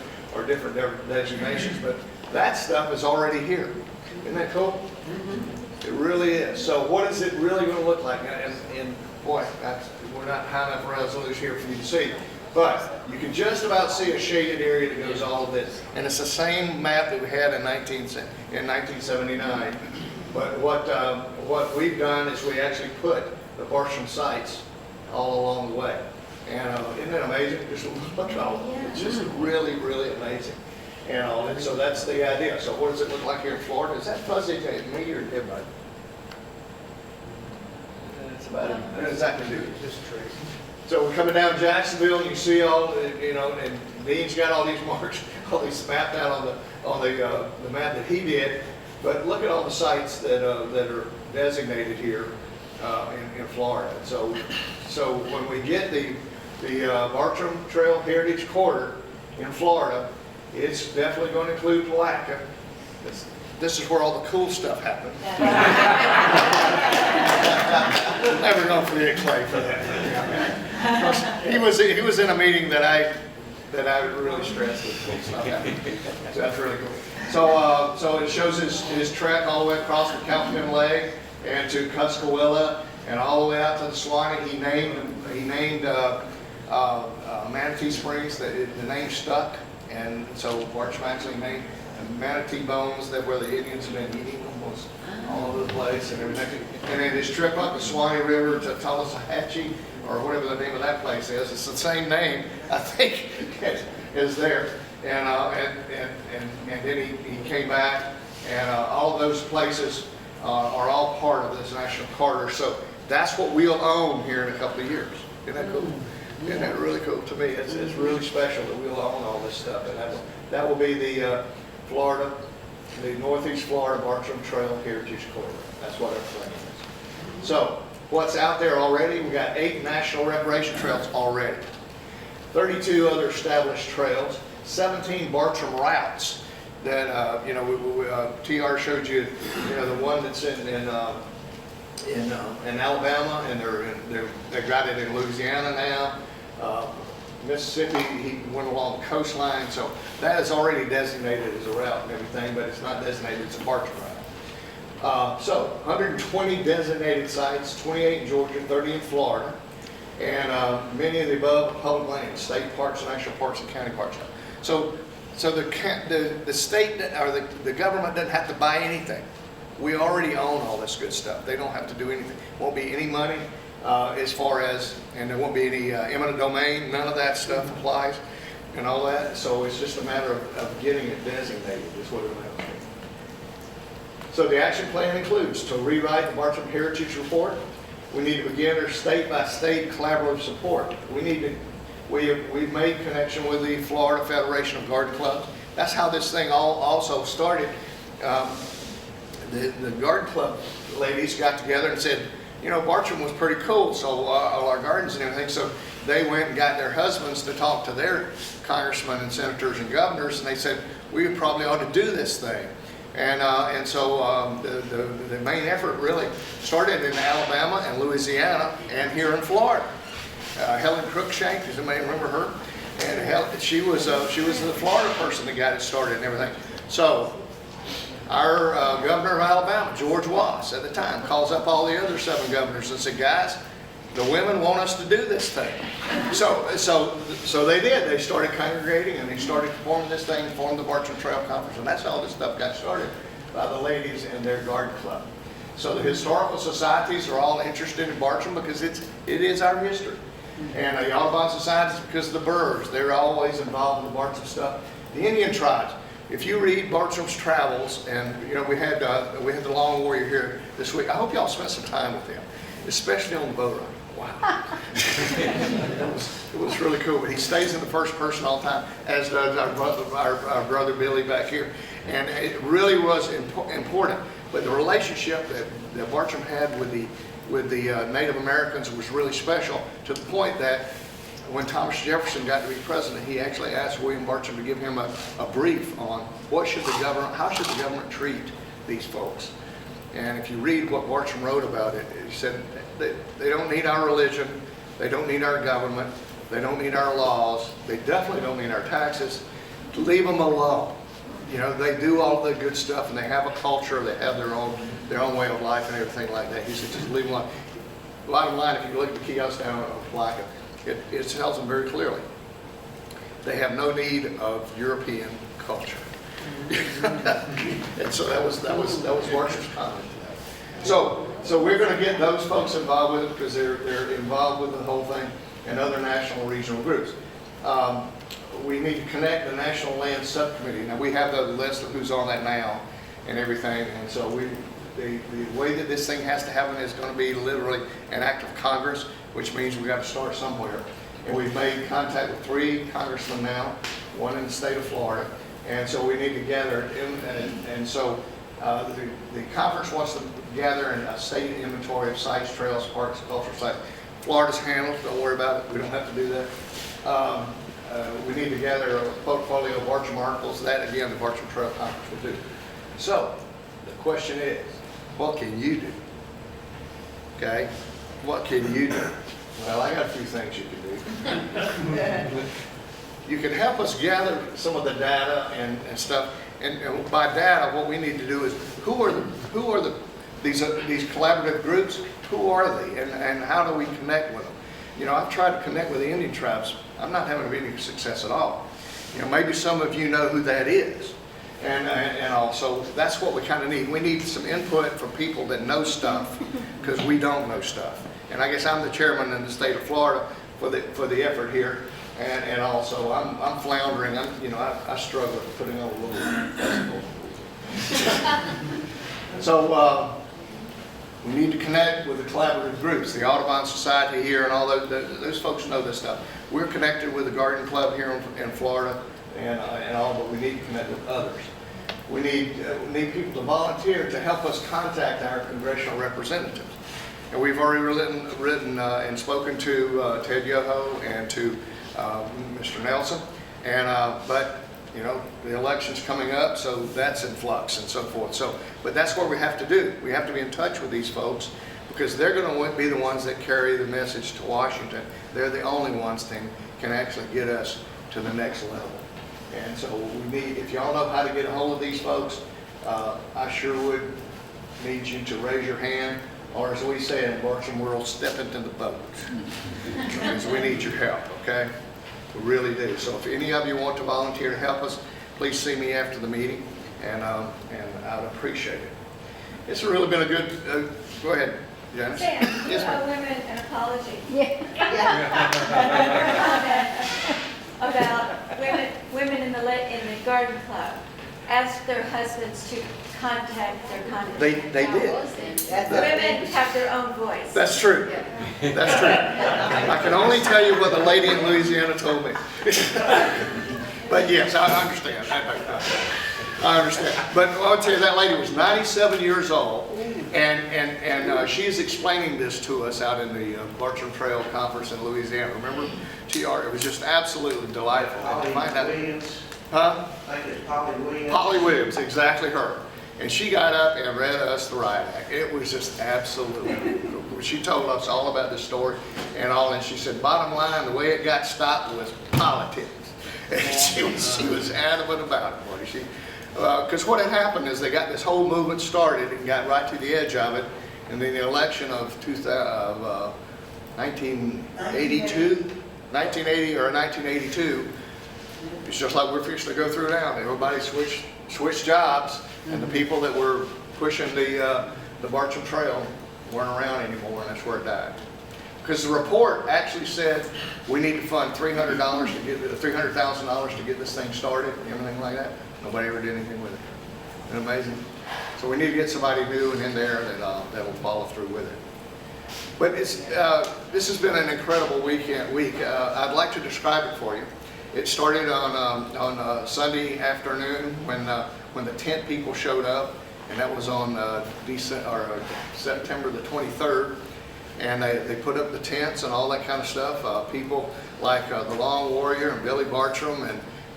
different designations. But that stuff is already here. Isn't that cool? It really is. So what is it really going to look like? And boy, we're not high enough resolution here for you to see. But you can just about see a shaded area that goes all of this. And it's the same map that we had in 1979. But what we've done is we actually put the Bartram sites all along the way. And isn't it amazing? Just look at all of it. It's just really, really amazing. And so that's the idea. So what does it look like here in Florida? Is that fuzzy to me or everybody? It's about it. What does that do? Just trees. So we're coming down Jacksonville, and you see all, and Dean's got all these marks, all these mapped out on the map that he did. But look at all the sites that are designated here in Florida. So when we get the Bartram Trail Heritage Corridor in Florida, it's definitely going to include Palatka. This is where all the cool stuff happens. Never going for the clay for that. He was in a meeting that I really stressed with. So that's really cool. So it shows his trek all the way across the Cowpin Lake and to Cuskawilla and all the way out to the Swanee. He named Manatee Springs. The name stuck, and so Bartram actually named manatee bones that where the Indians have been eating them was all over the place and everything. And then his trip up the Swanee River to Tullahatchee, or whatever the name of that place is, it's the same name, I think, is there. And then he came back, and all of those places are all part of this National Corridor. So that's what we'll own here in a couple of years. Isn't that cool? Isn't that really cool to me? It's really special that we'll own all this stuff. And that will be the Northeast Florida Bartram Trail Heritage Corridor. That's what our plan is. So what's out there already? We got 8 national recreation trails already, 32 other established trails, 17 Bartram routes that TR showed you. The one that's in Alabama, and they've got it in Louisiana now. Mississippi, he went along the coastline, so that is already designated as a route and everything, but it's not designated as a Bartram route. So 120 designated sites, 28 in Georgia, 30 in Florida, and many of the above public lands, state parks, national parks, and county parks. So the state or the government doesn't have to buy anything. We already own all this good stuff. They don't have to do anything. Won't be any money as far as, and there won't be any eminent domain. None of that stuff applies and all that. So it's just a matter of getting it designated is what it amounts to. So the action plan includes to rewrite the Bartram Heritage Report. We need to begin our state-by-state collaborative support. We've made connection with the Florida Federation of Garden Clubs. That's how this thing also started. The garden club ladies got together and said, Bartram was pretty cool, so all our gardens and everything. So they went and got their husbands to talk to their congressmen and senators and governors, and they said, we probably ought to do this thing. And so the main effort really started in Alabama and Louisiana and here in Florida. Helen Cruikshank, does anybody remember her? And she was the Florida person that got it started and everything. So our governor of Alabama, George Wallace, at the time, calls up all the other 7 governors and said, guys, the women want us to do this thing. So they did. They started congregating and they started forming this thing, formed the Bartram Trail Conference, and that's how this stuff got started by the ladies in their garden club. So the historical societies are all interested in Bartram because it is our history. And the Audubon societies because of the birds. They're always involved in the Bartram stuff. The Indian tribes. If you read Bartram's travels, and we had the Long Warrior here this week. I hope y'all spent some time with him, especially on the boat ride. Wow, it was really cool. But he stays in the first person all the time, as does our brother Billy back here, and it really was important. But the relationship that Bartram had with the Native Americans was really special, to the point that when Thomas Jefferson got to be president, he actually asked William Bartram to give him a brief on how should the government treat these folks. And if you read what Bartram wrote about it, he said they don't need our religion, they don't need our government, they don't need our laws, they definitely don't need our taxes. Leave them alone. They do all the good stuff, and they have a culture, they have their own way of life and everything like that. He said just leave them alone. Bottom line, if you look at the kiosk down on Placa, it tells them very clearly they have no need of European culture. And so that was Bartram's comment to that. So we're going to get those folks involved with it because they're involved with the whole thing, and other national and regional groups. We need to connect the National Land Subcommittee. Now we have the list of who's on that now and everything, and so the way that this thing has to happen is going to be literally an act of Congress, which means we got to start somewhere. And we've made contact with 3 congressmen now, 1 in the state of Florida, and so we need to gather. And so the conference wants to gather a state inventory of sites, trails, parks, cultural sites. Florida's handled, don't worry about it, we don't have to do that. We need to gather a portfolio of Bartram articles. That, again, the Bartram Trail Conference will do. So the question is, what can you do? Okay? What can you do? Well, I got a few things you can do. You can help us gather some of the data and stuff. And by data, what we need to do is who are these collaborative groups? Who are they, and how do we connect with them? You know, I've tried to connect with the Indian tribes. I'm not having any success at all. You know, maybe some of you know who that is, and also that's what we kind of need. We need some input from people that know stuff, because we don't know stuff. And I guess I'm the chairman in the state of Florida for the effort here. And also, I'm floundering. I struggle with putting on a little festival. So we need to connect with the collaborative groups, the Audubon Society here, and all those folks know this stuff. We're connected with the Garden Club here in Florida, and all, but we need to connect with others. We need people to volunteer to help us contact our congressional representatives. And we've already written and spoken to Ted Yoho and to Mr. Nelson, but you know, the election's coming up, so that's in flux and so forth. But that's what we have to do. We have to be in touch with these folks, because they're going to be the ones that carry the message to Washington. They're the only ones that can actually get us to the next level. And so we need, if y'all know how to get a hold of these folks, I sure would need you to raise your hand, or as we say in Bartram world, step into the boat. Because we need your help, okay? We really do. So if any of you want to volunteer to help us, please see me after the meeting, and I'd appreciate it. It's really been a good, go ahead, Janice. Sam, yes, ma'am. women, an apology. About women in the garden club ask their husbands to contact their contact. They did. Women have their own voice. That's true. That's true. I can only tell you what the lady in Louisiana told me. But yes, I understand. I understand. But I'll tell you, that lady was 97 years old, and she's explaining this to us out in the Bartram Trail Conference in Louisiana. Remember, TR? It was just absolutely delightful. And to find out, huh? I think it's Polly Williams. Polly Williams, exactly her. And she got up and read us the riot act. It was just absolutely cool. She told us all about the story and all, and she said, bottom line, the way it got stopped was politics. And she was adamant about it, wasn't she? Because what had happened is they got this whole movement started and got right to the edge of it, and then the election of 1980 or 1982, it's just like we're fixing to go through now. Everybody switched jobs, and the people that were pushing the Bartram Trail weren't around anymore, and that's where it died. Because the report actually said we need to fund $300,000 to get this thing started, everything like that. Nobody ever did anything with it. Isn't it amazing? So we need to get somebody new and in there that will follow through with it. But this has been an incredible week. I'd like to describe it for you. It started on Sunday afternoon when the tent people showed up, and that was on September the 23rd. And they put up the tents and all that kind of stuff. People like the Long Warrior and Billy Bartram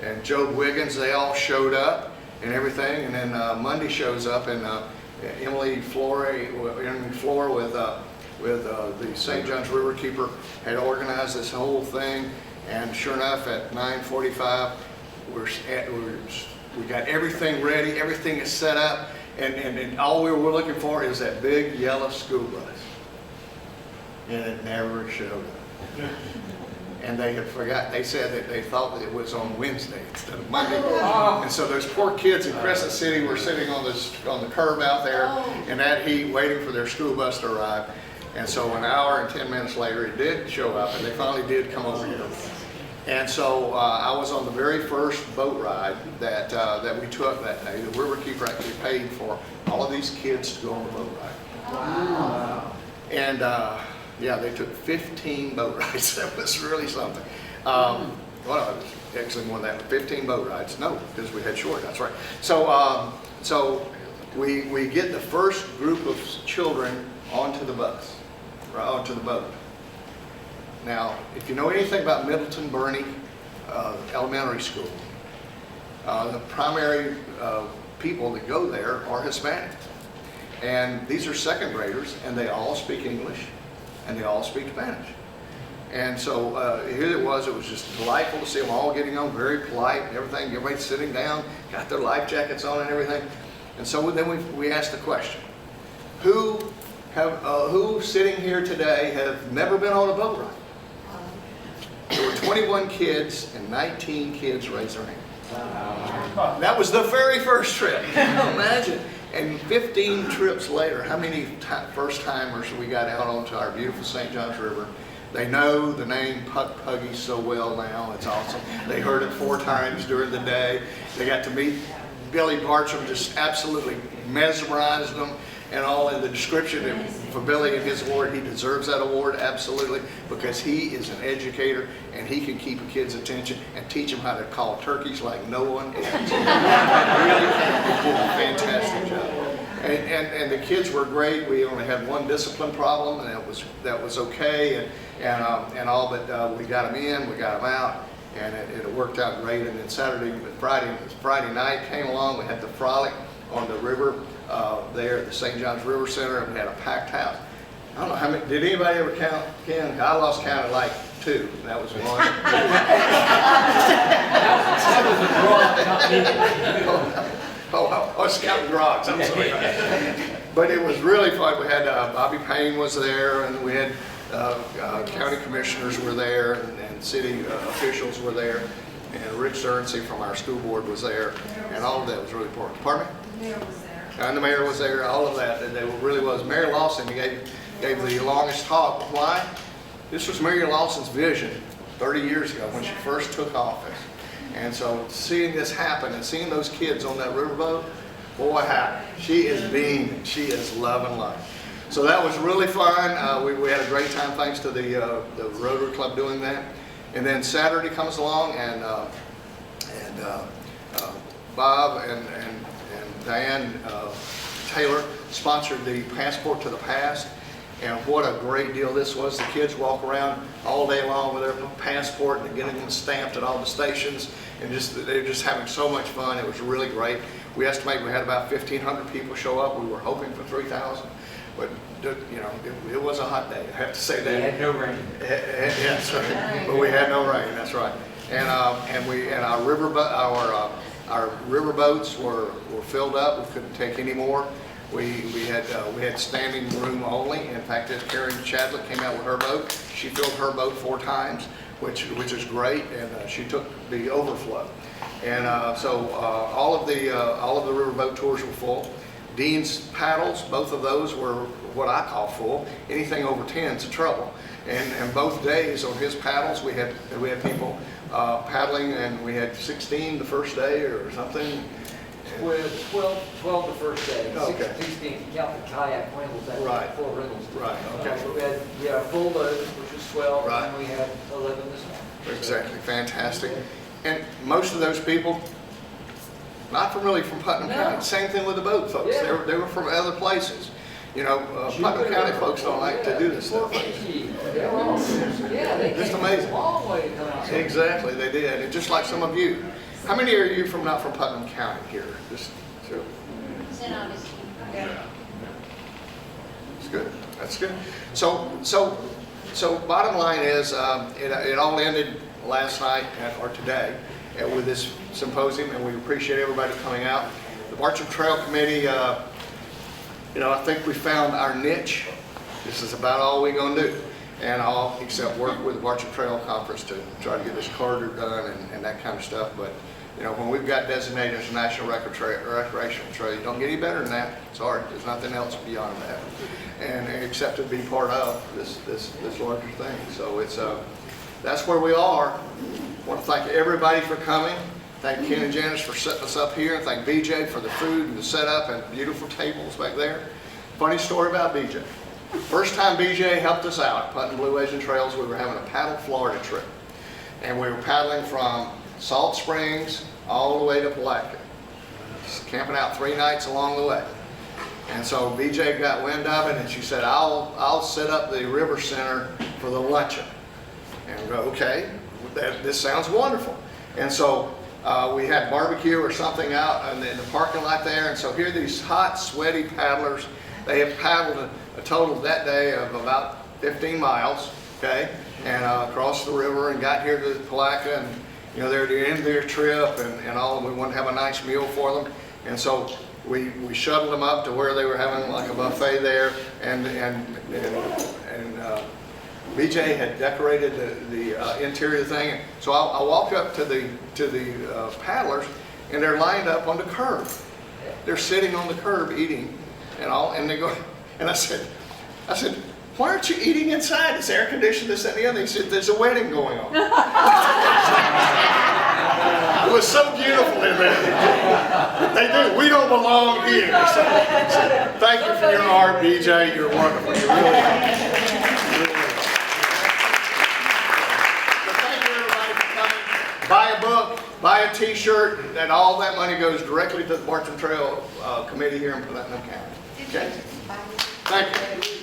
and Job Wiggins, they all showed up and everything. And then Monday shows up, and Emily Floor with the St. John's Riverkeeper had organized this whole thing. And sure enough, at 9:45, we got everything ready. Everything is set up, and all we were looking for is that big yellow school bus. And it never showed up. And they had forgot. They said that they thought that it was on Wednesday instead of Monday. And so those poor kids in Crescent City were sitting on the curb out there in that heat, waiting for their school bus to arrive. And so an hour and 10 minutes later, it did show up, and they finally did come over here. And so I was on the very first boat ride that we took that day. The Riverkeeper actually paid for all of these kids to go on the boat ride. Wow. And yeah, they took 15 boat rides. That was really something. Well, I was actually more than that, 15 boat rides. No, because we had short, that's right. So, we get the first group of children onto the bus, or onto the boat. Now, if you know anything about Middleton Burney Elementary School, the primary people that go there are Hispanic. And these are second graders, and they all speak English, and they all speak Spanish. And so here it was just delightful to see them all getting on, very polite and everything, everybody sitting down, got their life jackets on and everything. And so then we asked the question, who sitting here today have never been on a boat ride? There were 21 kids and 19 kids raised their hand. That was the very first trip. Imagine. And 15 trips later, how many first timers we got out onto our beautiful St. Johns River? They know the name Puck Puggy so well now. It's awesome. They heard it 4 times during the day. They got to meet Billy Bartram, just absolutely mesmerized them. And all in the description for Billy and his award, he deserves that award, absolutely, because he is an educator and he can keep a kid's attention and teach them how to call turkeys like no one else. Really did a fantastic job. And the kids were great. We only had one discipline problem, and that was okay, and all, but we got them in, we got them out, and it worked out great. And then Friday night came along. We had the Frolic on the river there at the St. Johns River Center, and we had a packed house. I don't know how many, did anybody ever count, Ken? I lost count at like 2, and that was one. I was counting grogs, I'm sorry. But it was really fun. We had Bobby Payne was there, and we had county commissioners were there, and city officials were there, and Rich Zerncy from our school board was there, and all of that was really important. Pardon me? The mayor was there. And the mayor was there, all of that, and it really was. Mary Lawson gave the longest talk. Why? This was Mary Lawson's vision 30 years ago when she first took office. And so seeing this happen and seeing those kids on that riverboat, boy, what happened? She is beaming. She is loving life. So that was really fun. We had a great time thanks to the Rotary Club doing that. And then Saturday comes along, and Bob and Diane Taylor sponsored the Passport to the Past, and what a great deal this was. The kids walk around all day long with their passport and getting them stamped at all the stations, and they're just having so much fun. It was really great. We estimate we had about 1,500 people show up. We were hoping for 3,000, but you know, it was a hot day. I have to say that. We had no rain. Yes, right. But we had no rain. That's right. And our river boats were filled up. We couldn't take any more. We had standing room only. In fact, as Karen Chadlick came out with her boat, she filled her boat 4 times, which is great, and she took the overflow. And so all of the river boat tours were full. Dean's paddles, both of those were what I call full. Anything over 10 is trouble. And both days on his paddles, we had people paddling, and we had 16 the first day or something. 12 the first day. Okay. 16 if you count the kayak rentals, that Right. 4 rentals. Right. Okay. So we had a full load, which was 12, Right. and then we had 11 this morning. Exactly, fantastic. And most of those people, not really from Putnam County. Same thing with the boat folks. Yeah. They were from other places. You know, Putnam County folks don't like to do this stuff. Yeah, they Just came amazing. a long way to come out. Exactly, they did. And just like some of you. How many are you not from Putnam County here? Just two. St. Augustine. That's good. That's good. So bottom line is, it all ended last night or today with this symposium, and we appreciate everybody coming out. The Bartram Trail Committee, you know, I think we found our niche. This is about all we're going to do, and all except work with the Bartram Trail Conference to try to get this corridor done and that kind of stuff. But you know, when we've got designated as a national recreational trail, you don't get any better than that. Sorry, there's nothing else beyond that, and except to be part of this larger thing. So it's that's where we are. I want to thank everybody for coming. Thank Ken and Janice for setting us up here, and thank BJ for the food and the setup and beautiful tables back there. Funny story about BJ. First time BJ helped us out at Putnam Blue Ways and Trails, we were having a paddle Florida trip, and we were paddling from Salt Springs all the way to Palatka, camping out 3 nights along the way. And so BJ got wind of it, and she said, I'll set up the river center for the luncheon. And we go, okay, this sounds wonderful. And so We had barbecue or something out in the parking lot there, and so here are these hot, sweaty paddlers. They have paddled a total that day of about 15 miles, okay, and across the river and got here to Palatka, and you know, they're at the end of their trip and all, and we wanted to have a nice meal for them, and so we shuttled them up to where they were having like a buffet there, and BJ had decorated the interior thing. So I walked up to the paddlers, and they're lined up on the curb. They're sitting on the curb eating, and they go, and I said, why aren't you eating inside? It's air conditioned, this and the other. He said, there's a wedding going on. It was so beautiful in there. They do. We don't belong here. So thank you for your art, BJ. You're wonderful. You really are. Buy a book, buy a t-shirt, and all that money goes directly to the Bartram Trail Committee here in Putnam County. Okay? Thank you.